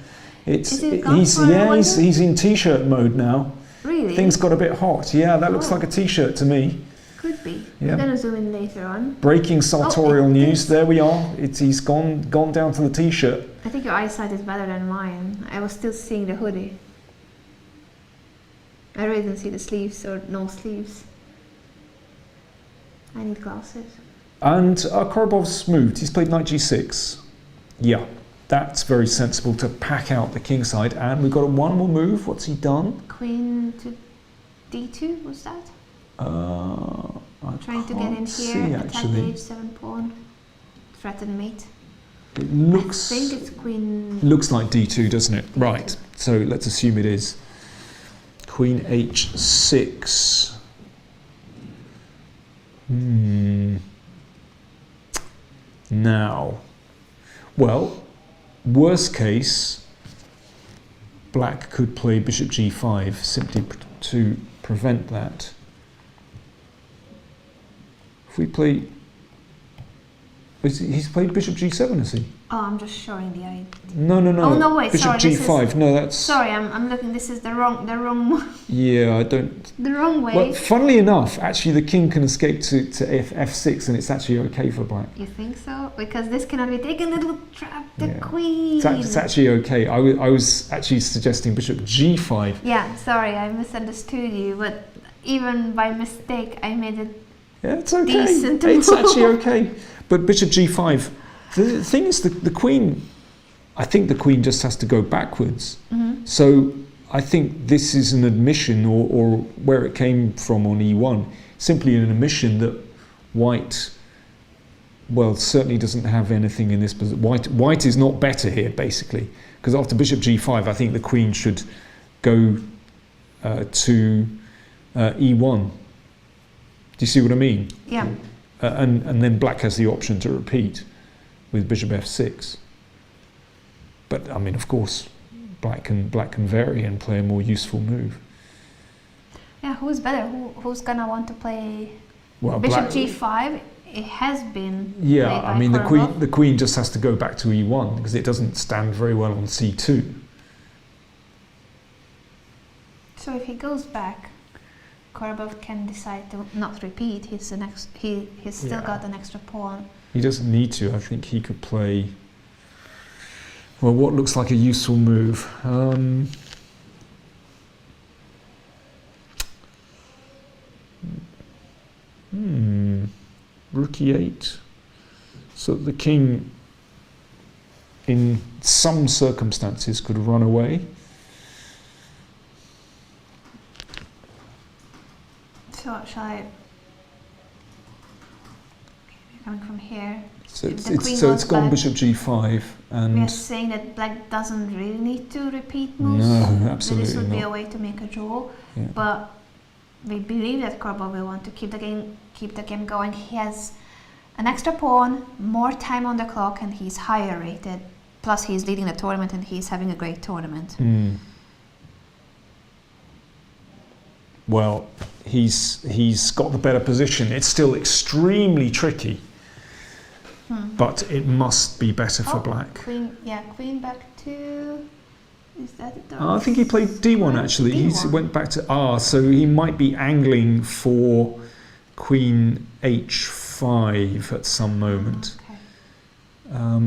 He's in t-shirt mode now.
Really?
Things got a bit hot. Yeah, that looks like a t-shirt to me.
Could be.
Yeah.
We're gonna zoom in later on.
Breaking sartorial
it
news.
is.
There we are. He's gone down to the t-shirt.
I think your eyesight is better than mine. I was still seeing the hoodie. I really didn't see the sleeves or no sleeves. I need glasses.
And Korobov's moved. He's played knight g6. Yeah, that's very sensible to pack out the king side. And we've got one more move. What's he done?
Queen to d2, was that?
I
Trying to get in
can't
here,
see,
attack the
actually.
h7 pawn, threaten mate.
It looks.
I think it's queen.
Looks like d2, doesn't it? Right. So let's assume it is. Queen h6. Now, well, worst case, black could play bishop g5 simply to prevent that. If we play, he's played bishop g7, has he?
Oh, I'm just showing the idea.
No.
Oh no, wait.
Bishop
sorry,
g5. No, that's.
Sorry, I'm looking. This is the wrong.
Yeah, I don't.
The wrong way.
Well, funnily enough, actually, the king can escape to f6, and it's actually okay for black.
You think so? Because this cannot be taken. It will trap the
Yeah.
queen.
It's actually okay. I was actually suggesting bishop g5.
Yeah, sorry, I misunderstood you. But even by mistake, I made it.
Yeah, it's okay.
Decent
It's
move.
actually okay. But bishop g5. The thing is, the queen. I think the queen just has to go backwards.
Mm-hmm.
So I think this is an admission, or where it came from on e1, simply an admission that white, well, certainly doesn't have anything in this position. White is not better here, basically, because after bishop g5, I think the queen should go to e1. Do you see what I mean?
Yeah.
And then black has the option to repeat with bishop f6. But I mean, of course, black can vary and play a more useful move.
Yeah. Who's better? Who's gonna want to play
Well,
bishop g5? It has been.
Yeah,
played by
I mean
Korobov.
the queen just has to go back to e1 because it doesn't stand very well on c2.
So if he goes back, Korobov can decide to not repeat. He's still
Yeah.
got an extra pawn.
He doesn't need to. I think he could play. Well, what looks like a useful move. Rook e8. So the king, in some circumstances, could run away.
So shall I? Coming from here.
So
If
it's,
the queen
it's, so
goes
it's gone
back,
bishop g5
we are
and
saying that black doesn't really need to repeat moves.
no, absolutely
This would be a
not.
way to make a draw,
Yeah.
but we believe that Korobov will want to keep the game going. He has an extra pawn, more time on the clock, and he's higher rated. Plus, he's leading the tournament, and he's having a great tournament.
Well, he's got the better position. It's still extremely tricky, but it must be better for black.
Queen back to. Is that it?
I think he played d1 actually. He
D1.
went back to r, so he might be angling for queen h5 at some moment.
Okay.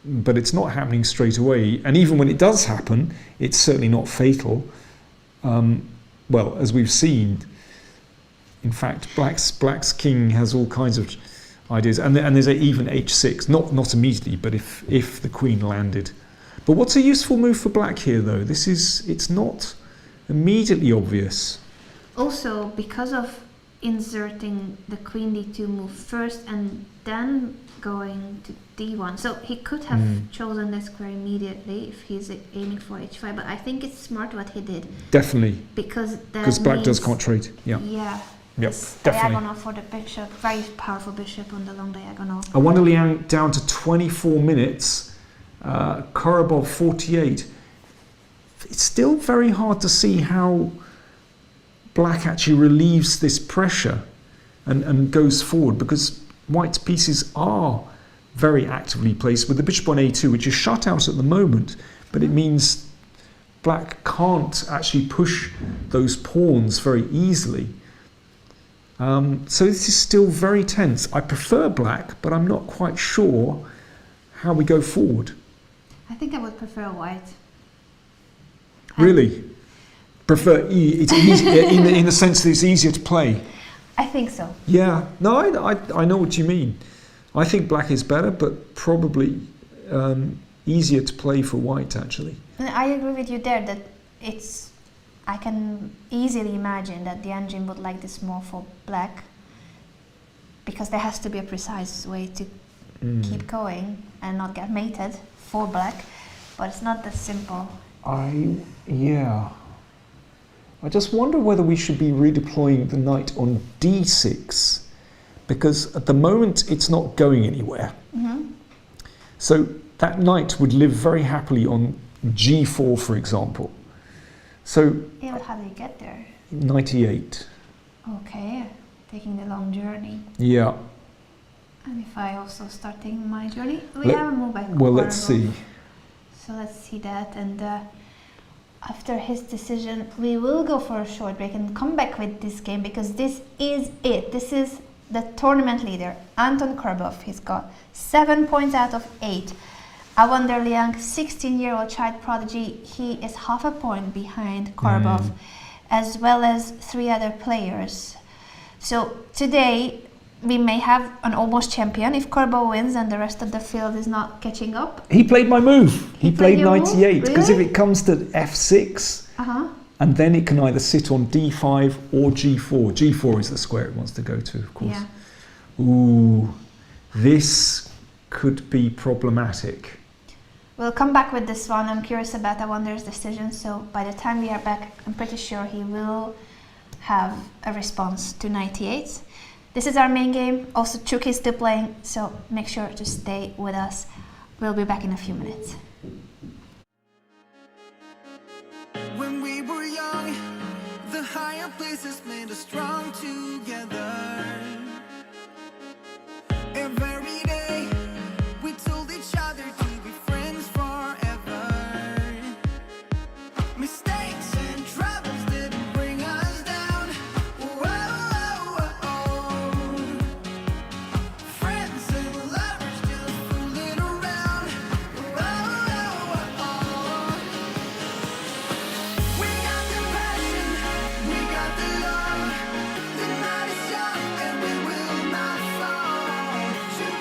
But it's not happening straight away. And even when it does happen, it's certainly not fatal. Well, as we've seen, in fact, black's king has all kinds of ideas, and there's even h6, not immediately, but if the queen landed. But what's a useful move for black here, though? It's not immediately obvious.
Also, because of inserting the queen d2 move first and then going to d1, so he could have chosen this square immediately if he's aiming for h5, but I think it's smart what he did.
Definitely.
Because
Black does concentrate. Yeah.
Yeah.
Yep,
This
definitely.
diagonal for the bishop, very powerful bishop on the long diagonal.
I wonder Liang down to 24 minutes. Korobov 48. It's still very hard to see how black actually relieves this pressure and goes forward, because white's pieces are very actively placed with the bishop on a2, which is shut out at the moment, but it means black can't actually push those pawns very easily. So this is still very tense. I prefer black, but I'm not quite sure how we go forward.
I think I would prefer white.
Really? Prefer it's easy, in the sense that it's easier to play.
I think so.
Yeah, no, I know what you mean. I think black is better, but probably easier to play for white, actually.
And I agree with you there that I can easily imagine that the engine would like this more for black, because there has to be a precise way to keep going and not get mated for black, but it's not that simple.
Yeah. I just wonder whether we should be redeploying the knight on d6, because at the moment it's not going anywhere. So that knight would live very happily on g4, for example. So
Yeah, but how do you get there?
98.
Okay, taking the long journey.
Yeah.
And if I also starting my journey, we
Let-
have a move by
Well, let's
Korobov.
see.
So let's see that, and after his decision, we will go for a short break and come back with this game, because this is it. This is the tournament leader, Anton Korobov. He's got 7 points out of 8. I wonder, Liang, 16-year-old child prodigy, he is half a point behind Korobov, as well as 3 other players. So today, we may have an almost champion if Korobov wins and the rest of the field is not catching up.
He played my move. He played
your move?
98, because if
Really?
it comes to f6, and then it can either sit on d5 or g4. g4 is the square it wants to go to, of course.
Yeah.
Ooh, this could be problematic.
We'll come back with this one. I'm curious about Awander's decision, so by the time we are back, I'm pretty sure he will have a response to 98. This is our main game. Also, Chuki is still playing, so make sure to stay with us. We'll be back in a few minutes.
When we were young, the higher places made us strong together. Every day, we told each other to be friends forever. Mistakes and troubles didn't bring us down. Whoa. Friends and lovers just fooling around. Whoa. We got the passion, we got the love. The night is young and we will not fall. Should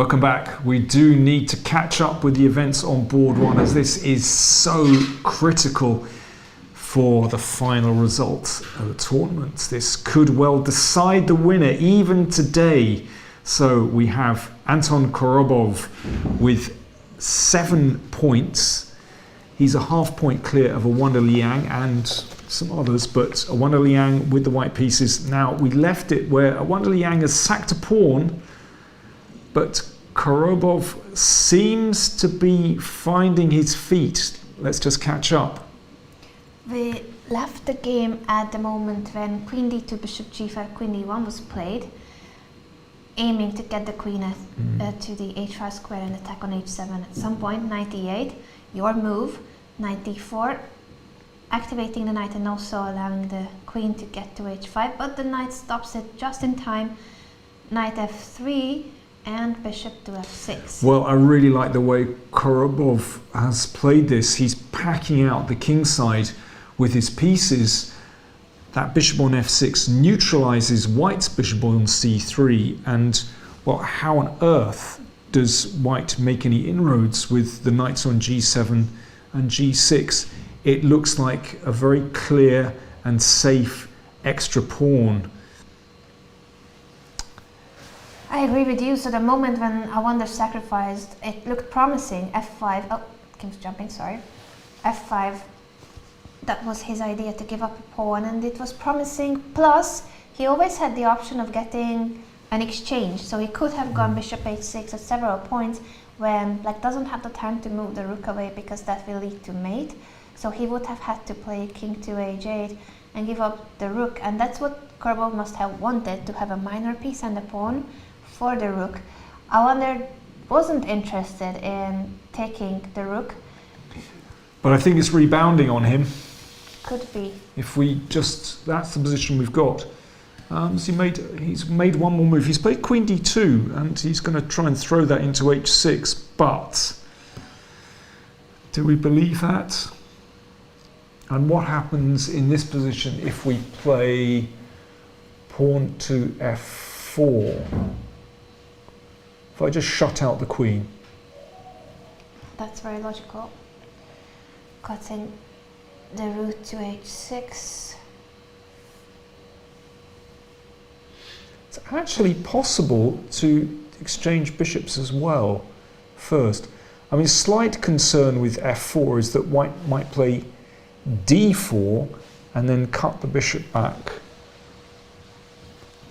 Welcome back. We do need to catch up with the events on board one, as this is so critical for the final result of the tournament. This could well decide the winner even today. So we have Anton Korobov with 7 points. He's a half point clear of a Wonder Liang and some others, but a Wonder Liang with the white pieces. Now we left it where a Wonder Liang has sacked a pawn, but Korobov seems to be finding his feet. Let's just catch up.
We left the game at the moment when Queen d2, Bishop g5, Queen d1 was played. aiming to get the queen to the h5 square and attack on h7 at some point. 98, your move. 94, activating the knight and also allowing the queen to get to h5, but the knight stops it just in time. Knight f3 and bishop to f6.
Well, I really like the way Korobov has played this. He's packing out the kingside with his pieces. That bishop on f6 neutralizes white's bishop on c3, and well, how on earth does white make any inroads with the knights on g7 and g6? It looks like a very clear and safe extra pawn.
I agree with you. So the moment when Awanda sacrificed, it looked promising. f5, oh, king's jumping, sorry. f5, that was his idea, to give up a pawn, and it was promising. Plus, he always had the option of getting an exchange, so he could have gone bishop h6 at several points when black doesn't have the time to move the rook away because that will lead to mate. So he would have had to play king to h8 and give up the rook, and that's what Korobov must have wanted, to have a minor piece and a pawn for the rook. Awanda wasn't interested in taking the rook.
But I think it's rebounding on him.
Could be.
If we just, that's the position we've got. So he's made one more move. He's played queen d2, and he's going to try and throw that into h6, but do we believe that? And what happens in this position if we play pawn to f4? If I just shut out the queen?
That's very logical. Cutting the route to h6.
It's actually possible to exchange bishops as well first. I mean, slight concern with f4 is that white might play d4 and then cut the bishop back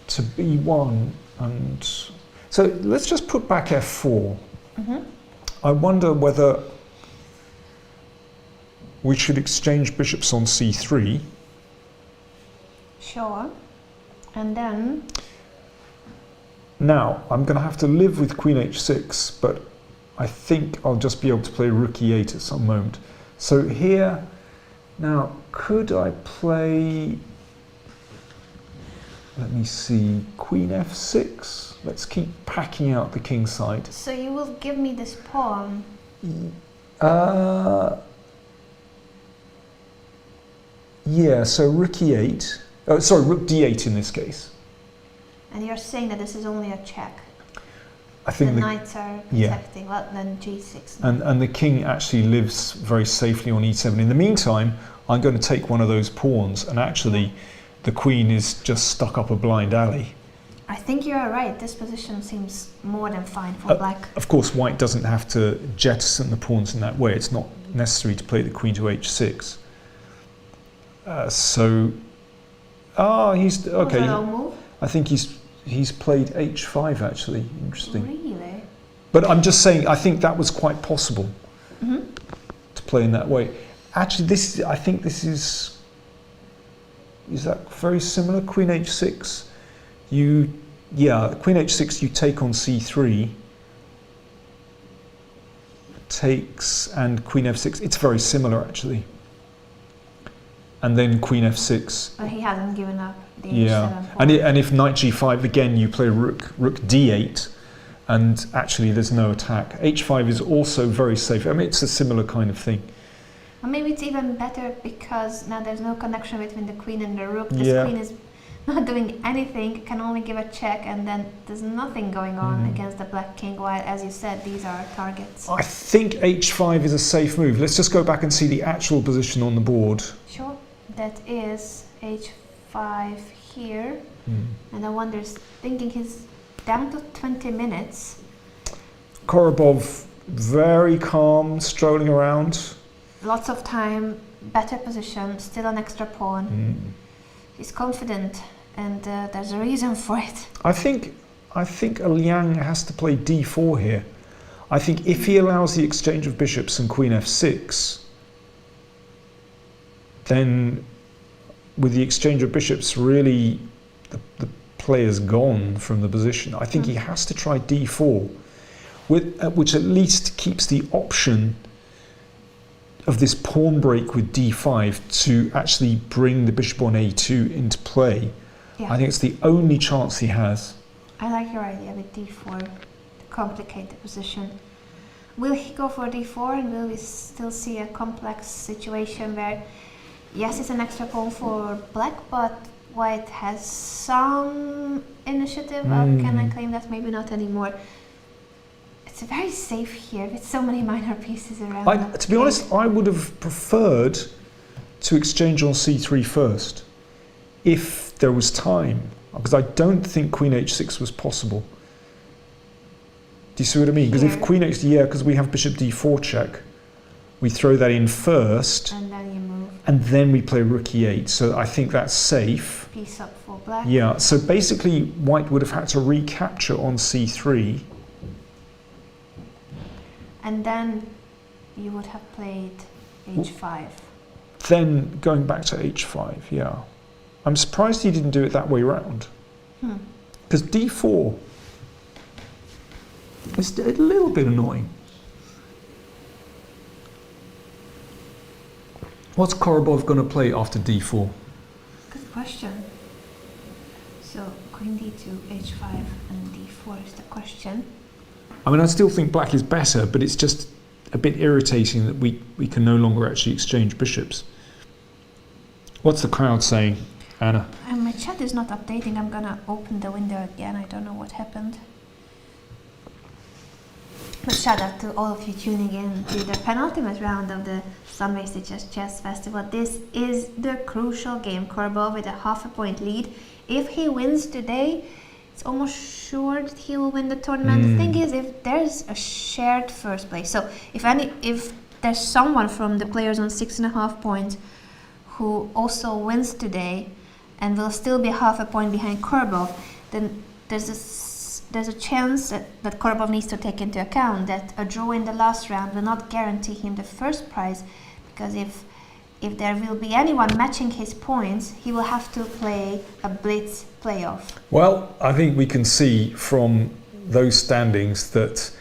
to b1, and so let's just put back f4. I wonder whether we should exchange bishops on c3.
Sure. And then
Now, I'm going to have to live with queen h6, but I think I'll just be able to play rook e8 at some moment. So here, now, could I play, let me see, queen f6? Let's keep packing out the king side.
so you will give me this pawn.
Yeah, so rook e8, sorry, rook d8 in this case.
And you're saying that this is only a check.
I think
The knights are protecting, well, then g6.
and the king actually lives very safely on e7. In the meantime, I'm going to take one of those pawns, and actually the queen is just stuck up a blind alley.
I think you are right. This position seems more than fine for black.
Of course, white doesn't have to jettison the pawns in that way. It's not necessary to play the queen to h6. He's okay.
Was a low move?
I think he's played h5 actually. Interesting.
Really?
But I'm just saying, I think that was quite possible to play in that way. Actually, I think this is that very similar? Queen h6. Queen h6. You take on c3. Takes and queen f6. It's very similar actually. And then queen f6.
But he hasn't given up the h7 pawn.
And if knight g5 again, you play rook d8, and actually there's no attack. h5 is also very safe. I mean, it's a similar kind of thing.
Or maybe it's even better because now there's no connection between the queen and the rook. This queen is not doing anything, can only give a check, and then there's nothing going on against the black king, while, as you said, these are targets.
I think h5 is a safe move. Let's just go back and see the actual position on the board.
Sure. That is h5 here. And I wonder, thinking he's down to 20 minutes.
Korobov, very calm, strolling around.
Lots of time, better position, still an extra pawn. He's confident, and there's a reason for it.
I think Liang has to play d4 here. I think if he allows the exchange of bishops and queen f6, then with the exchange of bishops, really the players gone from the position, I think he has to try d4, which at least keeps the option of this pawn break with d5 to actually bring the bishop on a2 into play.
Yeah.
I think it's the only chance he has.
I like your idea with d4 to complicate the position. Will he go for d4, and will we still see a complex situation where, yes, it's an extra pawn for black, but white has some initiative? Can I claim that? Maybe not anymore. It's very safe here with so many minor pieces around.
To be honest, I would have preferred to exchange on c3 first, if there was time, because I don't think queen h6 was possible. Do you see what I mean? Because if queen h, because we have bishop d4 check, we throw that in first,
and then you move.
And then we play rook e8. So I think that's safe.
Piece up for black.
Yeah. So basically, white would have had to recapture on c3.
And then you would have played h5.
Then going back to h5. Yeah. I'm surprised he didn't do it that way round. Because d4 is a little bit annoying. What's Korobov going to play after d4?
Good question. So queen d2, h5, and d4 is the question.
I mean, I still think black is better, but it's just a bit irritating that we can no longer actually exchange bishops. What's the crowd saying, Anna?
My chat is not updating. I'm gonna open the window again. I don't know what happened. But shout out to all of you tuning in to the penultimate round of the Sunway Sitges Chess Festival. This is the crucial game. Korobov with a half-a-point lead. If he wins today, it's almost sure that he will win the tournament. The thing is, if there's a shared first place, so if there's someone from the players on 6.5 points who also wins today and will still be half a point behind Korobov, then there's a chance that Korobov needs to take into account that a draw in the last round will not guarantee him the first prize, because if there will be anyone matching his points, he will have to play a blitz playoff.
Well, I think we can see from those standings that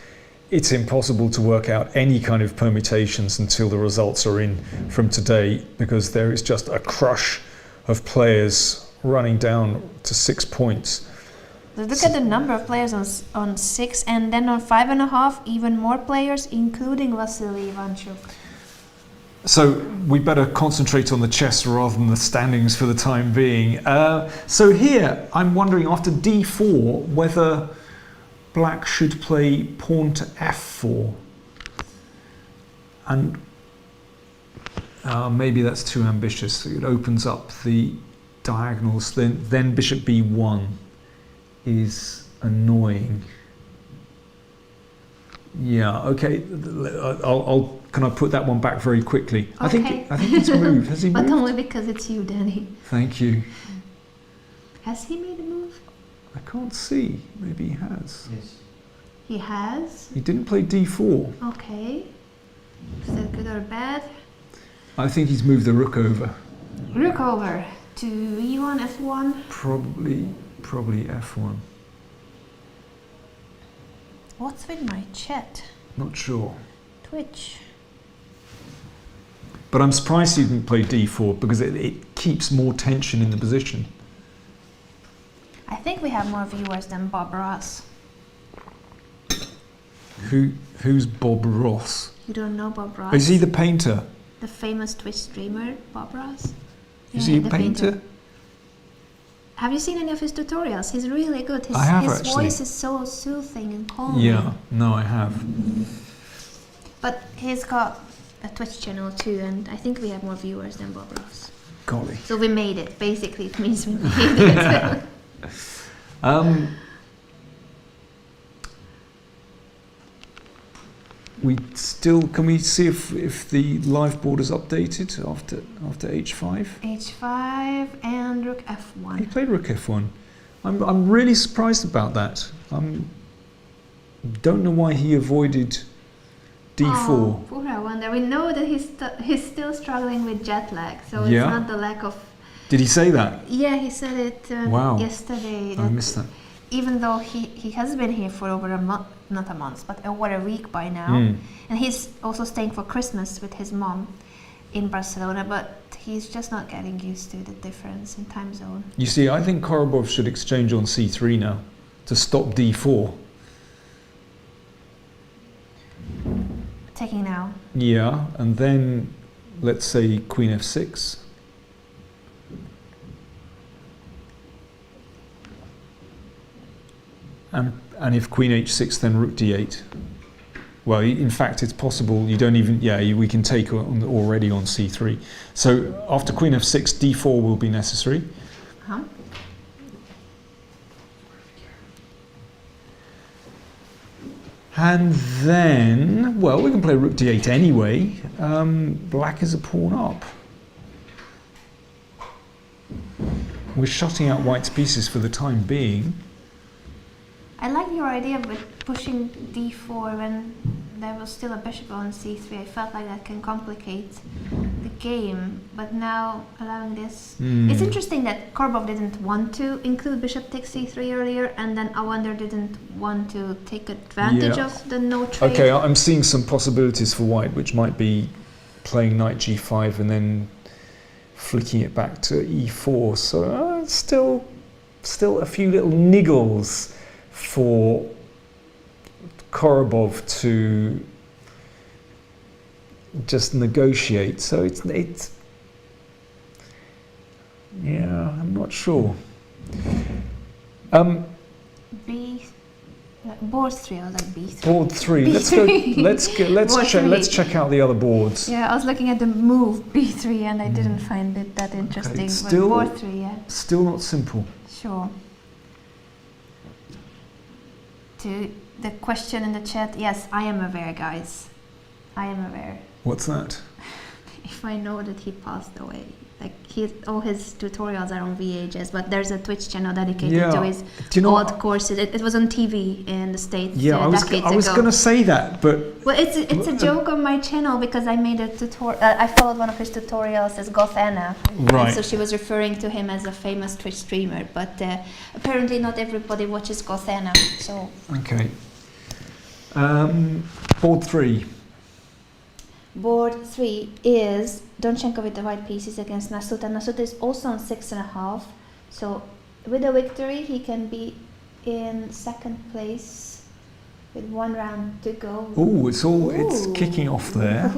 it's impossible to work out any kind of permutations until the results are in from today, because there is just a crush of players running down to 6 points.
Look at the number of players on 6, and then on 5.5, even more players, including Vasily Ivanchuk.
So we better concentrate on the chess rather than the standings for the time being. So here, I'm wondering after d4 whether black should play pawn to f4. And maybe that's too ambitious. It opens up the diagonals. Then bishop b1 is annoying. Yeah, okay. Can I put that one back very quickly?
Okay.
I think he's moved. Has he moved?
But only because it's you, Danny.
Thank you.
Has he made a move?
I can't see. Maybe he has.
Yes.
He has.
He didn't play d4.
Okay. Is that good or bad?
I think he's moved the rook over.
Rook over to e1, f1.
Probably f1.
What's with my chat?
Not sure.
Twitch.
But I'm surprised he didn't play d4 because it keeps more tension in the position.
I think we have more viewers than Bob Ross.
Who's Bob Ross?
You don't know Bob Ross?
Is he the painter?
The famous Twitch streamer, Bob Ross?
Is he a
the
painter?
Have you seen any of his tutorials? He's really good.
I have,
his
actually.
voice is so soothing and calming.
Yeah, no, I have.
But he's got a Twitch channel too, and I think we have more viewers than Bob Ross.
Golly.
So we made it. Basically, it means we made it.
Can we see if the live board is updated after h5?
h5 and rook
He
f1.
played rook f1. I'm really surprised about that. Don't know why he avoided d4.
Oh, poor I wonder. We know that he's still struggling with jet lag, so it's
Yeah.
not the lack of
Did he say that?
Yeah, he said it
Wow.
yesterday.
I missed that.
Even though he has been here for over a month, not a month, but over a week by now. And he's also staying for Christmas with his mom in Barcelona, but he's just not getting used to the difference in time zone.
You see, I think Korobov should exchange on c3 now to stop d4.
Taking now.
Yeah, and then let's say queen f6. And if queen h6, then rook d8. Well, in fact, it's possible you don't even, we can take already on c3. So after queen f6, d4 will be necessary.
Uh-huh.
And then, well, we can play rook d8 anyway. Black is a pawn up. We're shutting out white's pieces for the time being.
I like your idea with pushing d4 when there was still a bishop on c3. I felt like that can complicate the game, but now allowing this... It's interesting that Korobov didn't want to include bishop takes c3 earlier, and then Awander didn't want to take advantage of the no trade.
Okay, I'm seeing some possibilities for white, which might be playing knight g5 and then flicking it back to e4. So still a few little niggles for Korobov to just negotiate. So it's I'm not sure.
Board 3, I was like b3.
Board 3. Let's check out the other boards.
Yeah, I was looking at the move b3 and I didn't find it that interesting.
Okay,
but board 3, yeah.
Still not simple.
Sure. To the question in the chat, yes, I am aware, guys. I am aware.
What's that?
If I know that he passed away. Like, all his tutorials are on VHS, but there's a Twitch channel dedicated to his old courses. It was on TV in the States decades ago.
I was going to say that, but...
Well, it's a joke on my channel because I made a tutorial. I followed one of his tutorials as Goth Anna.
Right.
And so she was referring to him as a famous Twitch streamer, but apparently not everybody watches Goth Anna, so...
Okay. Board 3.
Board 3 is Donchenko with the white pieces against Nasuta. Nasuta is also on 6.5. So with a victory, he can be in second place with 1 round to go.
Oh, it's kicking off there.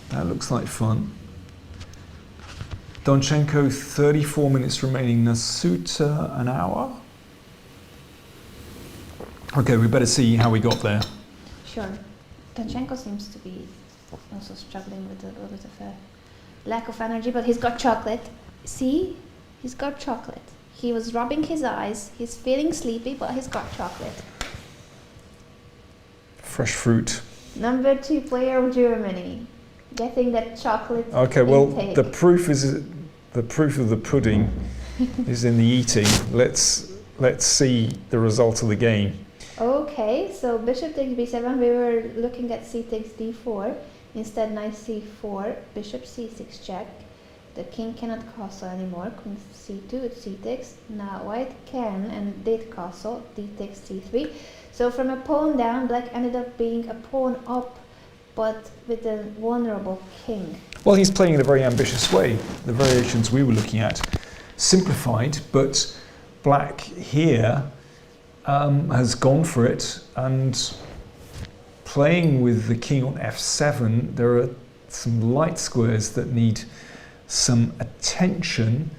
That looks like fun. Donchenko, 34 minutes remaining. Nasuta, an hour. Okay, we better see how we got there.
Sure. Donchenko seems to be also struggling with a little bit of a lack of energy, but he's got chocolate. See? He's got chocolate. He was rubbing his eyes. He's feeling sleepy, but he's got chocolate.
Fresh fruit.
Number 2 player of Germany. Getting that chocolate.
Okay, well,
intake.
the proof of the pudding is in the eating. Let's see the result of the game.
Okay, so bishop takes b7. We were looking at c takes d4. Instead, knight c4, bishop c6 check. The king cannot castle anymore. Queen c2 with c takes. Now white can and did castle. D takes c3. So from a pawn down, black ended up being a pawn up, but with a vulnerable king.
Well, he's playing in a very ambitious way. The variations we were looking at simplified, but black here has gone for it, and playing with the king on f7, there are some light squares that need some attention.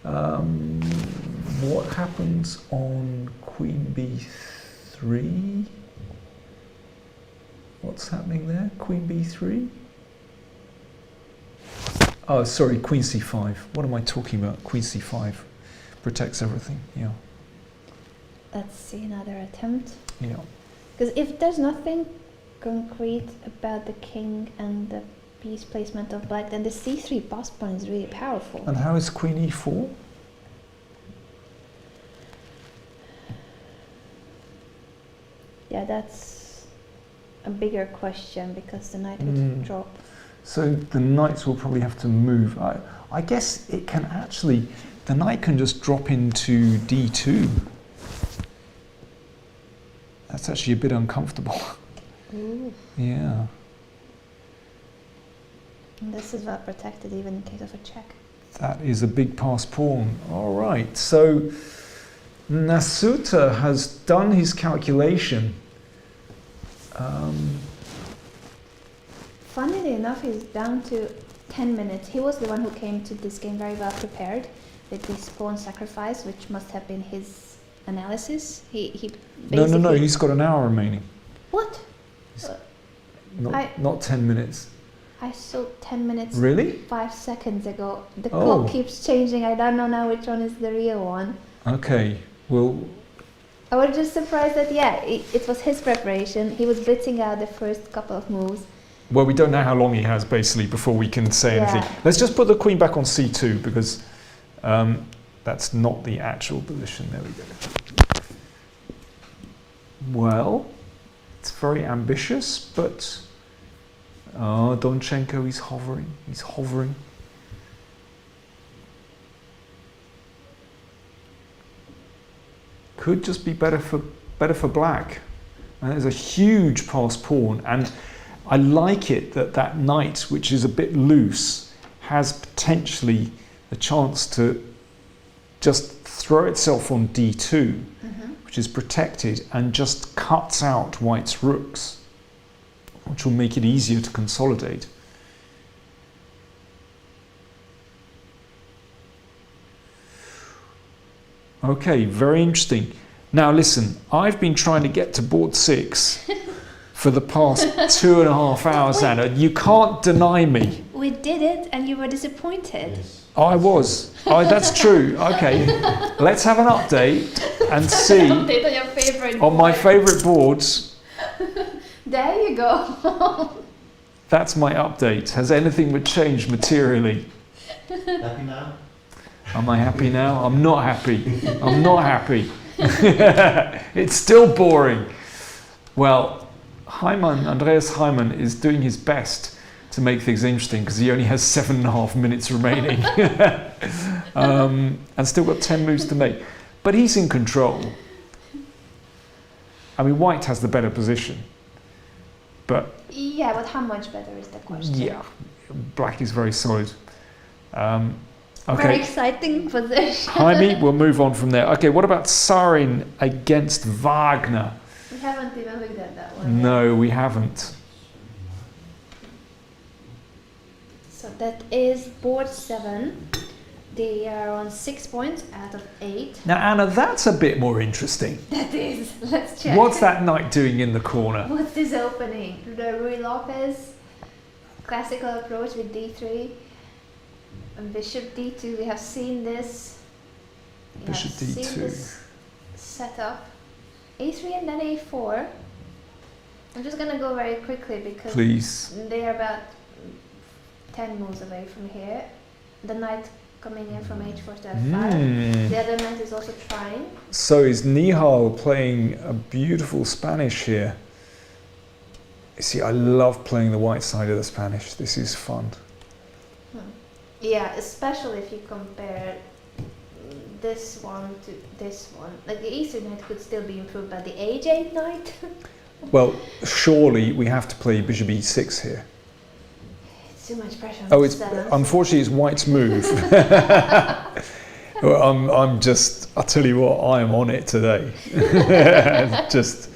What happens on queen b3? What's happening there? Queen b3? Oh, sorry, queen c5. What am I talking about? Queen c5 protects everything, yeah.
Let's see another attempt.
Yeah.
Because if there's nothing concrete about the king and the piece placement of black, then the c3 pass pawn is really powerful.
And how is queen e4?
Yeah, that's a bigger question because the knight would drop.
So the knights will probably have to move. I guess it can actually, the knight can just drop into d2. That's actually a bit uncomfortable.
Ooh.
Yeah.
And this is well protected even in case of a check.
That is a big passed pawn. All right, so Nasuta has done his calculation.
Funnily enough, he's down to 10 minutes. He was the one who came to this game very well prepared with this pawn sacrifice, which must have been his analysis. He
No,
basically-
he's got an hour remaining.
What?
Not 10 minutes.
I saw 10 minutes
Really?
5 seconds ago. The
Oh.
clock keeps changing. I don't know now which one is the real one.
Okay, well,
I was just surprised that, it was his preparation. He was blitzing out the first couple of moves.
well, we don't know how long he has basically before we can say anything.
Yeah.
Let's just put the queen back on c2 because that's not the actual position. There we go. Well, it's very ambitious, but Donchenko, he's hovering. He's hovering. Could just be better for black. And there's a huge passed pawn, and I like it that knight, which is a bit loose, has potentially a chance to just throw itself on d2, which is protected, and just cuts out white's rooks, which will make it easier to consolidate. Okay, very interesting. Now listen, I've been trying to get to board 6 for the past 2.5 hours, Anna. You can't deny me.
We did it and you were disappointed.
I was. That's true. Okay, let's have an update and see
Update on your favorite
on my
board.
favourite boards.
There you go.
That's my update. Has anything changed materially?
Happy now?
Am I happy now? I'm not happy. I'm not happy. It's still boring. Well, Andreas Heimann is doing his best to make things interesting because he only has 7.5 minutes remaining and still got 10 moves to make. But he's in control. I mean, white has the better position. But
Yeah, but how much better is the question?
yeah, black is very solid.
Very
Okay,
exciting position.
Jaime, we'll move on from there. Okay, what about Sarin against Wagner?
We haven't even looked at that one.
No, we haven't.
So that is board 7. They are on 6 points out of 8.
Now, Anna, that's a bit more interesting.
That is. Let's check.
What's that knight doing in the corner?
What's this opening? The Rui Lopez classical approach with d3. And bishop d2. We have seen this. We
Bishop
have seen
d2.
this setup. a3 and then a4. I'm just gonna go very quickly because
Please.
they are about 10 moves away from here. The knight coming in from h4 to f5. The other knight is also trying.
So is Nihal playing a beautiful Spanish here? You see, I love playing the white side of the Spanish. This is fun.
Yeah, especially if you compare this one to this one. Like the Eastern knight could still be improved by the h8 knight.
Well, surely we have to play bishop e6 here.
It's too much pressure on
Oh,
the
it's
seventh.
unfortunately it's white's move. Well, I'll tell you what, I am on it today. Just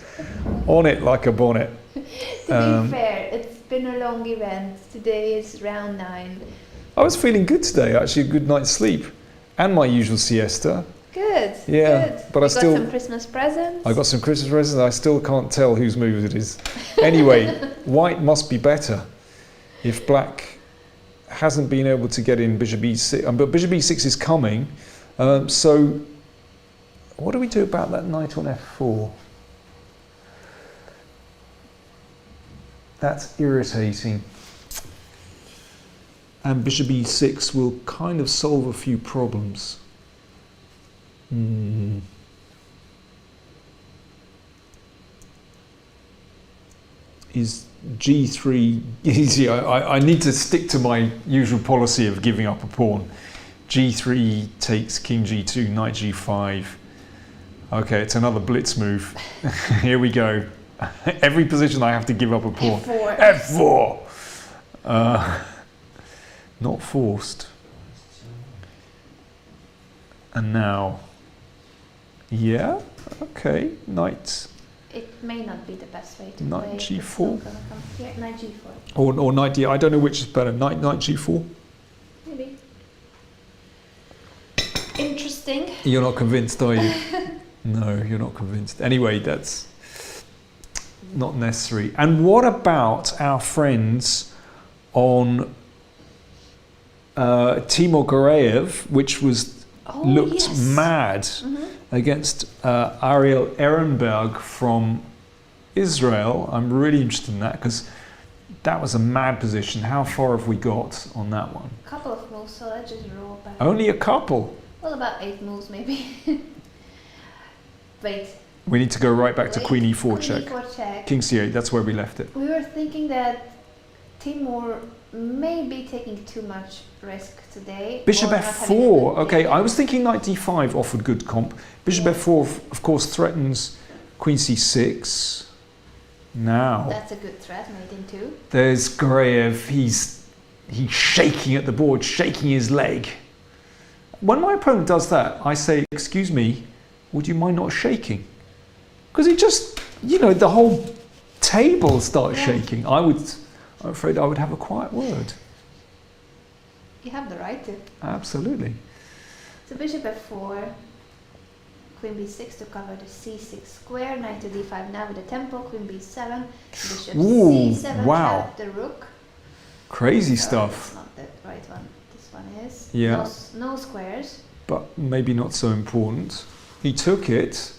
on it like a bonnet.
To be fair, it's been a long event. Today is round 9.
I was feeling good today, actually, a good night's sleep. And my usual siesta.
Good.
Yeah,
Good.
but
You
I still-
got some Christmas presents.
I got some Christmas presents, I still can't tell whose move it is. Anyway, white must be better if black hasn't been able to get in bishop e6. But bishop e6 is coming. So what do we do about that knight on f4? That's irritating. And bishop e6 will kind of solve a few problems. is g3 easy. I need to stick to my usual policy of giving up a pawn. g3 takes king g2, knight g5. Okay, it's another blitz move. Here we go. Every position I have to give up a pawn.
F4.
F4. Not forced. And now, yeah, okay, knight.
It may not be the best way to
Knight
play.
G4.
It's still gonna come here. Knight G4.
Or knight d. I don't know which is better. Knight g4.
Maybe. Interesting.
You're not convinced, are you? No, you're not convinced. Anyway, that's not necessary. And what about our friends on Timur Gorayev, which was looked
yes.
mad against Ariel Ehrenberg from Israel? I'm really interested in that because that was a mad position. How far have we got on that one?
A couple of moves, so let's just roll back.
Only a couple.
Well, about 8 moves maybe. Wait.
We need to go right back to queen e4
Queen
check.
E4 check.
King c8, that's where we left it.
We were thinking that Timur may be taking too much risk today.
Bishop
or not having a
f4.
good
Okay,
day.
I was thinking knight d5 offered good comp. Bishop
Yeah.
f4, of course, threatens queen c6. Now,
That's a good threat, made in 2.
there's Gorayev. He's shaking at the board, shaking his leg. When my opponent does that, I say, excuse me, would you mind not shaking? Because it just, the whole table starts
Yeah.
shaking. I'm afraid I would have a quiet word.
You have the right to.
Absolutely.
So bishop f4, queen b6 to cover the c6 square, knight to d5 now with the tempo, queen b7, bishop
Ooh,
c7,
wow.
trap the rook.
Crazy
That's
stuff.
not the right one. This one is.
Yeah.
No squares.
But maybe not so important. He took it.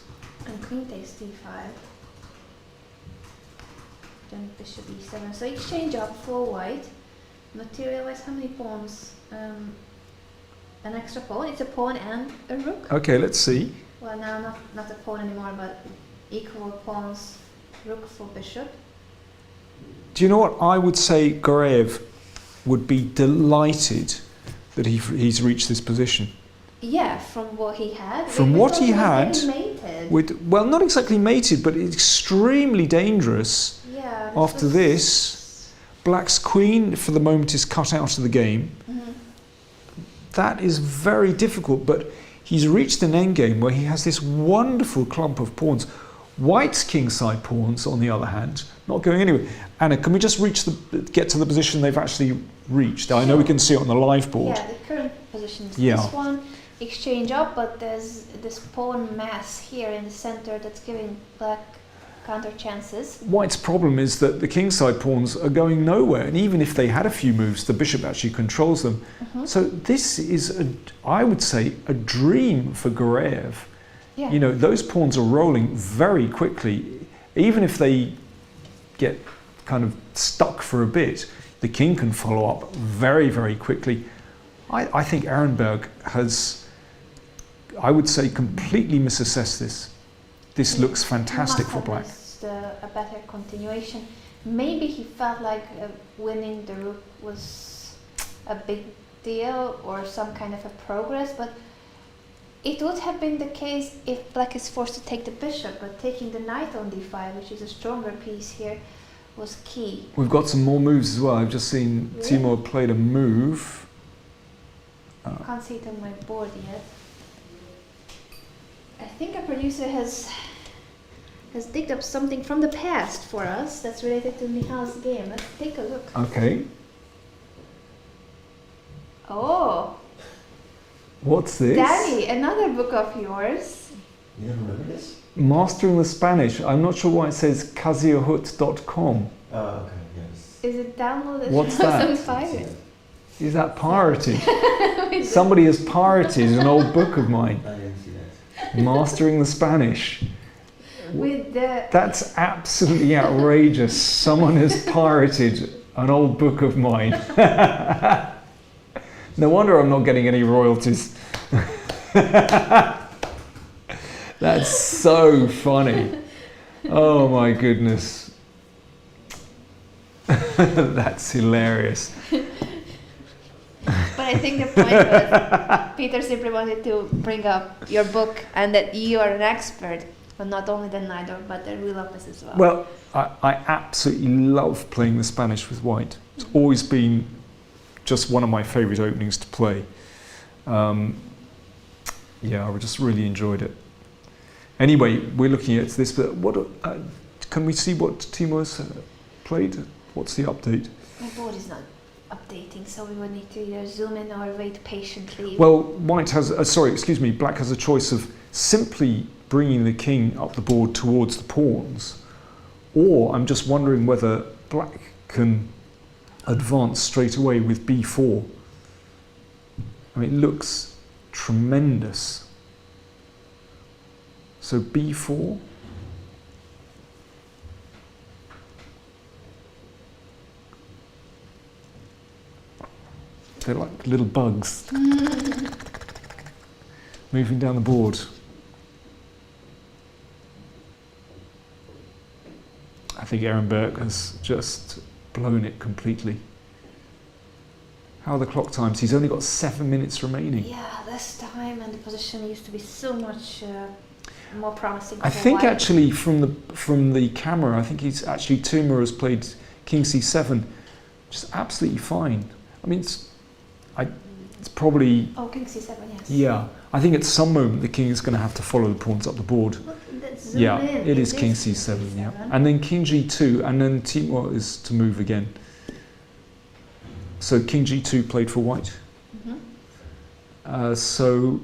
And queen takes d5. Then bishop e7. So exchange up for white. Material-wise, how many pawns? An extra pawn. It's a pawn and a rook.
Okay, let's see.
Well, now not a pawn anymore, but equal pawns. Rook for bishop.
Do you know what? I would say Gorayev would be delighted that he's reached this position.
Yeah, from what he had.
From
We
what
thought
he
was
had,
getting mated.
With, well, not exactly mated, but extremely dangerous.
Yeah.
After this, Black's queen for the moment is cut out of the game.
Mhm.
That is very difficult, but he's reached an endgame where he has this wonderful clump of pawns. White's kingside pawns, on the other hand, not going anywhere. Anna, can we just get to the position they've actually reached? I know we can see it on the live board.
Yeah, the current position is
Yeah.
this one. Exchange up, but there's this pawn mass here in the center that's giving black counter chances.
White's problem is that the kingside pawns are going nowhere, and even if they had a few moves, the bishop actually controls them.
Mhm.
So this is, I would say, a dream for Gorayev.
Yeah.
Those pawns are rolling very quickly. Even if they get kind of stuck for a bit, the king can follow up very, very quickly. I think Ehrenberg has, I would say, completely misassessed this. This looks fantastic for black.
A better continuation. Maybe he felt like winning the rook was a big deal or some kind of a progress, but it would have been the case if black is forced to take the bishop, but taking the knight on d5, which is a stronger piece here, was key.
We've got some more moves as well. I've just seen
Really?
Timur played a move.
Can't see it on my board yet. I think our producer has digged up something from the past for us that's related to Mihal's game. Let's take a look.
Okay,
Oh,
what's this?
Danny, another book of yours.
You don't remember this?
Mastering the Spanish. I'm not sure why it says kaziahut.com.
Oh, okay, yes.
Is it downloaded
What's
from
that?
some pirate?
Is that pirated? Somebody has pirated an old book of mine.
I didn't see that.
Mastering the Spanish.
With the
That's absolutely outrageous. Someone has pirated an old book of mine. No wonder I'm not getting any royalties. That's so funny. Oh my goodness. That's hilarious.
But I think the point was Peter simply wanted to bring up your book and that you are an expert, but not only the knight, but the real opus as well.
Well, I absolutely love playing the Spanish with white. It's always been just one of my favourite openings to play. Yeah, I just really enjoyed it. Anyway, we're looking at this, but what can we see what Timo's played? What's the update?
My board is not updating, so we would need to either zoom in or wait patiently.
Well, white has, black has a choice of simply bringing the king up the board towards the pawns, or I'm just wondering whether black can advance straight away with b4. I mean, it looks tremendous. So b4. They're like little bugs moving down the board. I think Ehrenberg has just blown it completely. How are the clock times? He's only got 7 minutes remaining.
Yeah, this time, and the position used to be so much more promising.
I think actually from the camera, I think he's actually Tuma has played King C7, just absolutely fine. I mean, it's probably.
Oh, King C7, yes.
Yeah, I think at some moment the king is going to have to follow the pawns up the board. Yeah, it is King C7, yeah. And then King G2, and then Timur is to move again. So King G2 played for white. So,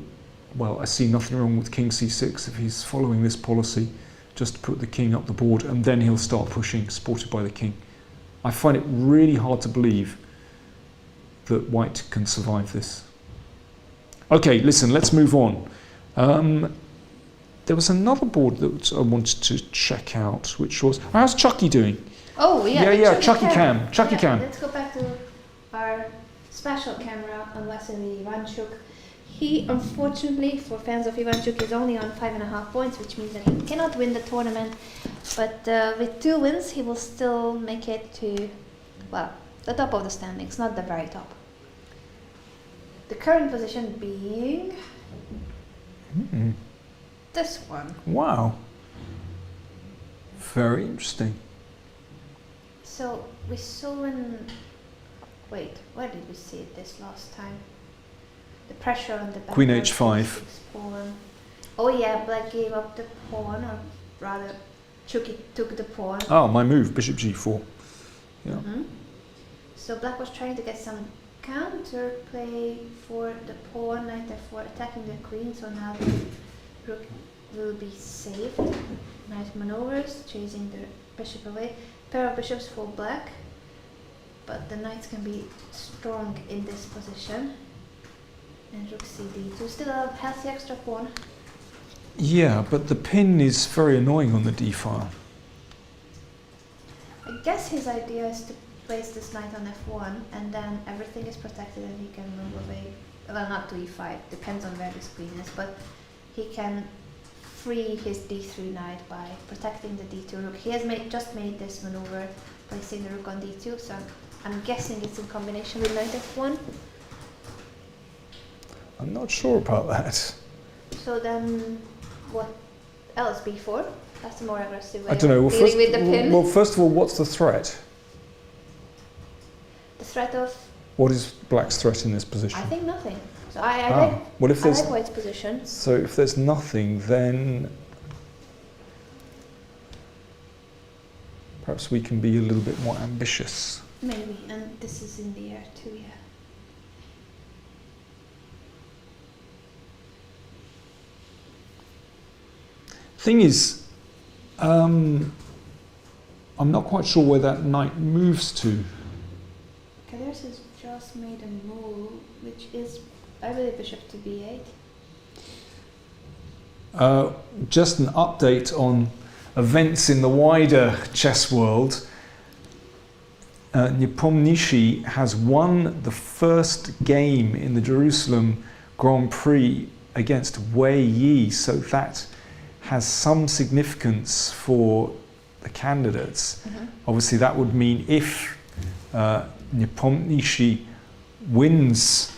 well, I see nothing wrong with King C6 if he's following this policy, just to put the king up the board, and then he'll start pushing, supported by the king. I find it really hard to believe that white can survive this. Okay, listen, let's move on. There was another board that I wanted to check out, which was, how's Chucky doing?
Oh, yeah.
Yeah, Chucky Cam.
Let's go back to our special camera on Vasily Ivanchuk. He, unfortunately, for fans of Ivanchuk, is only on 5.5 points, which means that he cannot win the tournament. But with 2 wins, he will still make it to, well, the top of the standings, not the very top. The current position being this one.
Wow. Very interesting.
So we saw in. Wait, where did we see it this last time? The pressure on the back.
Queen H5.
Pawn. Oh yeah, black gave up the pawn, or rather, Chucky took the pawn.
Oh, my move, Bishop G4. Yeah.
So black was trying to get some counter play for the pawn, knight f4, attacking the queen. So now the rook will be saved. Nice maneuvers, chasing the bishop away. Pair of bishops for black, but the knights can be strong in this position. And rook cd2, still a healthy extra pawn.
Yeah, but the pin is very annoying on the d file.
I guess his idea is to place this knight on f1, and then everything is protected and he can move away. Well, not to e5, depends on where this queen is, but he can free his d3 knight by protecting the d2 rook. He has just made this maneuver, placing the rook on d2, so I'm guessing it's in combination with knight f1.
I'm not sure about that.
So then, what else? b4? That's a more aggressive way
I don't know.
of dealing with the pin.
Well, first of all, what's the threat?
The threat of?
What is black's threat in this position?
I think nothing. So I like white's position.
So if there's nothing, then perhaps we can be a little bit more ambitious.
Maybe, and this is in the air too, yeah.
Thing is, I'm not quite sure where that knight moves to.
Kaders has just made a move, which is, I believe, bishop to b8.
Just an update on events in the wider chess world. Nepomniachtchi has won the first game in the Jerusalem Grand Prix against Wei Yi, so that has some significance for the candidates. Obviously that would mean if Nepomniachtchi wins,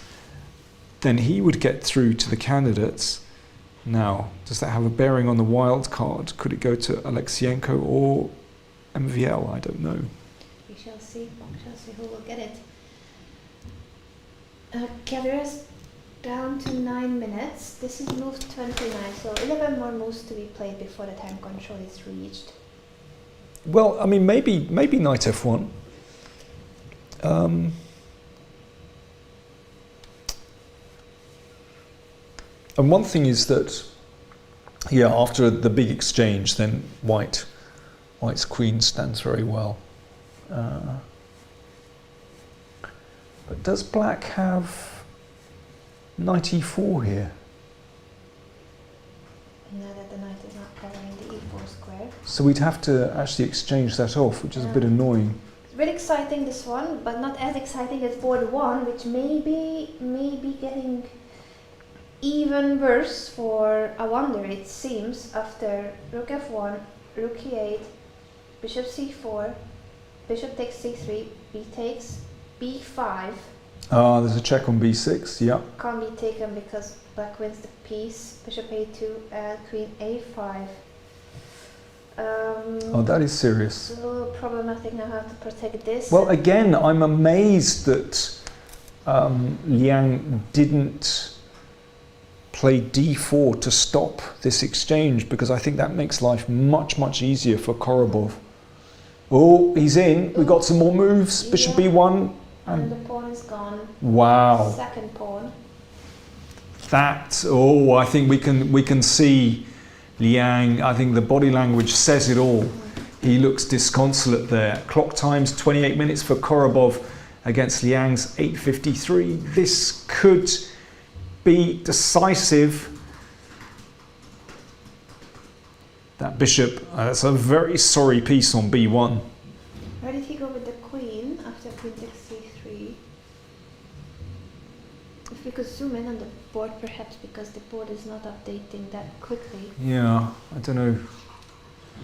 then he would get through to the candidates. Now, does that have a bearing on the wild card? Could it go to Alexienko or MVL? I don't know.
We shall see. We shall see who will get it. Caviar's down to 9 minutes. This is move 29, so 11 more moves to be played before the time control is reached.
Well, I mean, maybe knight f1. And one thing is that, after the big exchange, then White's queen stands very well. But does Black have knight e4 here?
Now that the knight is not covering the e4 square.
So we'd have to actually exchange that off, which is a bit annoying.
It's really exciting, this one, but not as exciting as board 1, which may be getting even worse for a wonder, it seems, after rook f1, rook e8, bishop c4, bishop takes c3, b takes b5.
There's a check on b6, yeah.
Can't be taken because Black wins the piece, bishop a2 and queen a5.
That is serious.
It's a little problematic now how to protect this.
Well, again, I'm amazed that Liang didn't play d4 to stop this exchange, because I think that makes life much, much easier for Korobov. Oh, he's in. We got some more moves. Bishop b1.
And the pawn is gone.
Wow.
Second pawn.
I think we can see Liang. I think the body language says it all. He looks disconsolate there. Clock time's 28 minutes for Korobov against Liang's 8:53. This could be decisive. That bishop, that's a very sorry piece on b1.
Where did he go with the queen after queen takes c3? If we could zoom in on the board, perhaps, because the board is not updating that quickly.
Yeah, I don't know.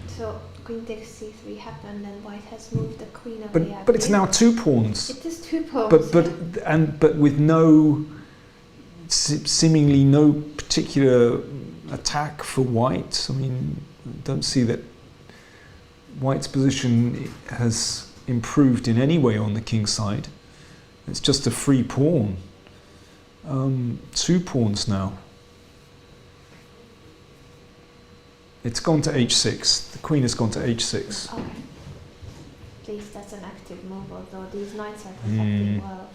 So queen takes c3 happened, and White has moved the queen away.
But it's now 2 pawns.
It is 2 pawns.
But with seemingly no particular attack for White. I mean, don't see that White's position has improved in any way on the king's side. It's just a free pawn. 2 pawns now. It's gone to h6. The queen has gone to h6.
Okay. At least that's an active move, although these knights are protecting well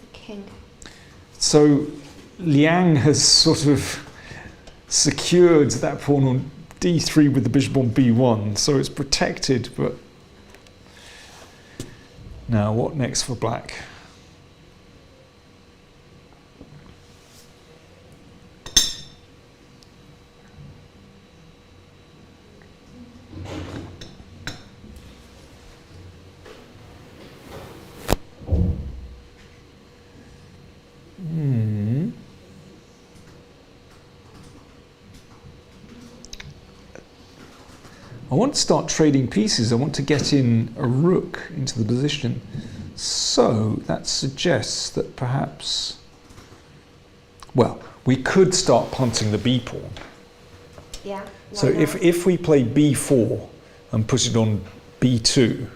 the king.
So Liang has sort of secured that pawn on d3 with the bishop on b1, so it's protected, but now what next for Black? I want to start trading pieces. I want to get in a rook into the position. So that suggests that perhaps, well, we could start punting the b pawn.
Yeah.
So if we play b4 and put it on b2,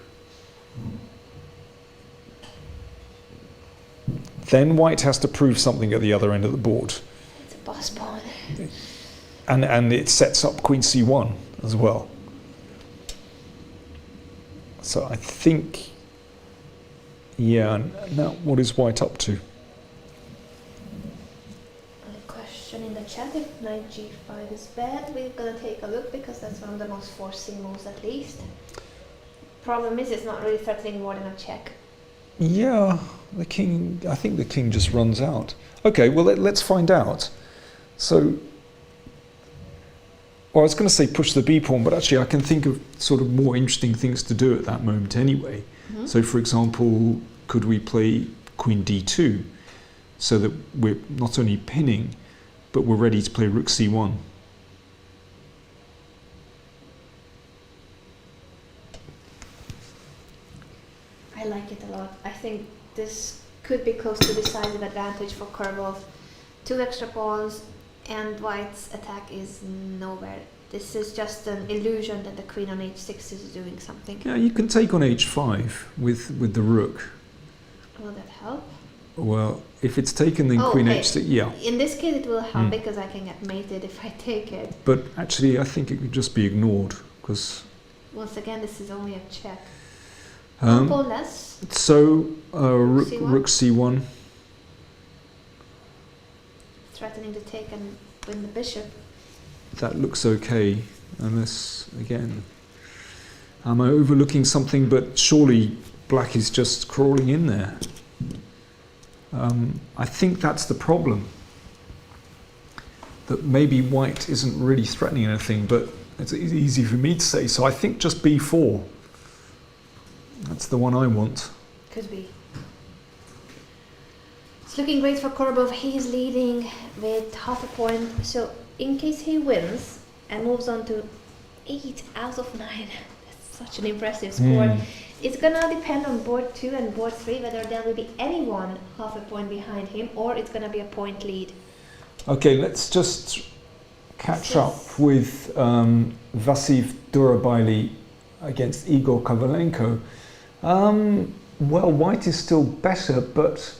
then White has to prove something at the other end of the board.
It's a boss pawn.
And it sets up queen c1 as well. So I think, now what is White up to?
A question in the chat if knight g5 is bad. We're gonna take a look because that's one of the most forcing moves at least. Problem is it's not really threatening more than a check.
Yeah, I think the king just runs out. Okay, well let's find out. So, I was going to say push the b pawn, but actually I can think of sort of more interesting things to do at that moment anyway. Mm-hmm. So for example, could we play queen d2 so that we're not only pinning, but we're ready to play rook c1.
I like it a lot. I think this could be close to decisive advantage for Korobov. 2 extra pawns and white's attack is nowhere. This is just an illusion that the queen on h6 is doing something.
Yeah, you can take on h5 with the rook.
Will that help?
Well, if it's taken, then queen
okay.
h6, yeah.
In this case it will help because I can get mated if I take it.
But actually, I think it could just be ignored, because...
Once again, this is only a check. One pawn less.
So,
C1?
rook c1.
Threatening to take and win the bishop.
That looks okay, unless, again... Am I overlooking something? But surely black is just crawling in there. I think that's the problem. That maybe white isn't really threatening anything, but it's easy for me to say. So I think just b4. That's the one I want.
Could be. It's looking great for Korobov. He's leading with half a point. So in case he wins and moves on to 8 out of 9, that's such an impressive score. It's gonna depend on board 2 and board 3 whether there will be anyone half a point behind him or it's gonna be a point lead.
Okay, let's just catch up with Vasiv Durabaili against Igor Kovalenko. Well, white is still better, but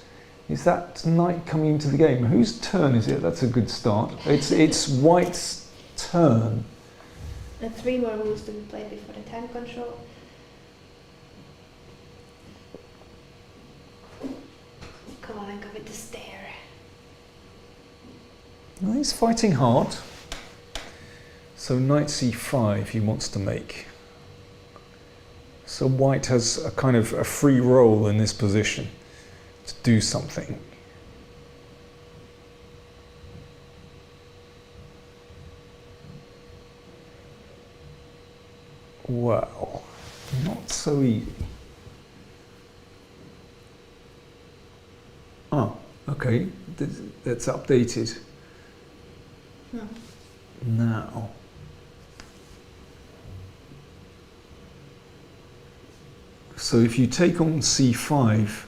is that knight coming into the game? Whose turn is it? That's a good start. It's white's turn.
And 3 more moves to be played before the time control. Kovalenko with the stare.
Well, he's fighting hard. So knight c5 he wants to make. So white has a kind of a free roll in this position to do something. Well, not so easy. Oh, okay, that's updated. Now, so if you take on c5,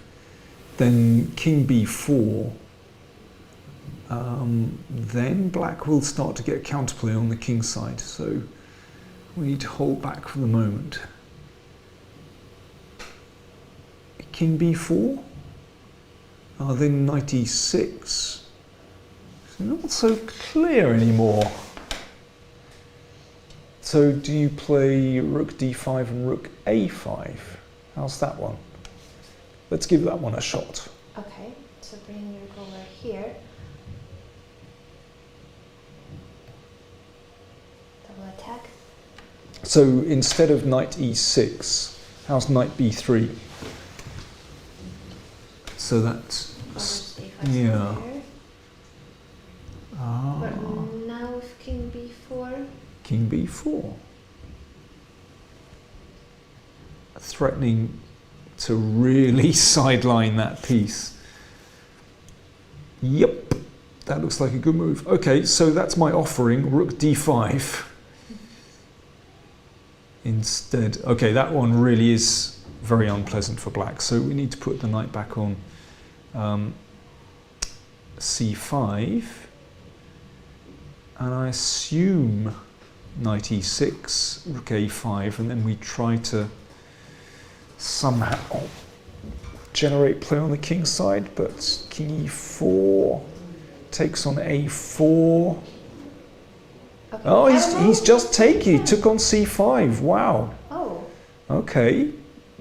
then king b4, then black will start to get counterplay on the king side. So we need to hold back for the moment. King b4, then knight e6. It's not so clear anymore. So do you play rook d5 and rook a5? How's that one? Let's give that one a shot.
Okay, so bring your rook over here. Double attack.
So instead of knight e6, how's knight b3? So that's... yeah.
But now with king b4.
King b4. Threatening to really sideline that piece. Yep, that looks like a good move. Okay, so that's my offering, rook d5. Instead, okay, that one really is very unpleasant for black. So we need to put the knight back on c5. And I assume knight e6, rook a5, and then we try to somehow generate play on the king side, but king e4 takes on a4.
Okay.
Oh, he's just taken. He took on c5. Wow.
Oh.
Okay,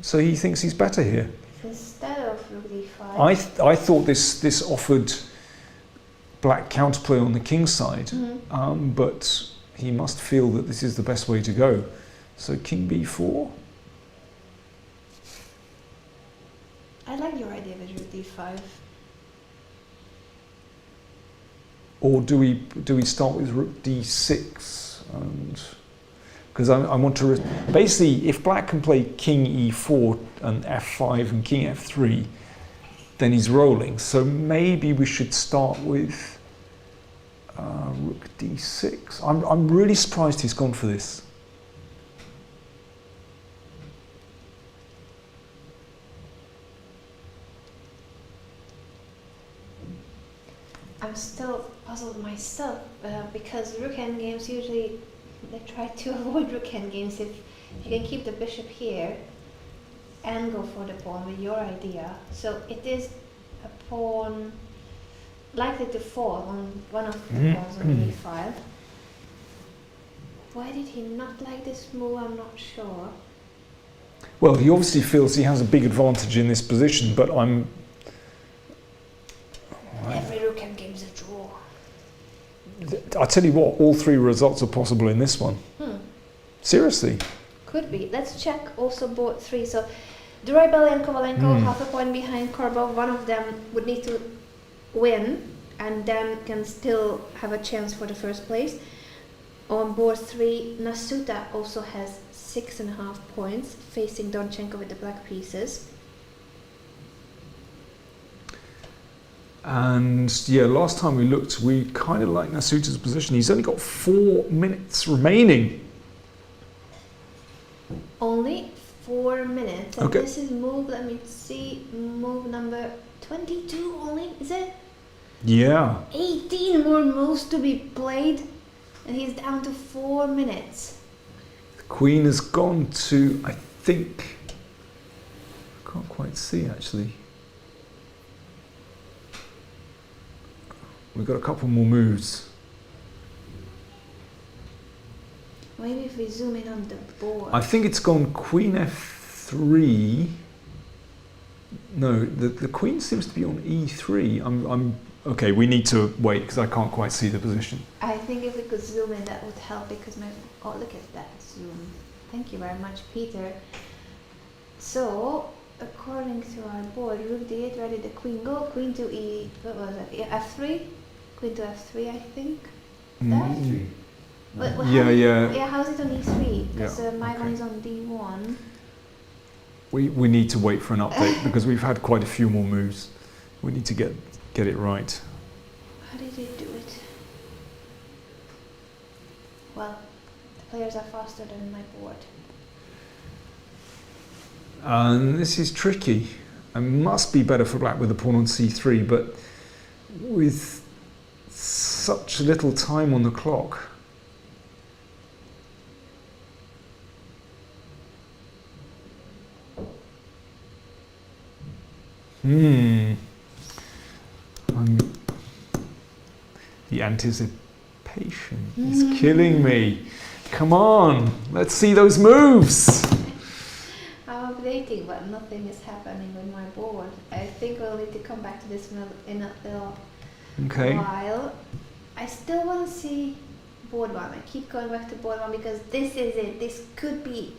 so he thinks he's better here.
Instead of rook d5.
I thought this offered black counterplay on the king side, but he must feel that this is the best way to go. So king b4.
I like your idea with rook d5.
Or do we start with rook d6? And because I want to basically, if black can play king e4 and f5 and king f3, then he's rolling. So maybe we should start with rook d6. I'm really surprised he's gone for this.
I'm still puzzled myself because rook endgames usually they try to avoid rook endgames if you can keep the bishop here and go for the pawn with your idea. So it is a pawn likely to fall on one of the pawns on the e5. Why did he not like this move? I'm not sure.
Well, he obviously feels he has a big advantage in this position, but
Every rook endgame is a draw.
I tell you what, all three results are possible in this one. Seriously.
Could be. Let's check also board 3. So Durabelli and Kovalenko half a point behind Korobov. One of them would need to win and then can still have a chance for the first place. On board 3, Nasuta also has 6.5 points, facing Donchenko with the black pieces.
And yeah, last time we looked, we kind of like Nasuta's position. He's only got 4 minutes remaining.
Only 4 minutes. And
Okay.
this is move, let me see, move number 22 only, is it?
Yeah.
18 more moves to be played, and he's down to 4 minutes.
The queen has gone to, I think, I can't quite see actually. We've got a couple more moves.
Maybe if we zoom in on the board.
I think it's gone queen f3. No, the queen seems to be on e3. I'm okay. We need to wait because I can't quite see the position.
I think if we could zoom in, that would help because my. Oh, look at that zoom. Thank you very much, Peter. So, according to our board, rook d8, ready the queen go, queen to e. What was it? Yeah, f3. Queen to f3, I think. That? But
Yeah.
Yeah, how's it on e3? Because
Yeah,
my
okay.
one is on d1.
We need to wait for an update because we've had quite a few more moves. We need to get it right.
How did he do it? Well, the players are faster than my board.
And this is tricky. It must be better for black with the pawn on c3, but with such little time on the clock. The anticipation is killing me. Come on, let's see those moves.
I'm updating, but nothing is happening with my board. I think we'll need to come back to this in a little while. I still want to see board 1. I keep going back to board 1 because this is it. This could be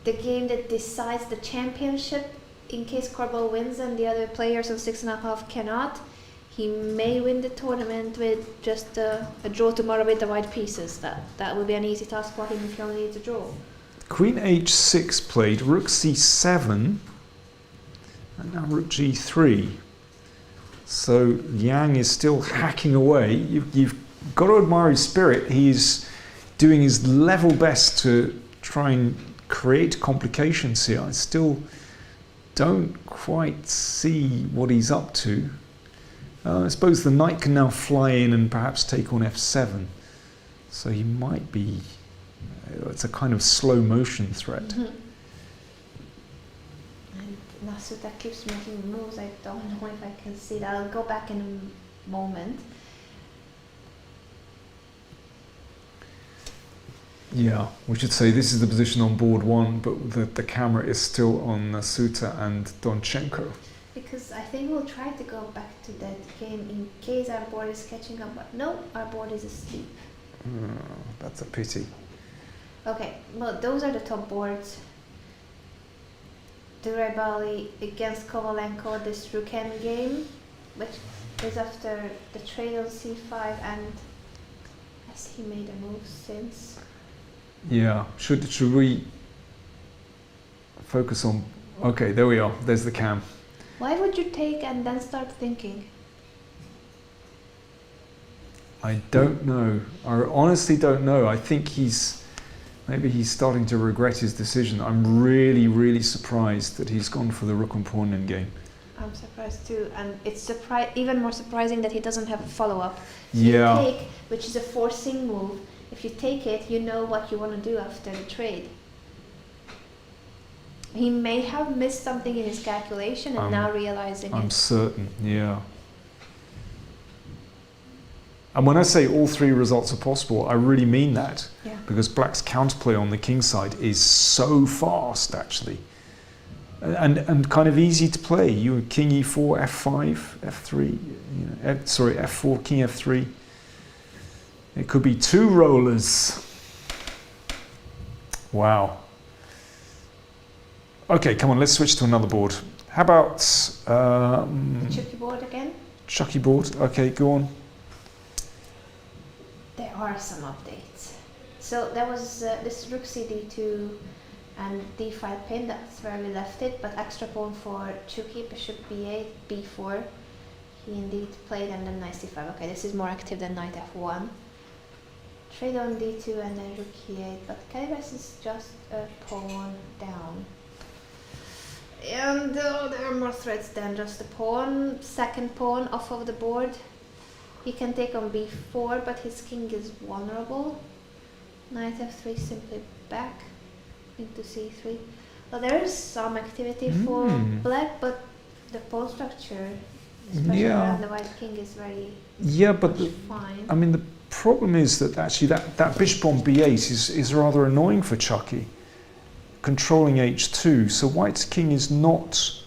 the game that decides the championship in case Korobov wins and the other players on 6.5 cannot. He may win the tournament with just a draw tomorrow with the white pieces. That would be an easy task for him if he only needs a draw.
Queen h6 played, rook c7, and now rook g3. So Liang is still hacking away. You've got to admire his spirit. He's doing his level best to try and create complications here. I still don't quite see what he's up to. I suppose the knight can now fly in and perhaps take on f7. So he might be... It's a kind of slow motion threat.
And Nasuta keeps making moves. I don't know if I can see that. I'll go back in a moment.
Yeah, we should say this is the position on board 1, but the camera is still on Nasuta and Donchenko.
Because I think we'll try to go back to that game in case our board is catching up. But no, our board is asleep.
That's a pity.
Okay, well, those are the top boards. Durabelli against Kovalenko, this rook game, which is after the trade on c5, and has he made a move since?
Yeah, should we focus on... Okay, there we are. There's the cam.
Why would you take and then start thinking?
I don't know. I honestly don't know. I think maybe he's starting to regret his decision. I'm really, really surprised that he's gone for the rook and pawn endgame.
I'm surprised too, and it's even more surprising that he doesn't have a follow-up. So
Yeah.
you take, which is a forcing move. If you take it, you know what you want to do after the trade. He may have missed something in his calculation and now realizing
I'm
it.
certain, yeah. And when I say all three results are possible, I really mean that.
Yeah.
Because black's counterplay on the king side is so fast, actually. And kind of easy to play. You king e4, f5, f3, f4, king f3. It could be two rollers. Wow. Okay, come on, let's switch to another board. How about
The Chucky board again?
Chucky board? Okay, go on.
There are some updates. So there was this rook cd2 and d5 pin, that's where we left it, but extra pawn for Chucky, bishop b8, b4. He indeed played, and then knight c5. Okay, this is more active than knight f1. Trade on d2 and then rook e8, but Calibres is just a pawn down. And there are more threats than just a pawn. Second pawn off of the board. He can take on b4, but his king is vulnerable. Knight f3 simply back. Into c3. Well, there is some activity for black, but the pawn structure, especially around the white king, is very
but
fine.
I mean, the problem is that actually that bishop on b8 is rather annoying for Chucky, controlling h2. So white's king is not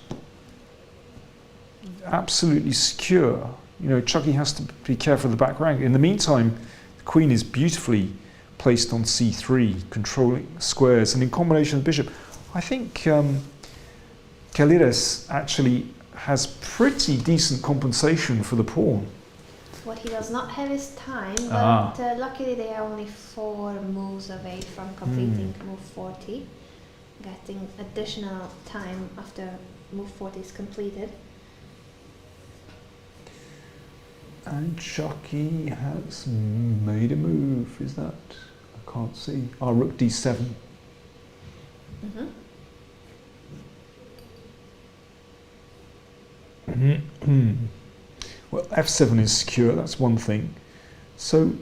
absolutely secure. You know, Chucky has to be careful of the back rank. In the meantime, the queen is beautifully placed on c3, controlling squares, and in combination with the bishop, I think Calibres actually has pretty decent compensation for the pawn.
What he does not have is time, but luckily they are only 4 moves away from completing move 40, getting additional time after move 40 is completed.
And Chucky has made a move, is that? I can't see. Oh, rook d7. Well, f7 is secure, that's one thing. So,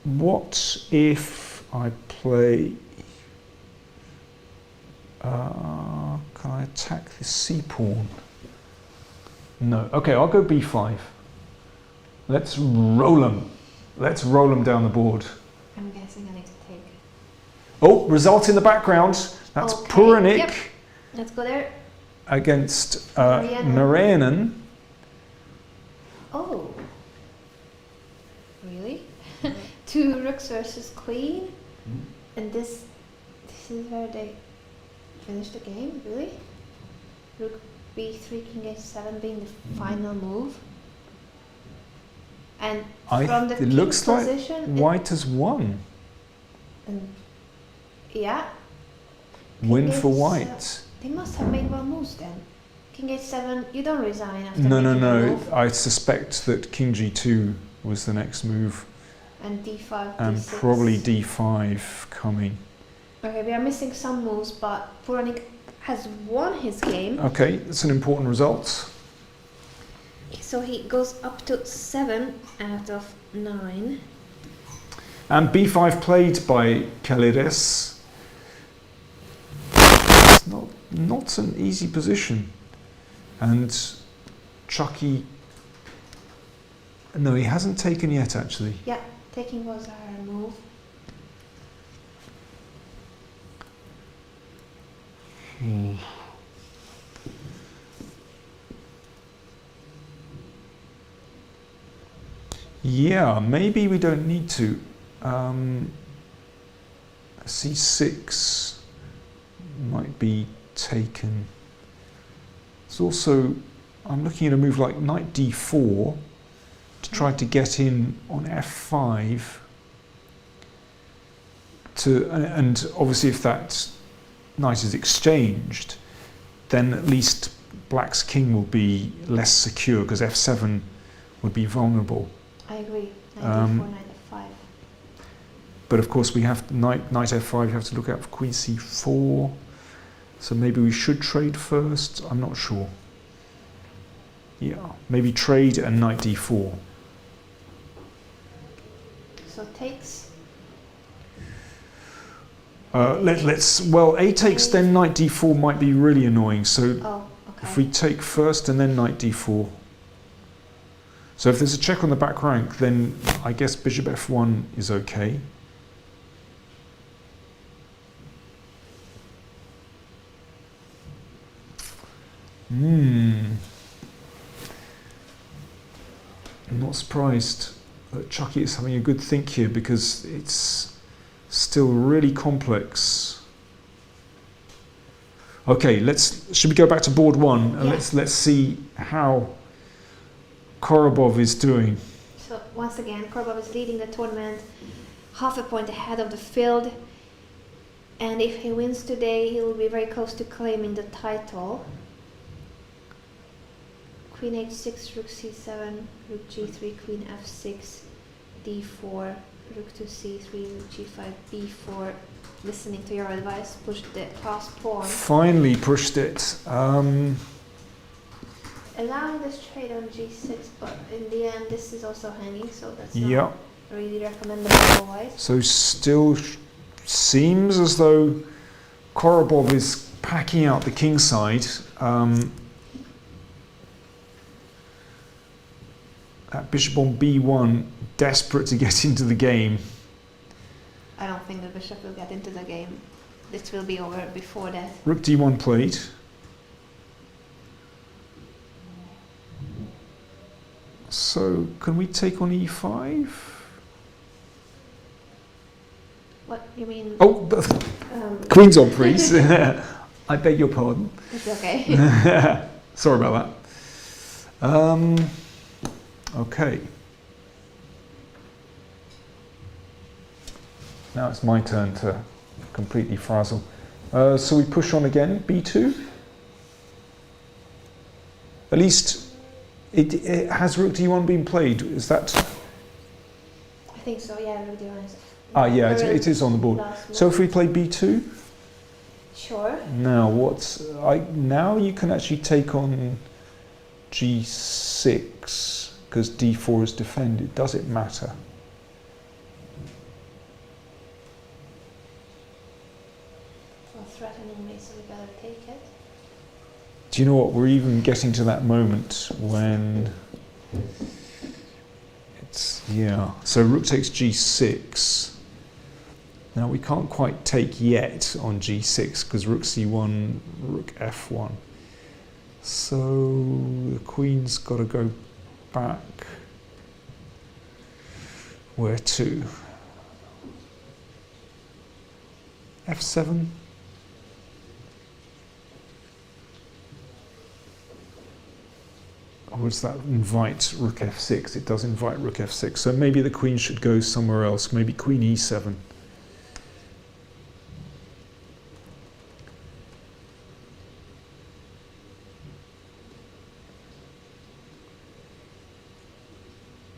what if I play... can I attack this c-pawn? No. Okay, I'll go b5. Let's roll them. Let's roll them down the board.
I'm guessing I need to take.
Oh, result in the background. That's
Okay,
Puranik
yep. Let's go there.
against
Marianen.
Marianen.
Oh. Really? 2 rooks versus queen? And this is where they finish the game? Really? Rook b3, king h7 being the final move. And from the
It
king's
looks like
position,
white has won.
yeah.
Win
King
for
H7.
white.
They must have made well moves then. King h7, you don't resign after
No,
making a move.
I suspect that king g2 was the next move,
And d5,
and
d6.
probably d5 coming.
Okay, we are missing some moves, but Puranik has won his game.
Okay, that's an important result.
So he goes up to 7 out of 9.
And b5 played by Calibres. It's not an easy position. And Chucky... No, he hasn't taken yet, actually.
Yeah, taking was our move.
Yeah, maybe we don't need to. C6 might be taken. It's also, I'm looking at a move like knight d4 to try to get in on f5. And obviously if that knight is exchanged, then at least black's king will be less secure because f7 would be vulnerable.
I agree. Knight d4, knight f5.
But of course we have knight f5, you have to look out for queen c4. So maybe we should trade first. I'm not sure. Yeah, maybe trade and knight d4.
So takes.
Well, a takes, then knight d4 might be really annoying. So
Oh, okay.
if we take first and then knight d4. So if there's a check on the back rank, then I guess bishop f1 is okay. I'm not surprised that Chucky is having a good think here because it's still really complex. Okay, should we go back to board one and
Yeah.
let's see how Korobov is doing.
So once again, Korobov is leading the tournament, half a point ahead of the field. And if he wins today, he will be very close to claiming the title. Queen h6, rook c7, rook g3, queen f6, d4, rook to c3, rook g5, b4. Listening to your advice, push the last pawn.
Finally pushed it.
Allowing this trade on g6, but in the end this is also hanging, so that's
Yeah.
not really recommendable otherwise.
So still seems as though Korobov is packing out the king side. That bishop on b1, desperate to get into the game.
I don't think the bishop will get into the game. This will be over before that.
Rook d1 played. So can we take on e5?
What you mean?
Oh, queen's on freeze. I beg your pardon.
It's okay.
Sorry about that. Okay. Now it's my turn to completely frazzle. So we push on again, b2. At least it has rook d1 been played. Is that?
I think so. Yeah, rook d1 is.
Yeah, it is on the board. So if we play b2.
Sure.
Now now you can actually take on g6 because d4 is defended. Does it matter?
Well, threatening me, so we better take it.
Do you know what? We're even getting to that moment when it's So rook takes g6. Now we can't quite take yet on g6 because rook c1, rook f1. So the queen's got to go back. Where to? f7. Or does that invite rook f6? It does invite rook f6. So maybe the queen should go somewhere else. Maybe queen e7.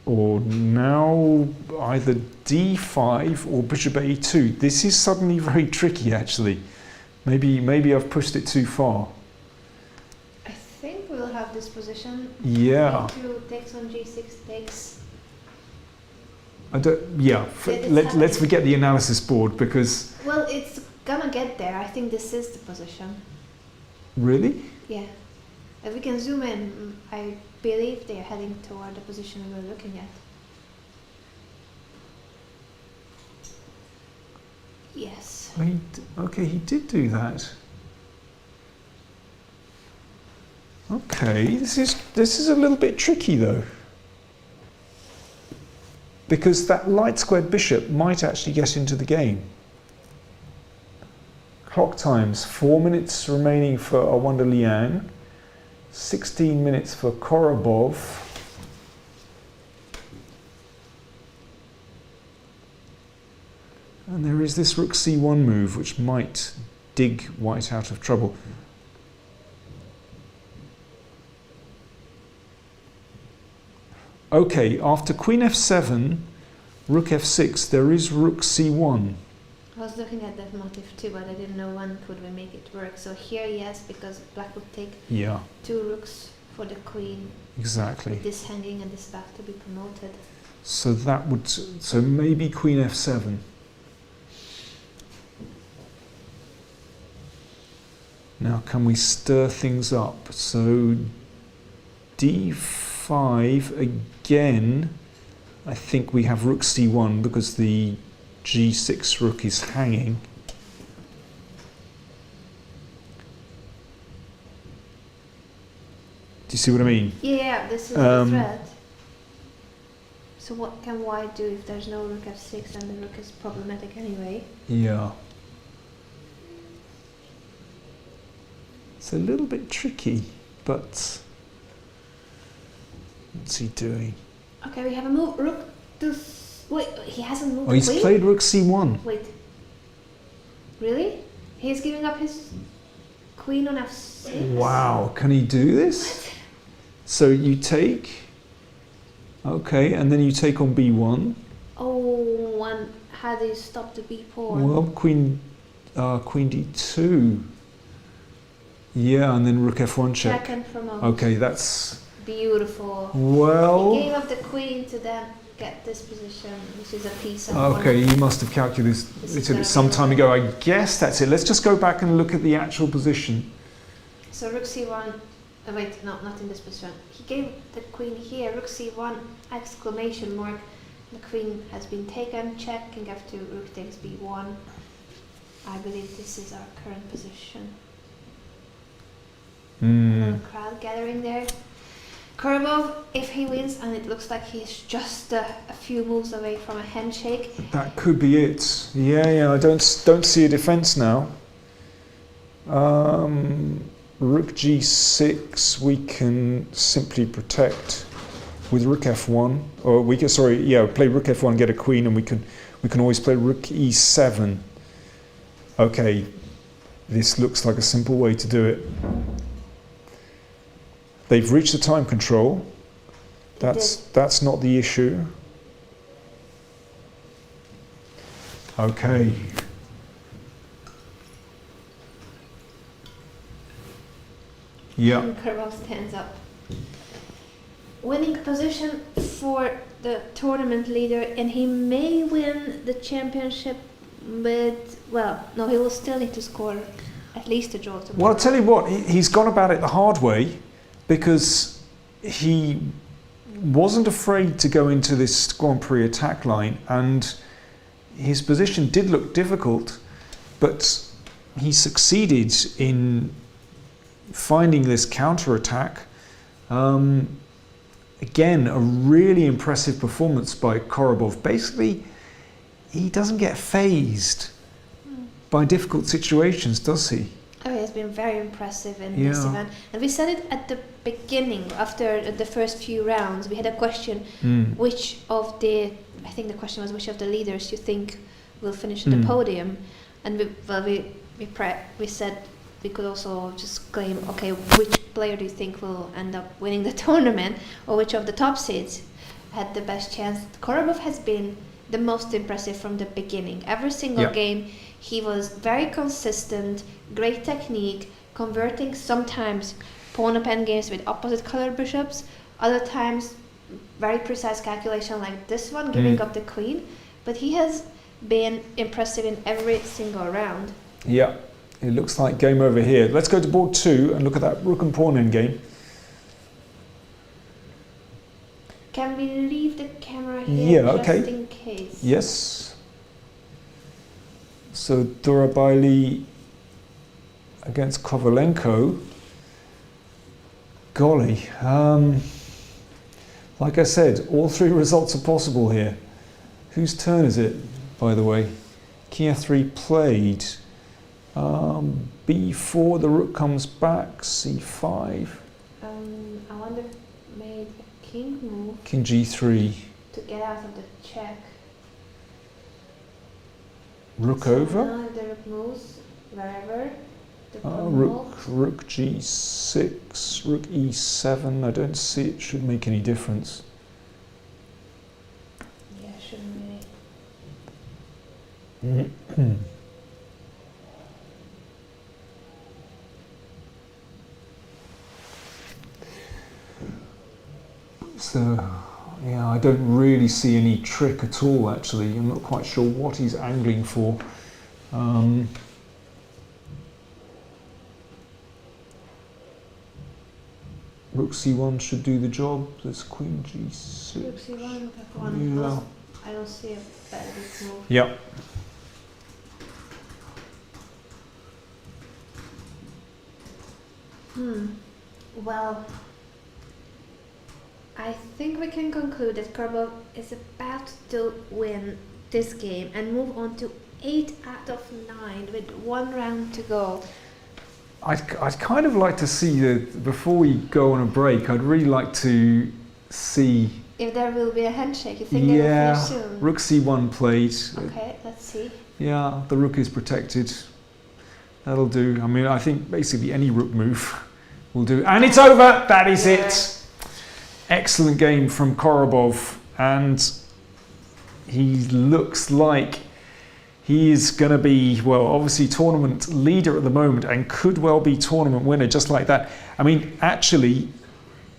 Or now either d5 or bishop a2. This is suddenly very tricky, actually. Maybe I've pushed it too far.
I think we'll have this position.
Yeah.
a2 takes on g6 takes.
Let's forget the analysis board because.
Well, it's gonna get there. I think this is the position.
Really?
Yeah. If we can zoom in, I believe they are heading toward the position we were looking at. Yes.
Okay, he did do that. Okay, this is a little bit tricky though. Because that light squared bishop might actually get into the game. Clock times, 4 minutes remaining for I wonder Liang, 16 minutes for Korobov. And there is this rook c1 move which might dig white out of trouble. Okay, after queen f7, rook f6, there is rook c1.
I was looking at that motif too, but I didn't know when could we make it work. So here, yes, because black would take
Yeah,
2 rooks for the queen,
exactly.
with this hanging and this back to be promoted.
So that would, so maybe queen f7. Now can we stir things up? So d5 again. I think we have rook c1 because the g6 rook is hanging. Do you see what I mean?
Yeah, this is the threat. So what can white do if there's no rook f6 and the rook is problematic anyway?
Yeah. It's a little bit tricky, but what's he doing?
Okay, we have a move. Rook to. Wait, he hasn't moved
Oh,
the
he's
queen?
played rook c1.
Wait. Really? He's giving up his queen on f6?
Wow, can he do this? So you take, okay, and then you take on b1.
Oh, and how do you stop the b pawn?
Well, queen d2. Yeah, and then rook f1 check.
Check and promote.
Okay, that's,
Beautiful.
well,
He gave up the queen to then get this position, which is a piece of
okay, you must have calculated this some time ago. I guess that's it. Let's just go back and look at the actual position.
So rook c1. Oh, wait, no, not in this position. He gave the queen here. Rook c1 exclamation mark. The queen has been taken. Check. King f2. Rook takes b1. I believe this is our current position. Little crowd gathering there. Korobov, if he wins, and it looks like he's just a few moves away from a handshake.
That could be it. Yeah, I don't see a defense now. Rook g6 we can simply protect with rook f1, or we can play rook f1, get a queen, and we can always play rook e7. Okay, this looks like a simple way to do it. They've reached the time control. That's not the issue. Okay. Yeah.
And Korobov stands up. Winning position for the tournament leader, and he may win the championship with, well, no, he will still need to score at least a draw tomorrow.
Well, I'll tell you what, he's gone about it the hard way, because he wasn't afraid to go into this Grand Prix attack line, and his position did look difficult, but he succeeded in finding this counter-attack. Again, a really impressive performance by Korobov. Basically, he doesn't get fazed by difficult situations, does he?
Oh, he has been very impressive in this event. And we said it at the beginning, after the first few rounds. We had a question, which of the leaders you think will finish on the podium? And we said we could also just claim, okay, which player do you think will end up winning the tournament, or which of the top seeds had the best chance? Korobov has been the most impressive from the beginning. Every single game, he was very consistent, great technique, converting sometimes pawn-up endgames with opposite color bishops, other times very precise calculation like this one, giving up the queen. But he has been impressive in every single round.
Yeah, it looks like game over here. Let's go to board 2 and look at that rook and pawn endgame.
Can we leave the camera here just in case?
Yes. So Durabaili against Kovalenko. Golly. Like I said, all 3 results are possible here. Whose turn is it, by the way? King f3 played. b4, the rook comes back. c5.
I wonder if made a king move.
King g3.
To get out of the check.
Rook
So
over.
now if the rook moves wherever.
Rook g6, rook e7. I don't see it should make any difference.
Yeah, shouldn't really.
So, yeah, I don't really see any trick at all, actually. I'm not quite sure what he's angling for. Rook c1 should do the job. There's queen g6.
Rook c1, f1.
Yeah.
I don't see a better move.
Yep.
Well, I think we can conclude that Korobov is about to win this game and move on to 8 out of 9 with 1 round to go.
I'd kind of like to see before we go on a break, I'd really like to see.
If there will be a handshake, you think they will finish soon?
Rook c1 played.
Okay, let's see.
Yeah, the rook is protected. That'll do. I mean, I think basically any rook move will do. And it's over! That is it! Excellent game from Korobov. And he looks like he is going to be, well, obviously tournament leader at the moment and could well be tournament winner just like that. I mean, actually,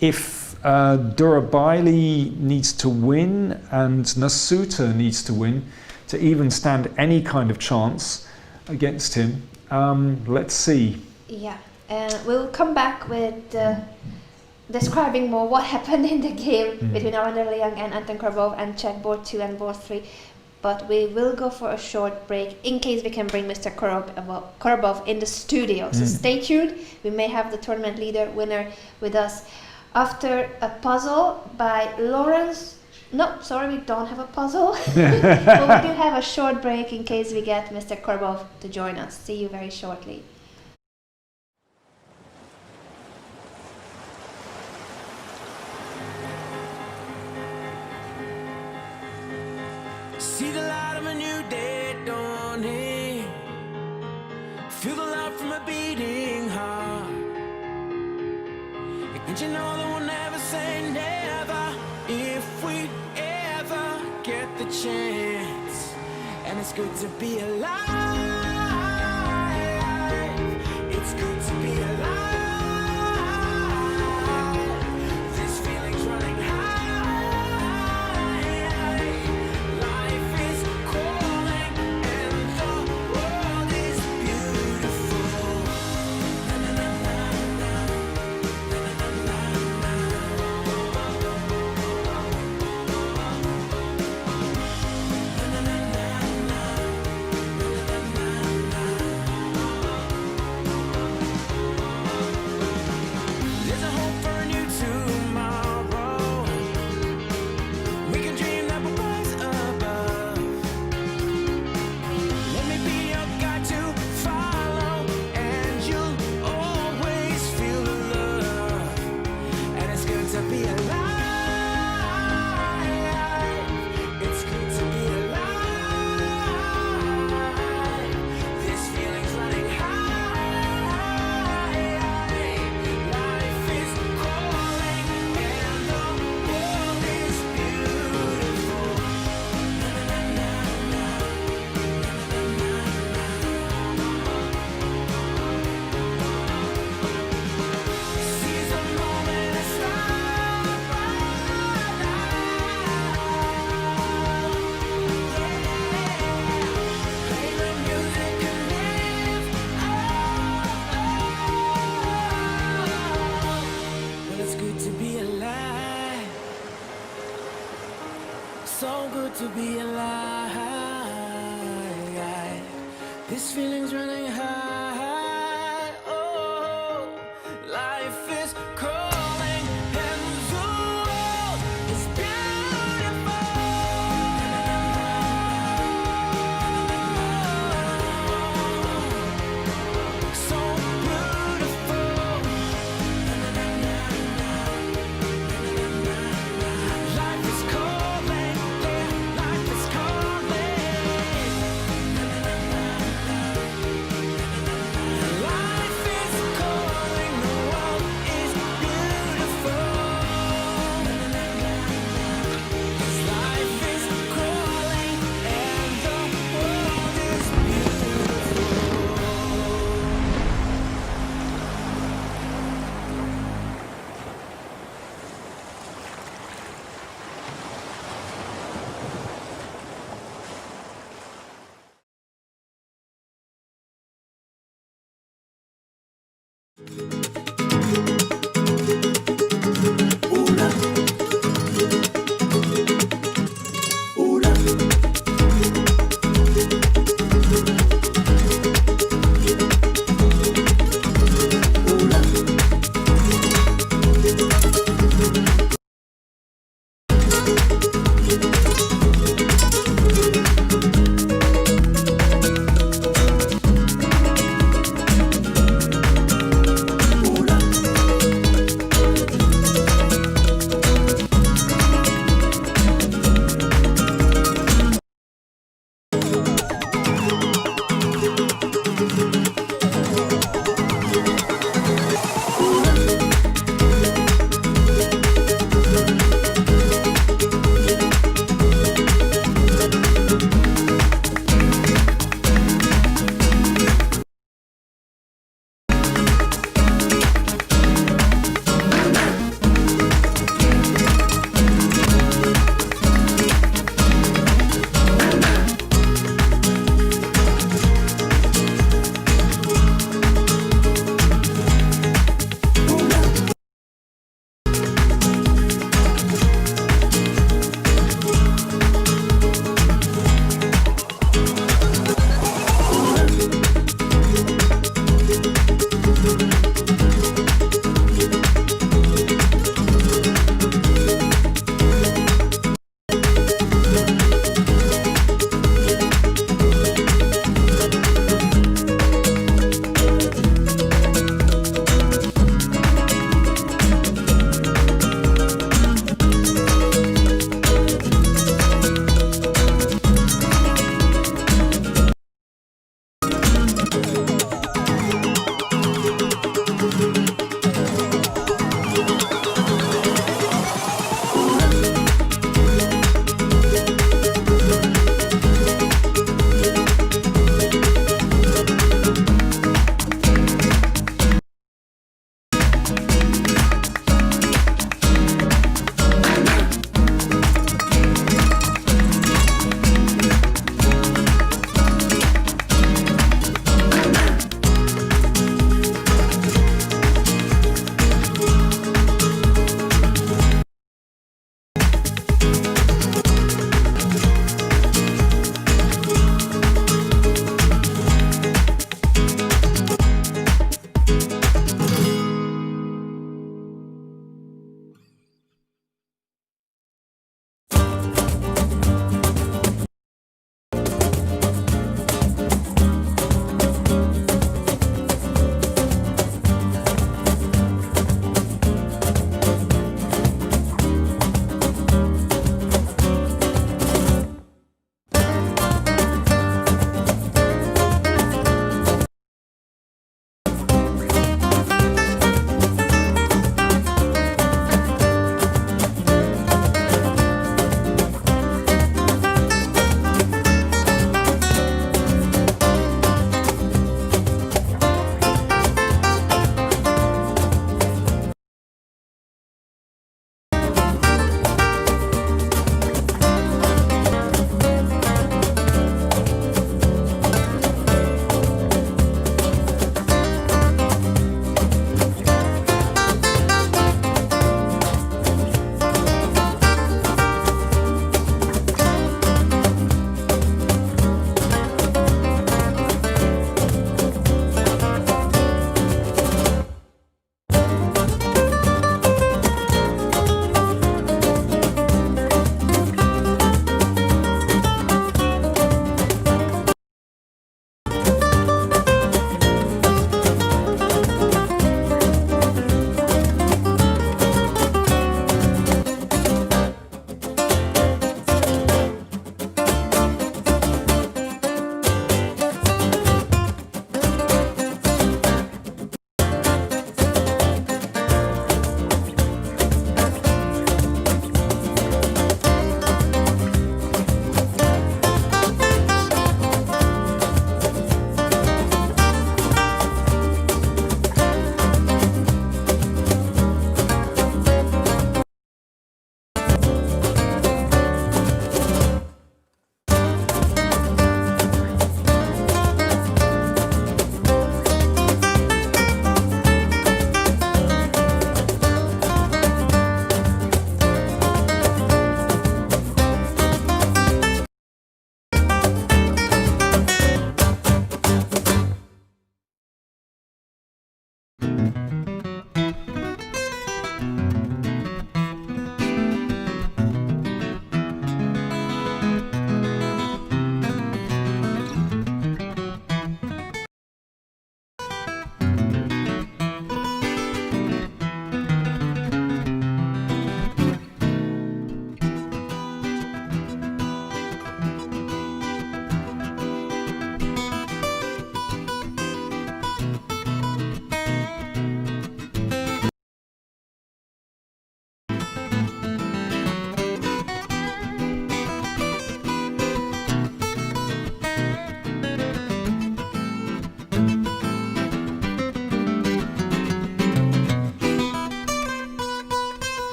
if Durabaili needs to win and Nasuta needs to win to even stand any kind of chance against him, let's see.
Yeah, we'll come back with describing more what happened in the game between Alexander Liang and Anton Korobov and check board 2 and board 3. But we will go for a short break in case we can bring Mr. Korobov in the studio. So stay tuned. We may have the tournament winner with us after a puzzle by Lawrence. No, sorry, we don't have a puzzle. But we do have a short break in case we get Mr. Korobov to join us. See you very shortly.
See the light of a new day dawning. Feel the love from a beating heart. And you know that we'll never say never if we ever get the chance. And it's good to be alive. It's good to be alive. This feeling's running high. To be alive, this feeling's running high. Oh, life is calling and the world is beautiful. So beautiful. Life is calling. Life is calling.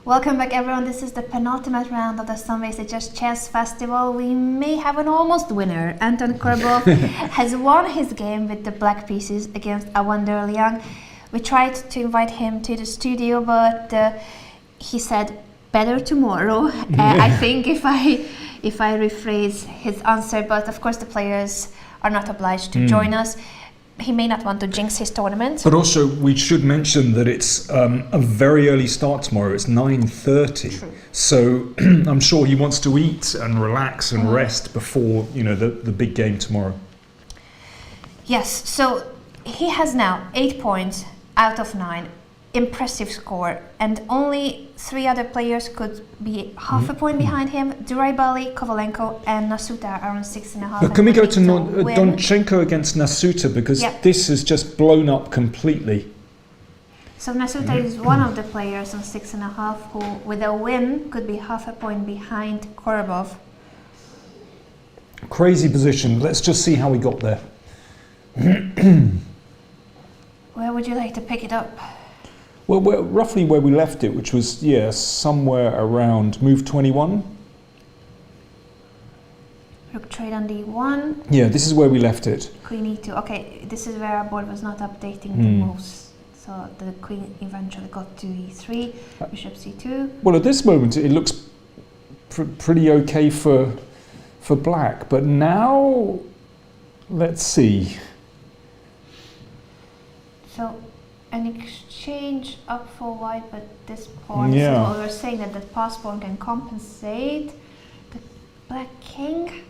Welcome back, everyone. This is the penultimate round of the Sunway Sitges Chess Festival. We may have an almost winner. Anton Korobov has won his game with the black pieces against a wonder Liang. We tried to invite him to the studio, but he said better tomorrow. I think if I rephrase his answer, but of course the players are not obliged to join us. He may not want to jinx his tournament.
But also, we should mention that it's a very early start tomorrow. It's 9:30.
True.
So I'm sure he wants to eat and relax and rest before, the big game tomorrow.
Yes, so he has now 8 points out of 9. Impressive score, and only 3 other players could be half a point behind him. Duraibali, Kovalenko and Nasuta are on 6.5.
But can we go to
win.
Donchenko against Nasuta, because this has just blown up completely.
So Nasuta is one of the players on 6.5 who, with a win, could be half a point behind Korobov.
Crazy position. Let's just see how we got there.
Where would you like to pick it up?
Well, we're roughly where we left it, which was, somewhere around move 21.
Rook trade on d1.
Yeah, this is where we left it.
Queen e2. Okay, this is where our board was not updating the moves. So the queen eventually got to e3, bishop c2.
Well, at this moment, it looks pretty okay for black. But now, let's see.
So an exchange up for white, but this pawn, this is what we're saying, that the pass pawn can compensate the black king.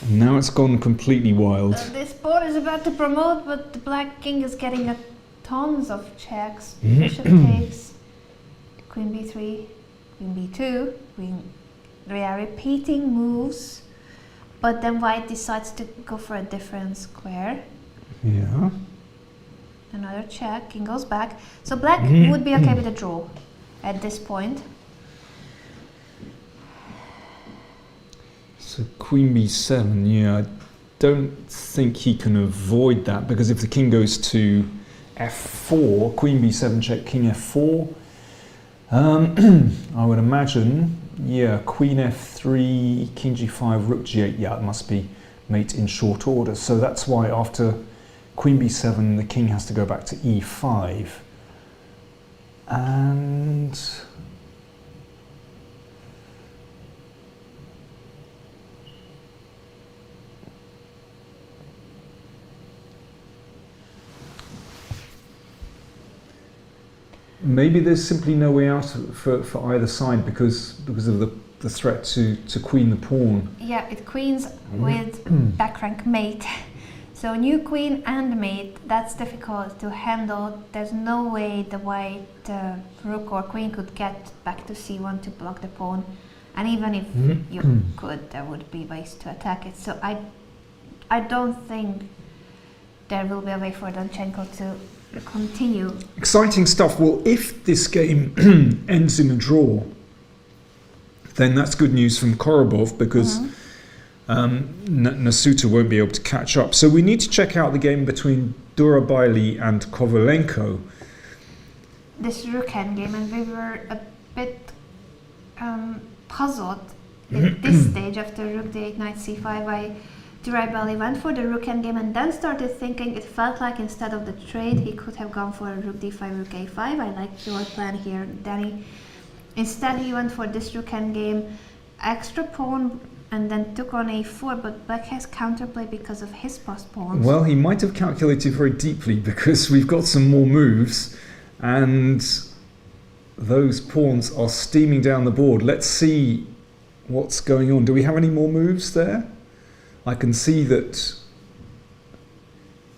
Now it's gone completely wild.
This pawn is about to promote, but the black king is getting tons of checks. Bishop takes, queen b3, queen b2, we are repeating moves, but then white decides to go for a different square.
Yeah.
Another check, king goes back. So black would be okay with a draw at this point.
So queen b7, I don't think he can avoid that, because if the king goes to f4, queen b7 check, king f4, I would imagine, queen f3, king g5, rook g8, it must be mate in short order. So that's why after queen b7, the king has to go back to e5. And maybe there's simply no way out for either side because of the threat to queen the pawn.
Yeah, it queens with back rank mate. So new queen and mate, that's difficult to handle. There's no way the white rook or queen could get back to c1 to block the pawn. And even if you could, there would be ways to attack it. So I don't think there will be a way for Donchenko to continue.
Exciting stuff. Well, if this game ends in a draw, then that's good news from Korobov, because Nasuta won't be able to catch up. So we need to check out the game between Duraibali and Kovalenko.
This rook hand game, and we were a bit puzzled at this stage after rook d8, knight c5. Duraibali went for the rook hand game and then started thinking it felt like instead of the trade he could have gone for a rook d5, rook a5. I like your plan here, Danny. Instead he went for this rook hand game, extra pawn, and then took on a4, but black has counterplay because of his passed pawns.
Well, he might have calculated very deeply, because we've got some more moves and those pawns are steaming down the board. Let's see what's going on. Do we have any more moves there? I can see that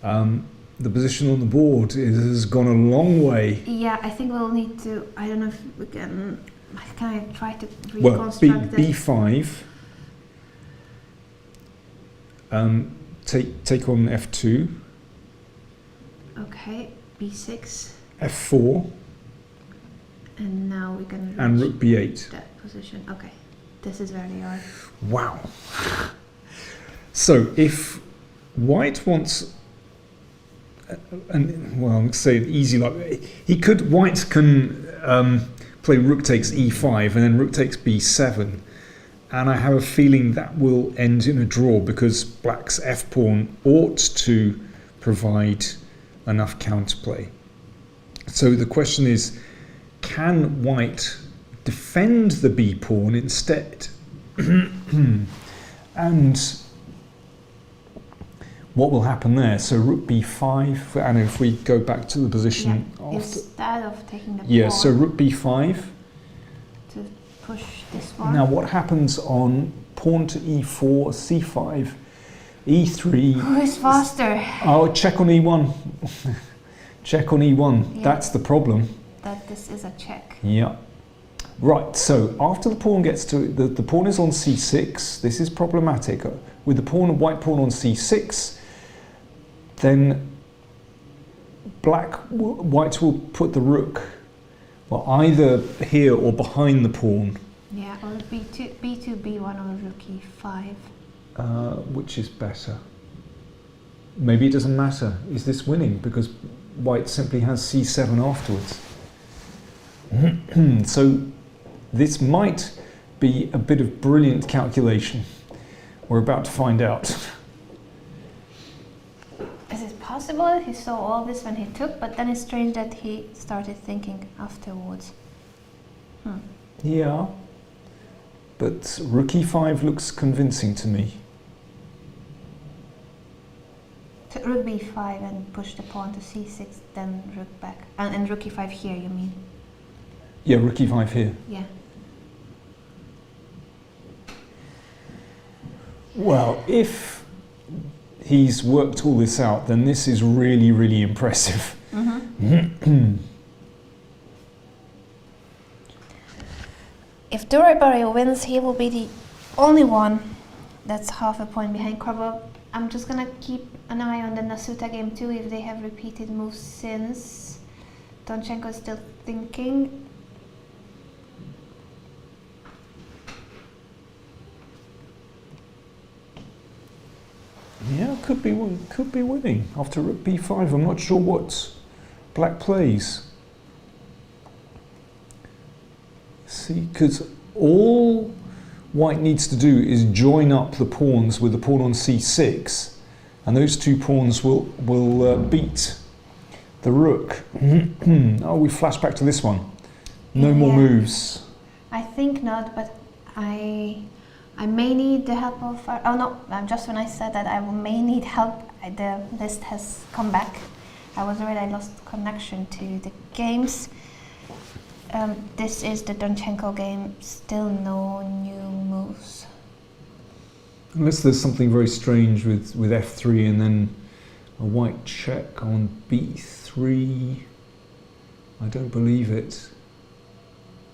the position on the board has gone a long way.
Yeah, I think we'll need to, I don't know if we can I try to reconstruct
b5. Take on f2.
Okay, b6.
f4.
And now we can reach
and rook b8.
that position. Okay, this is where they are.
Wow. So if white wants, and well, let's say easy, like white can play rook takes e5 and then rook takes b7. And I have a feeling that will end in a draw because black's f-pawn ought to provide enough counterplay. So the question is, can white defend the b-pawn instead? And what will happen there? So rook b5, and if we go back to the position after,
instead of taking the
yeah,
pawn
so rook b5
to push this one.
Now what happens on pawn to e4, c5, e3?
Who is faster?
Oh, check on e1. Check on e1.
Yeah.
That's the problem.
That this is a check.
Yeah. Right, so after the pawn gets to, the pawn is on c6, this is problematic. With the pawn, white pawn on c6, then white will put the rook, well, either here or behind the pawn.
Yeah, or b2, b1 or rook e5.
Which is better? Maybe it doesn't matter. Is this winning? Because white simply has c7 afterwards. So this might be a bit of brilliant calculation. We're about to find out.
Is it possible he saw all this when he took, but then it's strange that he started thinking afterwards?
Yeah, but rook e5 looks convincing to me.
To rook b5 and push the pawn to c6, then rook back. And rook e5 here, you mean?
Yeah, rook e5 here.
Yeah.
Well, if he's worked all this out, then this is really, really impressive.
If Durabari wins, he will be the only one that's half a point behind Korobov. I'm just gonna keep an eye on the Nasuta game too, if they have repeated moves since. Donchenko is still thinking.
Yeah, could be winning after rook b5. I'm not sure what black plays. See, because all white needs to do is join up the pawns with the pawn on c6, and those two pawns will beat the rook. Oh, we flash back to this one. No more moves.
I think not, but I may need the help of... oh no, just when I said that I may need help, the list has come back. I was worried I lost connection to the games. This is the Donchenko game, still no new moves.
Unless there's something very strange with f3 and then a white check on b3. I don't believe it.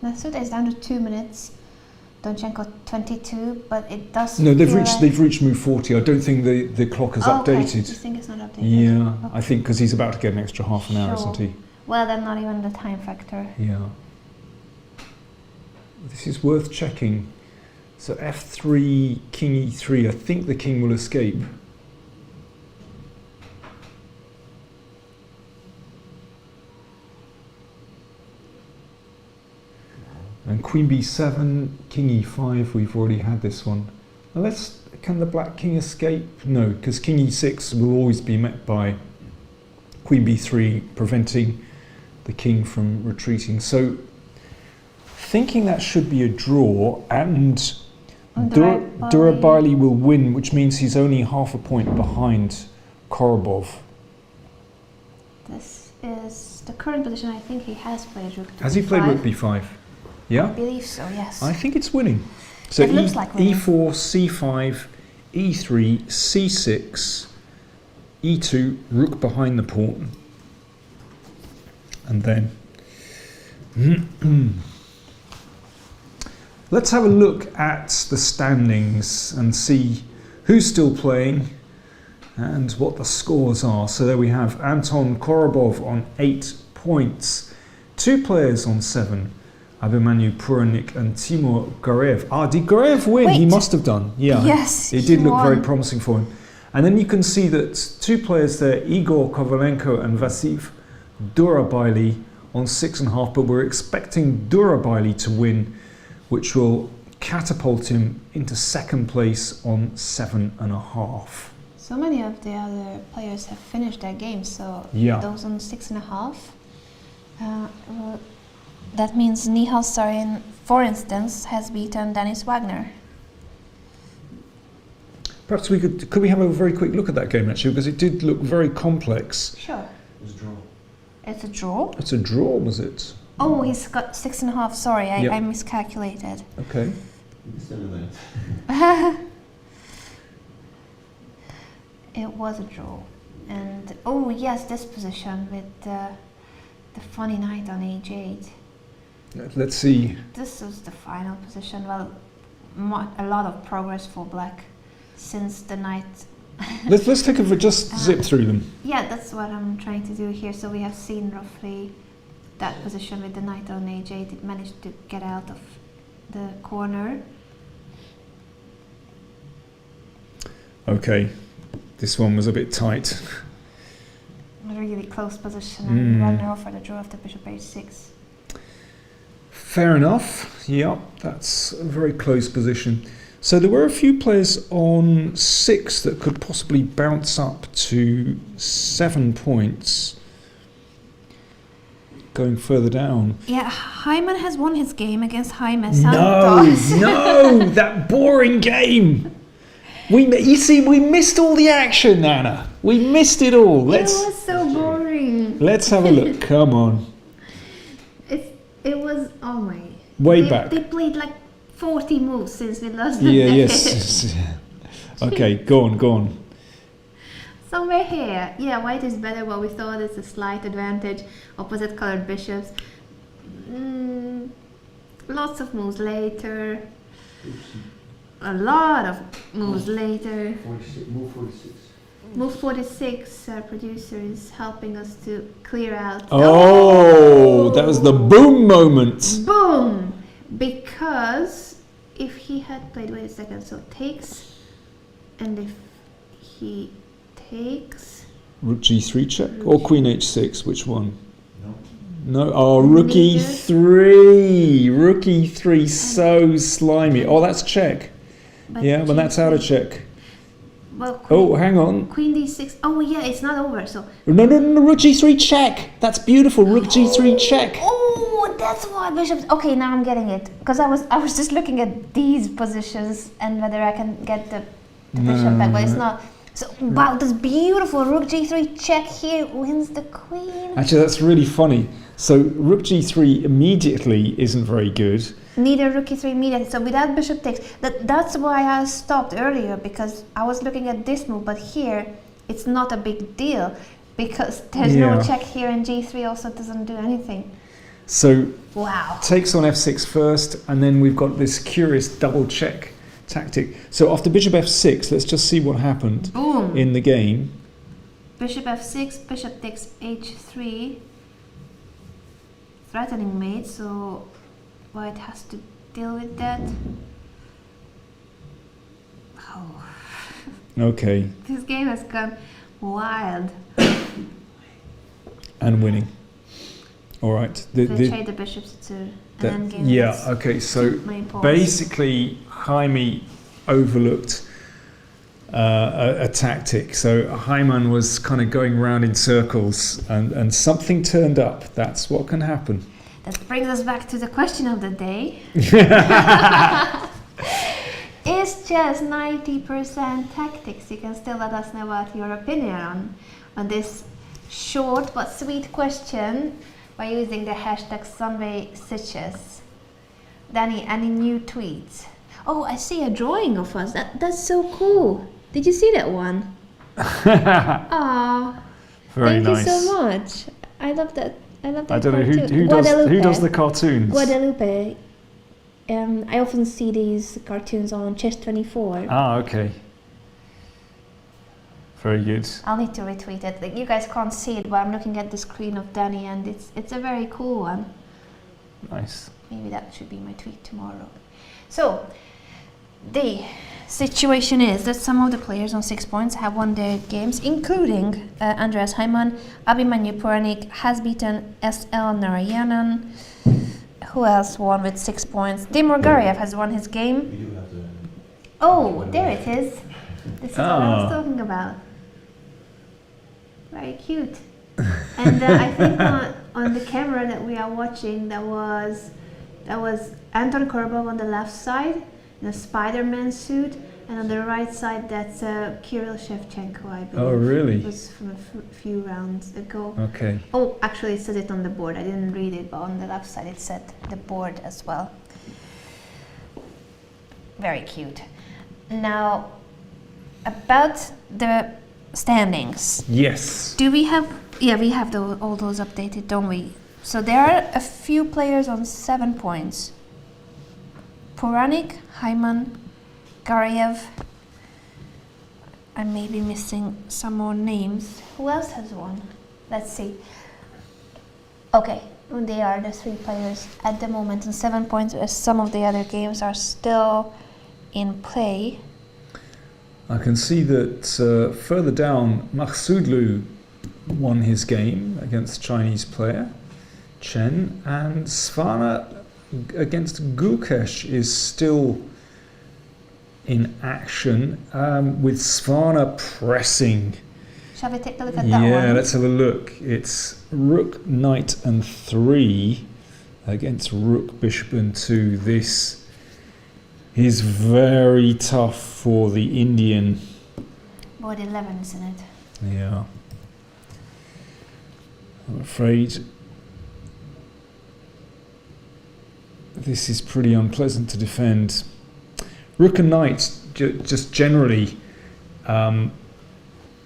Nasuta is down to 2 minutes. Donchenko 22, but it does.
No, they've reached move 40. I don't think the clock is updated.
Okay. You think it's not updated?
Yeah,
okay.
I think because he's about to get an extra half an hour,
Sure.
isn't he?
Well, then not even the time factor.
Yeah. This is worth checking. So f3, king e3. I think the king will escape. And queen b7, king e5, we've already had this one. Unless, can the black king escape? No, because king e6 will always be met by queen b3, preventing the king from retreating. So, thinking that should be a draw, and Durabali will win, which means he's only half a point behind Korobov.
This is the current position. I think he has played rook to
Has he played
b5.
rook b5? Yeah?
I believe so, yes.
I think it's winning. So
It looks like winning.
e4, c5, e3, c6, e2, rook behind the pawn. And then... Let's have a look at the standings and see who's still playing and what the scores are. So there we have Anton Korobov on 8 points. 2 players on 7. Abhimanyu Puranik and Timur Gareev. Ah, did Gareev win? He
Wait.
must have done. Yeah.
Yes,
It
he
did look very
won.
promising for him. And then you can see that 2 players there, Igor Kovalenko and Vasiv Durabaili, on 6.5, but we're expecting Durabaili to win, which will catapult him into second place on 7.5.
So many of the other players have finished their games, so
Yeah.
those on 6.5. Well, that means Nihal Sarin, for instance, has beaten Dennis Wagner.
Perhaps could we have a very quick look at that game actually, because it did look very complex.
Sure.
It was a draw.
It's a draw.
It's a draw, was it?
Oh, he's got 6.5. Sorry,
Yep.
I miscalculated.
Okay.
It's still that.
It was a draw. And oh yes, this position with the funny knight on h8.
Let's see.
This was the final position. Well, a lot of progress for black since the knight.
Let's take just zip through them.
Yeah, that's what I'm trying to do here. So we have seen roughly that position with the knight on h8. It managed to get out of the corner.
Okay, this one was a bit tight.
A really close position and runner for the draw of the bishop h6.
Fair enough. Yep, that's a very close position. So there were a few players on 6 that could possibly bounce up to 7 points. Going further down.
Yeah, Hyman has won his game against Jaime
No,
Santos.
no, that boring game. We missed all the action, Nana. We missed it all.
It was so boring.
Let's have a look. Come on.
It was, oh my.
Way back.
They played like 40 moves since we lost the
Yeah,
day.
yes. Okay, go on.
Somewhere here. Yeah, white is better, but we thought it's a slight advantage. Opposite colored bishops. Lots of moves later. A lot of moves later.
46, move 46.
Move 46, our producer is helping us to clear out.
Oh, that was the boom moment.
Boom! Because if he had played, wait a second, so takes, and if he takes...
Rook g3 check or queen h6, which one?
No.
No, oh, rook
Neither.
e3. Rook e3, so slimy. Oh, that's check.
But
Yeah, but that's out of
G3
check.
Well, queen,
Oh, hang on.
Queen d6. Oh yeah, it's not over. So.
No, rook g3 check. That's beautiful. Rook g3 check.
Oh, that's why bishops. Okay, now I'm getting it. Because I was just looking at these positions and whether I can get the bishop back, but it's not. So wow, this beautiful rook g3 check here wins the queen.
Actually, that's really funny. So rook g3 immediately isn't very good.
Neither rook e3 immediately. So without bishop takes. That's why I stopped earlier, because I was looking at this move, but here it's not a big deal because there's no check here, and g3 also doesn't do anything.
So
Wow.
takes on f6 first, and then we've got this curious double check tactic. So after bishop f6, let's just see what happened
Boom.
in the game.
Bishop f6, bishop takes h3. Threatening mate, so white has to deal with that. Oh,
Okay,
this game has gone wild.
and winning. All right.
They trade the bishops to an endgame.
yeah.
That's
Okay. So
main pawns.
basically, Jaime overlooked a tactic. So Hyman was kind of going around in circles, and something turned up. That's what can happen.
That brings us back to the question of the day. Is chess 90% tactics? You can still let us know about your opinion on this short but sweet question by using the hashtag Sunway Sitges. Danny, any new tweets? Oh, I see a drawing of us. That's so cool. Did you see that one? Aw,
Very
thank
nice.
you so much. I love that. I love that.
I don't know
cartoon.
who does the cartoons.
Guadalupe. I often see these cartoons on Chess.24.
Ah, okay. Very good.
I'll need to retweet it. Like, you guys can't see it, but I'm looking at the screen of Danny, and it's a very cool one.
Nice.
Maybe that should be my tweet tomorrow. So, the situation is that some of the players on 6 points have won their games, including Andreas Heimann. Abhimanyu Puranik has beaten S.L. Narayanan. Who else won with 6 points? Timur Gariev has won his game.
We do have to.
Oh, there it is. This is what I was talking about. Very cute. And I think on the camera that we are watching, that was Anton Korobov on the left side in a Spider-Man suit, and on the right side that's Kirill Shevchenko, I believe.
Oh, really?
It was from a few rounds ago.
Okay.
Oh, actually it said it on the board. I didn't read it, but on the left side it said the board as well. Very cute. Now, about the standings.
Yes.
Do we have? Yeah, we have all those updated, don't we? So there are a few players on 7 points. Puranik, Heimann, Gariev. I may be missing some more names. Who else has won? Let's see. Okay, they are the 3 players at the moment on 7 points, as some of the other games are still in play.
I can see that further down, Makhsoodlu won his game against Chinese player Chen, and Svana against Gukesh is still in action, with Svana pressing.
Shall we take a look at that one?
Yeah, let's have a look. It's Rook, Knight and 3 against Rook, Bishop and 2. This is very tough for the Indian.
Board 11, isn't it?
Yeah. I'm afraid this is pretty unpleasant to defend. Rook and Knight just generally on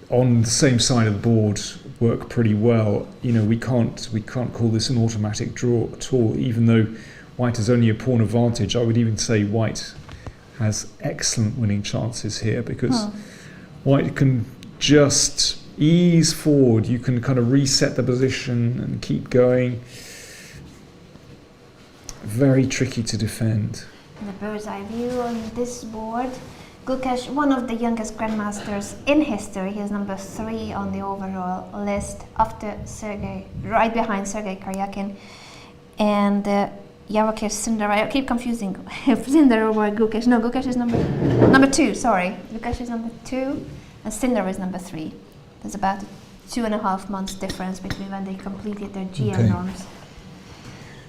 the same side of the board work pretty well. You know, we can't call this an automatic draw at all, even though White has only a pawn advantage. I would even say White has excellent winning chances here, because White can just ease forward. You can kind of reset the position and keep going. Very tricky to defend.
The bird's eye view on this board. Gukesh, one of the youngest grandmasters in history. He's number 3 on the overall list, after Sergei, right behind Sergei Karyakin. And Yaroslav Sindarai. I keep confusing Sindarai or Gukesh. No, Gukesh is number 2. Sorry, Gukesh is number 2, and Sindarai is number 3. There's about 2.5 months difference between when they completed their GM norms.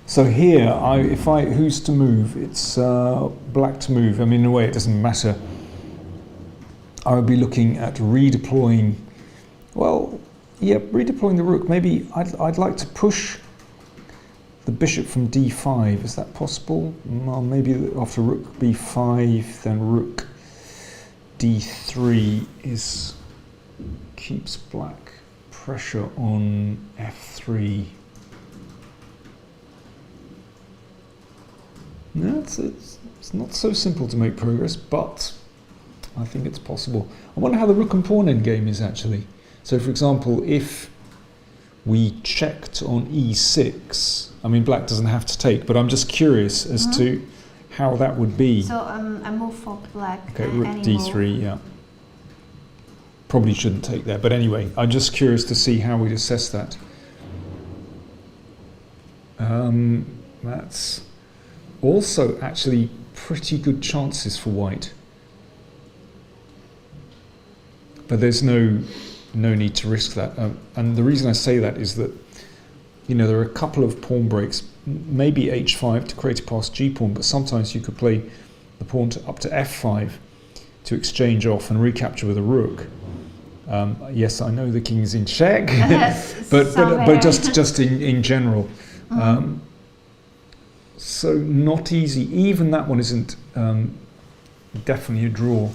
So here, who's to move? It's black to move. I mean, in a way, it doesn't matter. I would be looking at redeploying. Well, yeah, redeploying the rook. Maybe I'd like to push the bishop from d5. Is that possible? Well, maybe after rook b5, then rook d3 keeps black pressure on f3. No, it's not so simple to make progress, but I think it's possible. I wonder how the rook and pawn endgame is actually. So, for example, if we checked on e6, I mean, black doesn't have to take, but I'm just curious as to how that would be.
So, a move for black.
Okay, rook d3, yeah. Probably shouldn't take there, but anyway, I'm just curious to see how we'd assess that. That's also actually pretty good chances for White. But there's no need to risk that. And the reason I say that is that, you know, there are a couple of pawn breaks, maybe h5 to create a passed g-pawn, but sometimes you could play the pawn up to f5 to exchange off and recapture with a rook. Yes, I know the king's in check, but just in general. So not easy. Even that one isn't definitely a draw.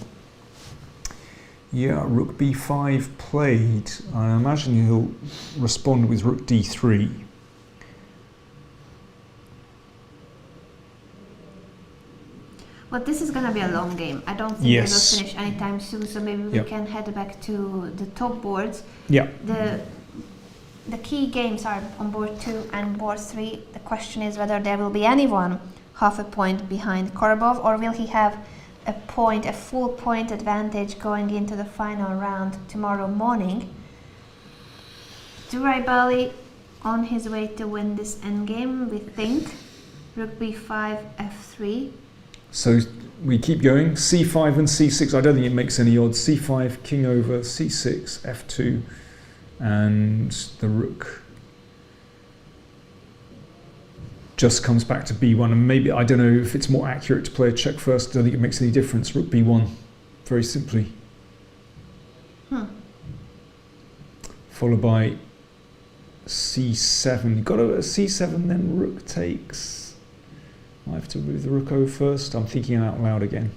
Yeah, rook b5 played. I imagine he'll respond with rook d3.
But this is going to be a long game. I don't think they will finish anytime soon, so maybe we can head back to the top boards.
Yeah.
The key games are on board 2 and board 3. The question is whether there will be anyone half a point behind Korobov, or will he have a full point advantage going into the final round tomorrow morning. Duribali on his way to win this endgame, we think. Rook b5, f3.
So we keep going. c5 and c6. I don't think it makes any odds. c5, king over, c6, f2, and the rook just comes back to b1. And maybe, I don't know if it's more accurate to play a check first. I don't think it makes any difference. Rook b1, very simply. Followed by c7. You've got a c7, then rook takes. I have to move the rook over first. I'm thinking out loud again.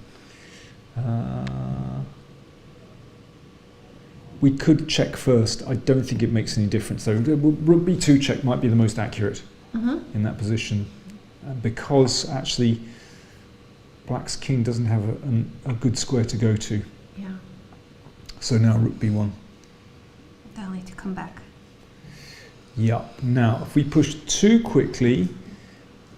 We could check first. I don't think it makes any difference though. Rook b2 check might be the most accurate in that position, because actually black's king doesn't have a good square to go to.
Yeah.
So now rook b1.
They'll need to come back.
Yeah. Now, if we push too quickly,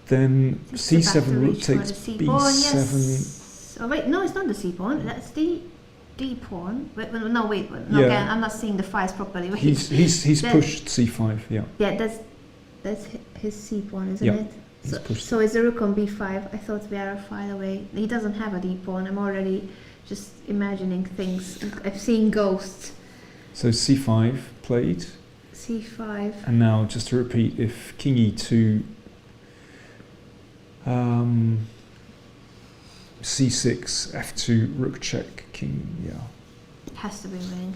then c7 rook takes b7.
Yes. Oh wait, no, it's not the c pawn. That's the d pawn. Wait, no, wait. No,
Yeah.
again, I'm not seeing the files properly. Wait.
He's pushed c5. Yeah.
Yeah, that's his c pawn, isn't
Yeah,
it?
he's pushed.
So it's a rook on b5. I thought we are a file away. He doesn't have a d pawn. I'm already just imagining things. I'm seeing ghosts.
So c5 played.
c5.
And now, just to repeat, if king e2, c6, f2, rook check, king, yeah.
Has to be winning.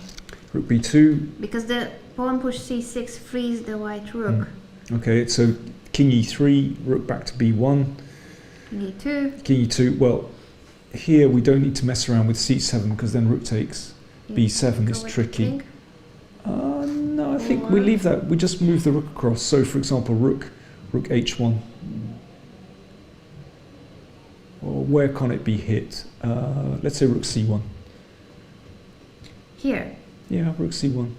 Rook b2.
Because the pawn push c6 frees the white rook.
Okay, so king e3, rook back to b1.
King e2.
King e2, well, here we don't need to mess around with c7 because then rook takes. b7 is tricky. No, I think we leave that. We just move the rook across. So, for example, rook h1. Or where can it be hit? Let's say rook c1.
Here.
Yeah, rook c1.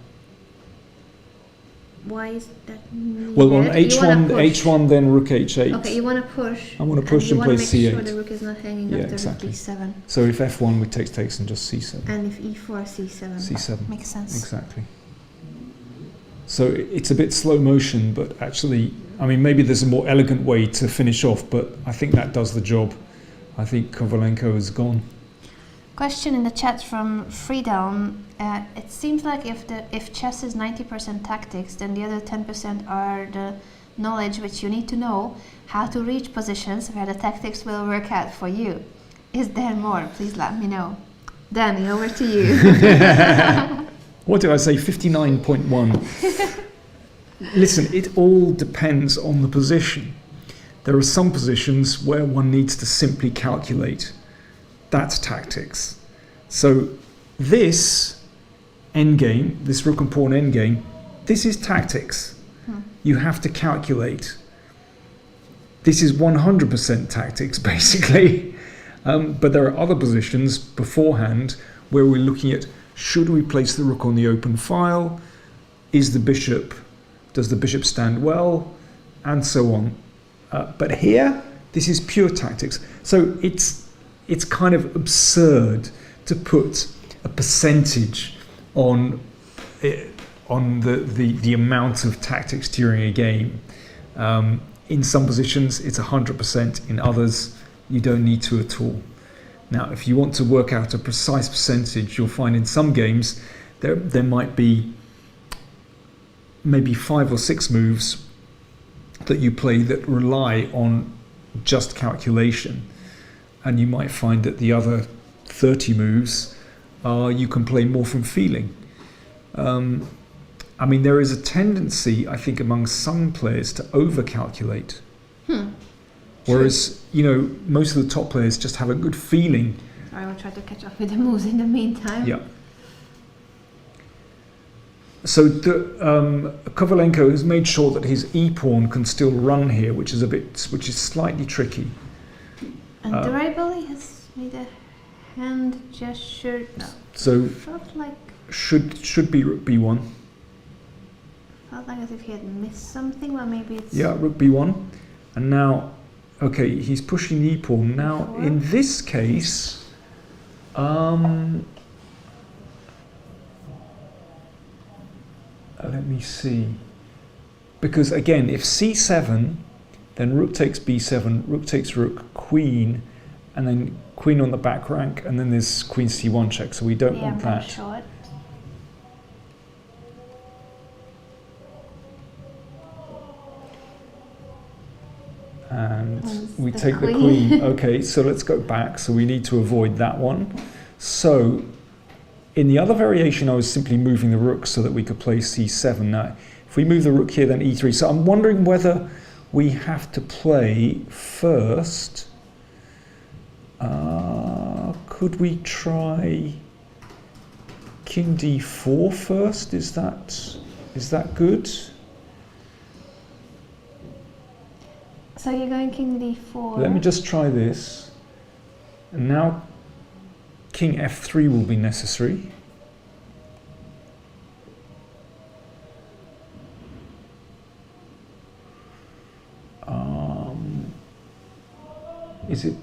Why is that?
Well, on
needed?
h1, then rook h8.
Okay, you want to push.
I want to push and play c8.
You want to make sure the rook is not hanging
Yeah,
after
exactly.
rook d7.
So if f1, we takes and just c7.
And if e4, c7.
c7.
Makes sense.
Exactly. So it's a bit slow motion, but actually, I mean, maybe there's a more elegant way to finish off, but I think that does the job. I think Kovalenko is gone.
Question in the chat from Freedom. It seems like if chess is 90% tactics, then the other 10% are the knowledge which you need to know how to reach positions where the tactics will work out for you. Is there more? Please let me know. Danny, over to you.
What did I say? 59.1. Listen, it all depends on the position. There are some positions where one needs to simply calculate. That's tactics. So this endgame, this rook and pawn endgame, this is tactics. You have to calculate. This is 100% tactics, basically. But there are other positions beforehand where we're looking at, should we place the rook on the open file? Does the bishop stand well? And so on. But here, this is pure tactics. So it's kind of absurd to put a percentage on the amount of tactics during a game. In some positions, it's 100%. In others, you don't need to at all. Now, if you want to work out a precise percentage, you'll find in some games there might be maybe 5 or 6 moves that you play that rely on just calculation, and you might find that the other 30 moves you can play more from feeling. I mean, there is a tendency, I think, among some players to over-calculate. Whereas, most of the top players just have a good feeling.
I will try to catch up with the moves in the meantime.
Yeah. So Kovalenko has made sure that his e-pawn can still run here, which is slightly tricky.
And Duribali has made a hand gesture.
So
Felt like
should be rook b1.
Felt like as if he had missed something, or maybe it's.
Yeah, rook b1, and now, okay, he's pushing the e-pawn. Now, in this case, Let me see. Because again, if c7, then rook takes b7, rook takes rook, queen, and then queen on the back rank, and then there's queen c1 check, so we don't want that.
Short.
And we
the
take the
queen.
queen. Okay, so let's go back. So we need to avoid that one. So in the other variation, I was simply moving the rook so that we could play c7. Now, if we move the rook here, then e3. So I'm wondering whether we have to play first. Could we try king d4 first? Is that good?
So you're going king d4.
Let me just try this. And now king f3 will be necessary. Is it?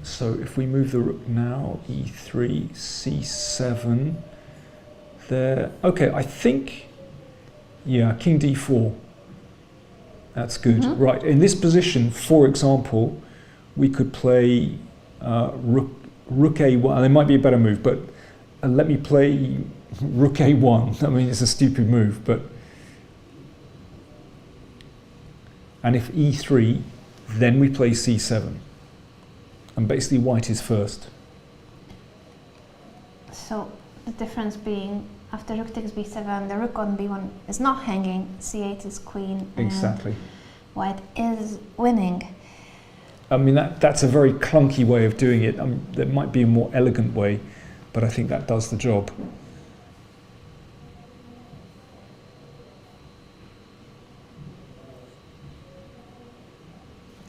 So if we move the rook now, e3, c7, there. Okay, I think, yeah, king d4. That's good.
Mm-hmm.
Right, in this position, for example, we could play rook a1. There might be a better move, but let me play rook a1. I mean, it's a stupid move, but... And if e3, then we play c7. And basically white is first.
So the difference being, after rook takes b7, the rook on b1 is not hanging, c8 is queen, and
Exactly.
white is winning.
I mean, that's a very clunky way of doing it. There might be a more elegant way, but I think that does the job.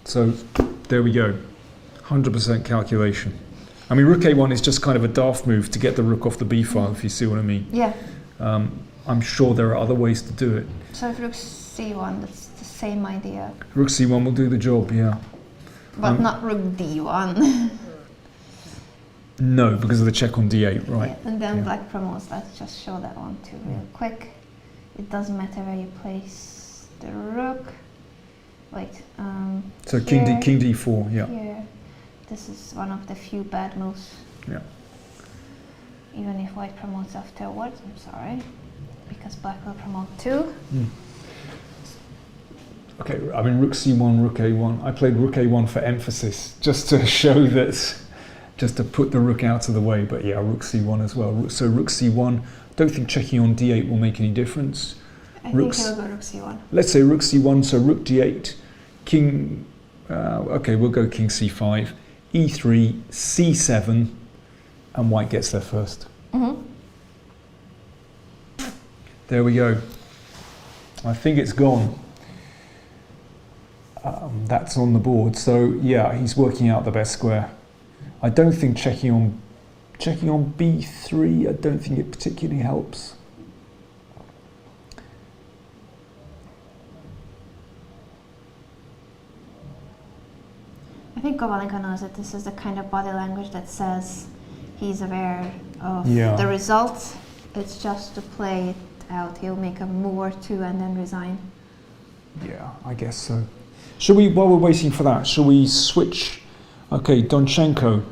So there we go. 100% calculation. I mean, rook a1 is just kind of a daft move to get the rook off the b file, if you see what I mean.
Yeah.
I'm sure there are other ways to do it.
So if rook c1, that's the same idea.
Rook c1 will do the job, yeah.
But not rook d1.
No, because of the check on d8, right.
Yeah, and then
Yeah.
black promotes. Let's just show that one too real quick. It doesn't matter where you place the rook. Wait.
So
here,
king d4, yeah.
Here. This is one of the few bad moves.
Yeah.
Even if white promotes afterwards, I'm sorry. Because black will promote too.
Okay, I mean, rook c1, rook a1. I played rook a1 for emphasis, just to show that, just to put the rook out of the way. But yeah, rook c1 as well. So rook c1, don't think checking on d8 will make any difference.
I think he'll go rook c1.
Let's say rook c1, so rook d8, king, okay, we'll go king c5, e3, c7, and white gets there first.
Mm-hmm.
There we go. I think it's gone. That's on the board. So yeah, he's working out the best square. I don't think checking on b3. I don't think it particularly helps.
I think Kovalenko knows that this is the kind of body language that says he's aware of the result. It's just to play it out. He'll make a move or two and then resign.
Yeah, I guess so. Should we, while we're waiting for that, shall we switch? Okay, Donchenko.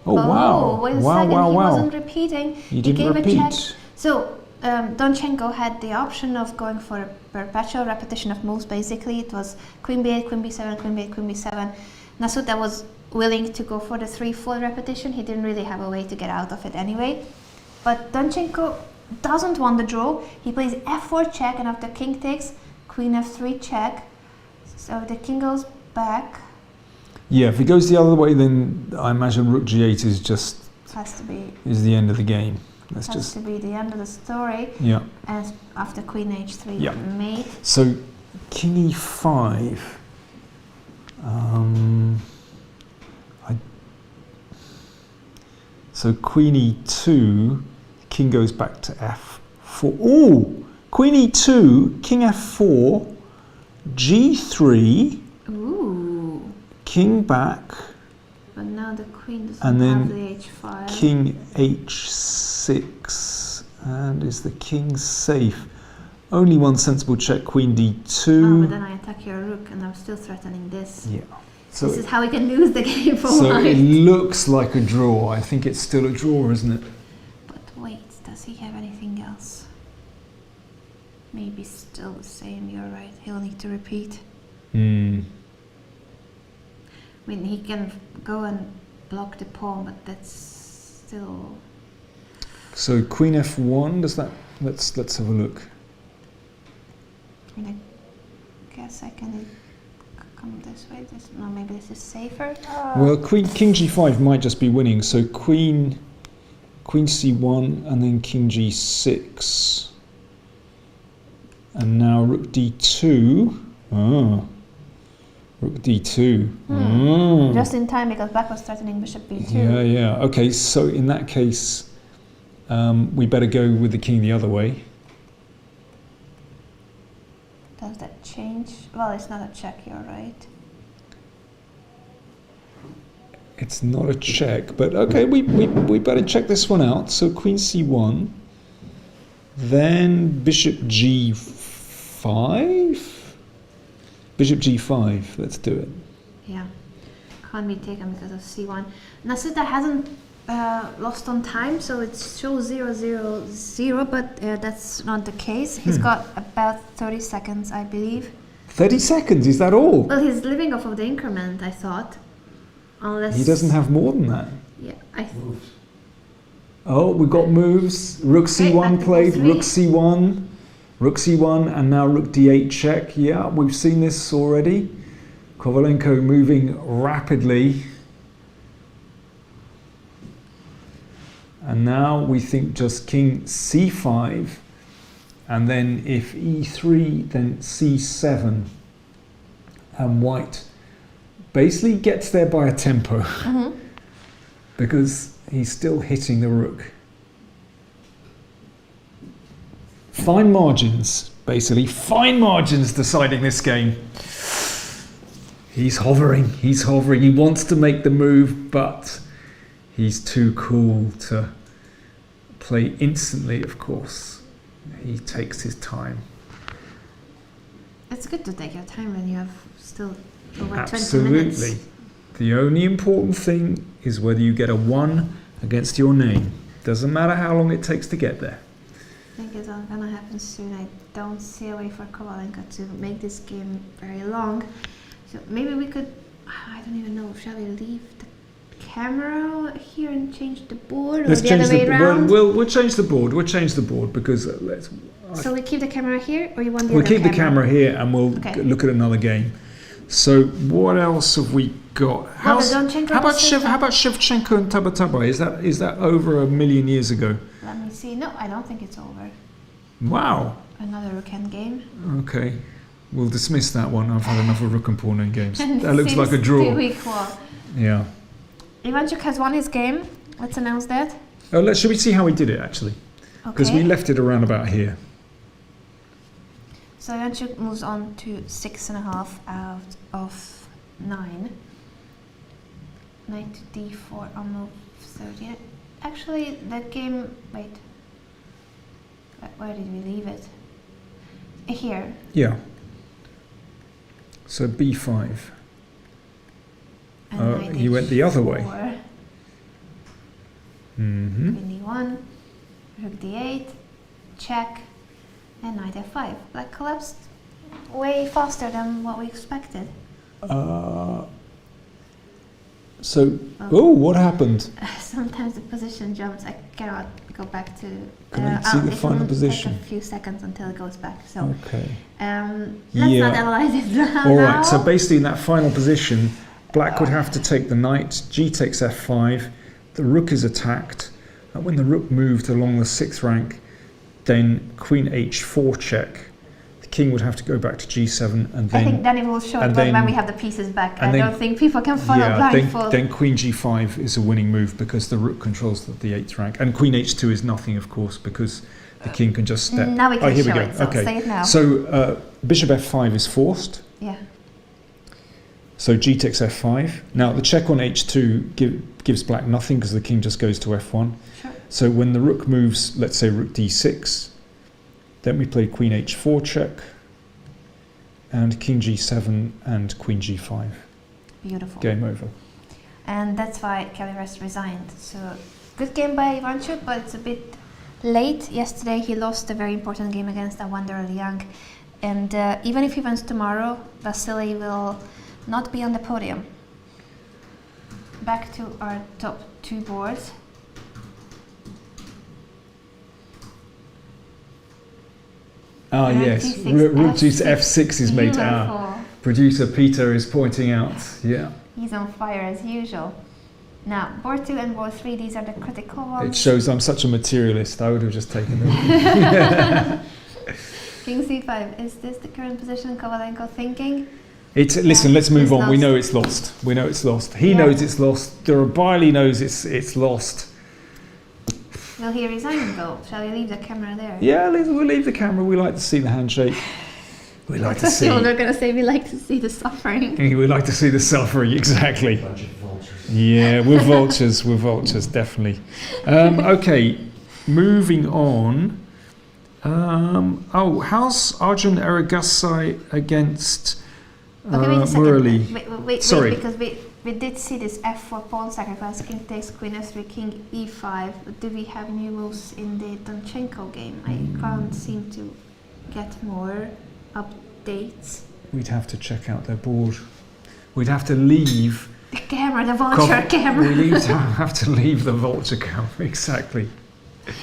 Oh, wow.
Wait a
wow,
second,
wow,
he
wow.
wasn't repeating.
He didn't
gave
repeat.
a check. So, Donchenko had the option of going for a perpetual repetition of moves, basically. It was queen b8, queen b7, queen b8, queen b7. Nasuta was willing to go for the 3-4 repetition. He didn't really have a way to get out of it anyway. But Donchenko doesn't want the draw. He plays f4 check, and after king takes, queen f3 check. So the king goes back.
Yeah, if it goes the other way, then I imagine rook g8 is just
Has to be.
Is the end of the game. That's
Has to be the end of the story.
Yeah.
And after queen h3
Yeah.
mate.
So king e5. So queen e2, king goes back to f4. Oh, queen e2, king
but now the queen doesn't
And then
have the h5.
King h6. And is the king safe? Only one sensible check, queen d2.
Oh, but then I attack your rook and I'm still threatening this.
Yeah. So
This is how we can lose the game for
so
white.
it looks like a draw. I think it's still a draw, isn't it?
But wait, does he have anything else? Maybe still the same, you're right. He'll need to repeat.
Hmm.
I mean, he can go and block the pawn, but that's still...
So queen f1, does that... Let's have a look.
I mean, I guess I can come this way. No, maybe this is safer.
Well, king g5 might just be winning. So queen c1 and then king g6. And now rook d2. Ah, rook d2.
Just in time because black was threatening bishop b2.
Yeah. Okay, so in that case, we better go with the king the other way.
Does that change? Well, it's not a check, you're right.
It's not a check, but okay, we better check this one out. So queen c1, then bishop g5? Bishop g5, let's do it.
Yeah, can't be taken because of c1. Nasuta hasn't lost on time, so it shows 0-0-0, but that's not the case. He's got about 30 seconds, I believe.
30 seconds, is that all?
Well, he's living off of the increment, I thought. Unless...
He doesn't have more than that.
Yeah,
Moves.
Oh, we got moves. Rook
Okay,
c1
back to
played,
b3.
rook c1, and now rook d8 check. Yeah, we've seen this already. Kovalenko moving rapidly. And now we think just king c5, and then if e3, then c7, and white basically gets there by a tempo because he's still hitting the rook. Fine margins, basically, fine margins deciding this game. He's hovering, he wants to make the move, but he's too cool to play instantly, of course. He takes his time.
It's good to take your time when you have still over 20
Absolutely.
minutes.
The only important thing is whether you get a 1 against your name. Doesn't matter how long it takes to get there.
I think it's all gonna happen soon. I don't see a way for Kovalenko to make this game very long. So maybe we could, I don't even know, shall we leave the camera here and change the board, or
Let's
the
change
other way around?
We'll change the board. We'll change the board because
So we keep the camera here, or you want the
we'll
other
keep the camera here and we'll
Okay.
look at another game. So what else have we got?
Well, they don't change
how about
representation.
How about Shevchenko and Tabatabai? Is that over 1,000,000 years ago?
Let me see. No, I don't think it's over.
Wow.
Another rook end game.
Okay. We'll dismiss that one. I've had enough of rook and pawn end games.
And
That looks like a
seems
draw.
to be equal.
Yeah.
Ivanchuk has won his game. Let's announce that.
Should we see how we did it actually? Because we
Okay.
left it around about here.
So Ivanchuk moves on to 6.5 out of 9. Knight to d4 on move 30. Actually, that game. Wait. Where did we leave it? Here.
Yeah. So b5.
And knight
He went the other way.
h4,
Mm-hmm.
Queen d1, rook d8, check, and knight f5. Black collapsed way faster than what we expected.
What happened?
Sometimes the position jumps. I cannot go back to.
Can I see the
it
final
will
position?
Take a few seconds until it goes back. So
Okay.
let's
Yeah.
not analyze it now.
All right. So basically, in that final position, black would have to take the knight. G takes f5. The rook is attacked. And when the rook moved along the 6th rank, then queen h4 check. The king would have to go back to g7, and
I think
then
then it will show it
and
when
then-
we have the pieces back.
and
I
then-
don't think people can follow blindfold.
then queen g5 is a winning move because the rook controls the 8th rank, and queen h2 is nothing, of course, because the king can just step.
Now we can
here
show
we go.
it, so
Okay.
say it now.
So bishop f5 is forced.
Yeah.
So g takes f5. Now the check on h2 gives black nothing because the king just goes to f1.
Sure.
So when the rook moves, let's say rook d6, then we play queen h4 check, and king g7 and queen g5.
Beautiful.
Game over.
And that's why Kelleres resigned. So good game by Ivanchuk, but it's a bit late. Yesterday he lost a very important game against a wanderer Liang. And even if he wins tomorrow, Vasily will not be on the podium. Back to our top two boards.
Ah, yes. Rook f6 is made. Producer Peter is pointing out. Yeah.
He's on fire as usual. Now, board 2 and board 3, these are the critical ones.
It shows I'm such a materialist. I would have just taken them.
King c5. Is this the current position Kovalenko thinking?
Listen, let's move on.
Lost.
We know it's lost. We know it's lost. He
Yeah.
knows it's lost. Durabaili knows it's lost.
Will he resign though? Shall we leave the camera there?
Yeah, we'll leave the camera. We like to see the handshake. We like to see.
They're going to say we like to see the suffering.
We like to see the suffering. Exactly.
Bunch of vultures.
Yeah, we're vultures. We're vultures, definitely. Okay, moving on. How's Arjun Erigassai against
Okay, wait a second.
Murali?
Wait,
Sorry.
because we did see this f4 pawn sacrifice, king takes, queen f3, king e5. Do we have new moves in the Donchenko game? I can't seem to get more updates.
We'd have to check out their board. We'd have to leave.
The camera, the vulture camera.
We have to leave the vulture camera, exactly.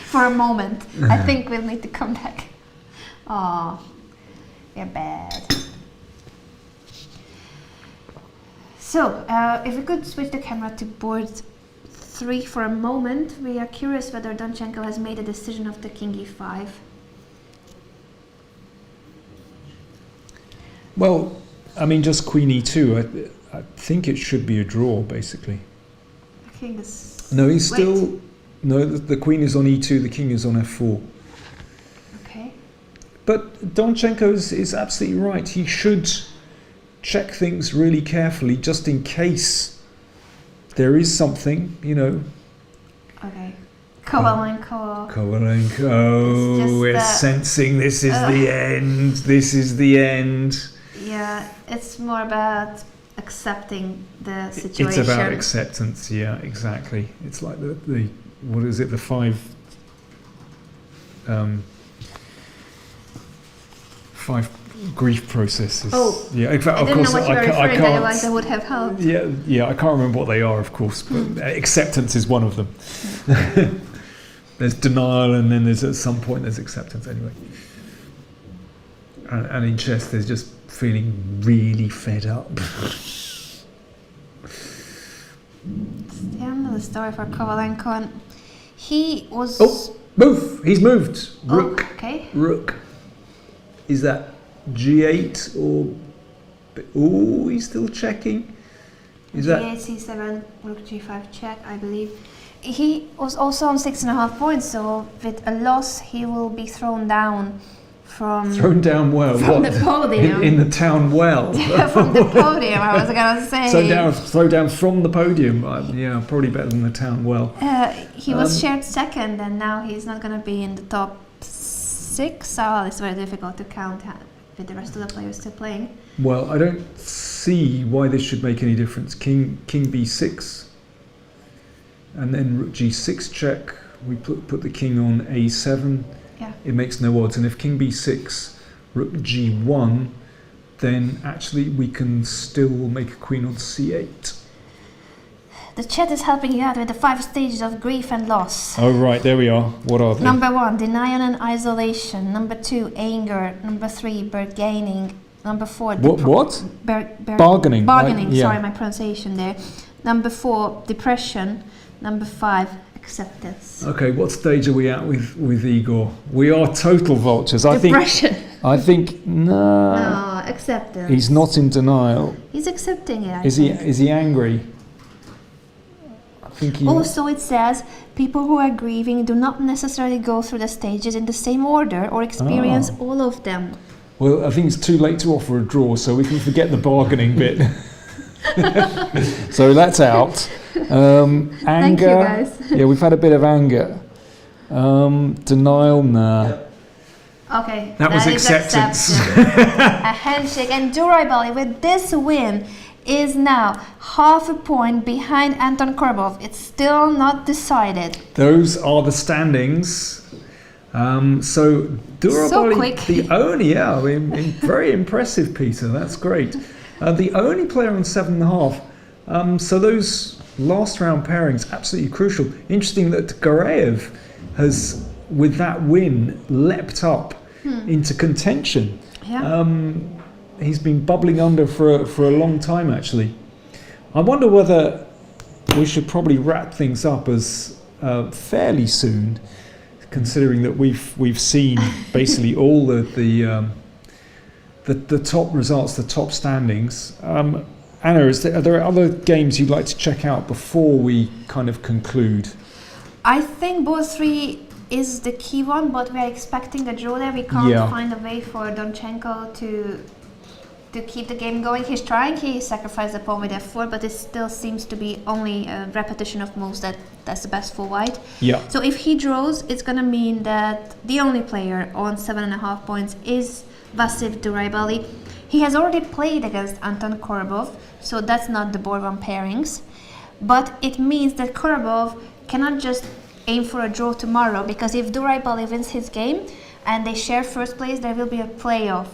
For a moment. I think we'll need to come back. Oh, we're bad. So, if we could switch the camera to board 3 for a moment, we are curious whether Donchenko has made a decision of the king e5.
Well, I mean, just queen e2. I think it should be a draw, basically.
The king is...
No, he's
Wait.
still... No, the queen is on e2, the king is on f4.
Okay.
But Donchenko is absolutely right. He should check things really carefully, just in case there is something, you know.
Okay. Kovalenko.
Kovalenko,
It's just,
we're sensing this is the end. This is the end.
Yeah, it's more about accepting the situation.
It's about acceptance, yeah, exactly. It's like the what is it, the 5 grief processes.
Oh,
yeah, in fact,
I
of
didn't know
course,
what you were referring to,
can't.
otherwise I would have helped.
Yeah, I can't remember what they are, of course, but acceptance is one of them. There's denial, and then there's at some point there's acceptance anyway. And in chess, there's just feeling really fed up.
Yeah, another story for Kovalenko. And he was...
Oh, move! He's moved. Rook.
Oh, okay.
Rook. Is that g8 or... Oh, he's still checking. Is that...
G8, C7, Rook G5 check, I believe. He was also on 6.5 points, so with a loss he will be thrown down from...
Thrown down well?
From
What?
the podium.
In the town well?
From the podium, I was going to say.
So throw down from the podium. Yeah, probably better than the town well.
He was shared second, and now he's not going to be in the top 6. So it's very difficult to count with the rest of the players still playing.
Well, I don't see why this should make any difference. King b6, and then rook g6 check. We put the king on a7.
Yeah.
It makes no odds. And if king b6, rook g1, then actually we can still make a queen on c8.
The chat is helping you out with the 5 stages of grief and loss.
Oh, right, there we are. What are they?
Number 1, denial and isolation. Number 2, anger. Number 3, bargaining. Number 4,
What?
bargaining.
Bargaining, yeah.
Sorry, my pronunciation there. Number 4, depression. Number 5, acceptance.
Okay, what stage are we at with Igor? We are total vultures.
Depression.
I think no.
No, acceptance.
He's not in denial.
He's accepting it. I
Is
think.
he angry? I think he.
Also, it says people who are grieving do not necessarily go through the stages in the same order or experience all of them.
Well, I think it's too late to offer a draw, so we can forget the bargaining bit. So that's out. Anger.
Thank you, guys.
Yeah, we've had a bit of anger. Denial, nah.
Okay,
That was
is
acceptance.
A handshake. And Durabali, with this win, is now half a point behind Anton Korobov. It's still not decided.
Those are the standings. So Durabali,
quick.
the only, yeah, I mean, very impressive, Peter. That's great. The only player on 7.5. So those last round pairings, absolutely crucial. Interesting that Gareev has, with that win, leapt up into contention.
Yeah.
He's been bubbling under for a long time, actually. I wonder whether we should probably wrap things up as fairly soon, considering that we've seen basically all the top results, the top standings. Anna, are there other games you'd like to check out before we kind of conclude?
I think both three is the key one, but we're expecting a draw there. We can't find a way for Donchenko to keep the game going. He's trying, he sacrificed the pawn with f4, but it still seems to be only a repetition of moves that's the best for white.
Yeah.
So if he draws, it's gonna mean that the only player on 7.5 points is Vasif Durabali. He has already played against Anton Korobov, so that's not the board one pairings. But it means that Korobov cannot just aim for a draw tomorrow, because if Durabali wins his game and they share first place, there will be a playoff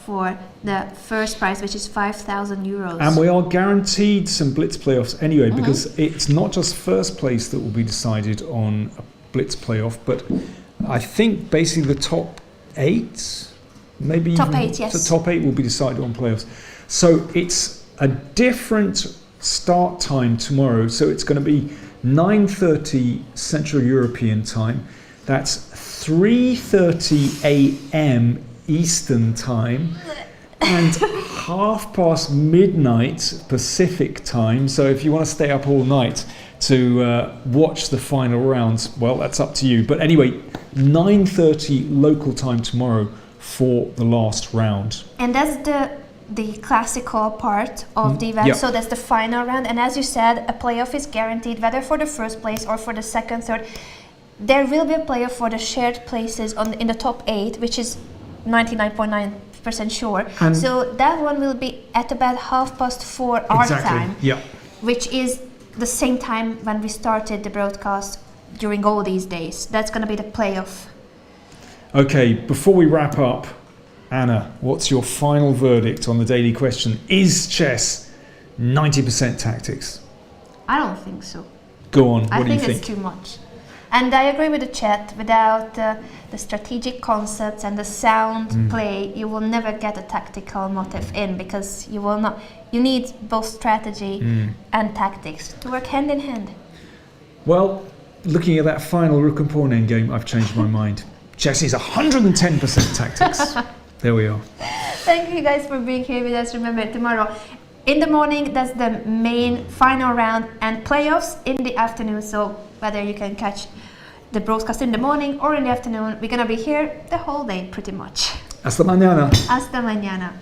for the first prize, which is 5,000 euros.
And we are guaranteed some Blitz playoffs anyway, because it's not just first place that will be decided on a Blitz playoff, but I think basically the top 8, maybe
top
even
8, yes.
the top 8 will be decided on playoffs. So it's a different start time tomorrow. So it's going to be 9:30 Central European time. That's 3:30 a.m. Eastern time and midnight Pacific time. So if you want to stay up all night to watch the final rounds, well, that's up to you. But anyway, 9:30 local time tomorrow for the last round.
And that's the classical part of the event.
Yep.
So that's the final round. And as you said, a playoff is guaranteed, whether for the first place or for the second, third. There will be a playoff for the shared places in the top 8, which is 99.9% sure. And so that one will be at about 4:30 our time, which is the same time when we started the broadcast during all these days. That's going to be the playoff.
Okay, before we wrap up, Anna, what's your final verdict on the daily question? Is chess 90% tactics?
I don't think so.
Go on, what do you think?
I think it's too much. And I agree with the chat, without the strategic concepts and the sound play, you will never get a tactical motive in, because you will not. You need both strategy and tactics to work hand in hand. Well, looking at that final rook and pawn endgame, I've changed my mind. Chess is 110% tactics. There we are. Thank you guys for being here with us. Remember, tomorrow in the morning, that's the main final round, and playoffs in the afternoon. So whether you can catch the broadcast in the morning or in the afternoon, we're going to be here the whole day pretty much. Hasta mañana. Hasta mañana.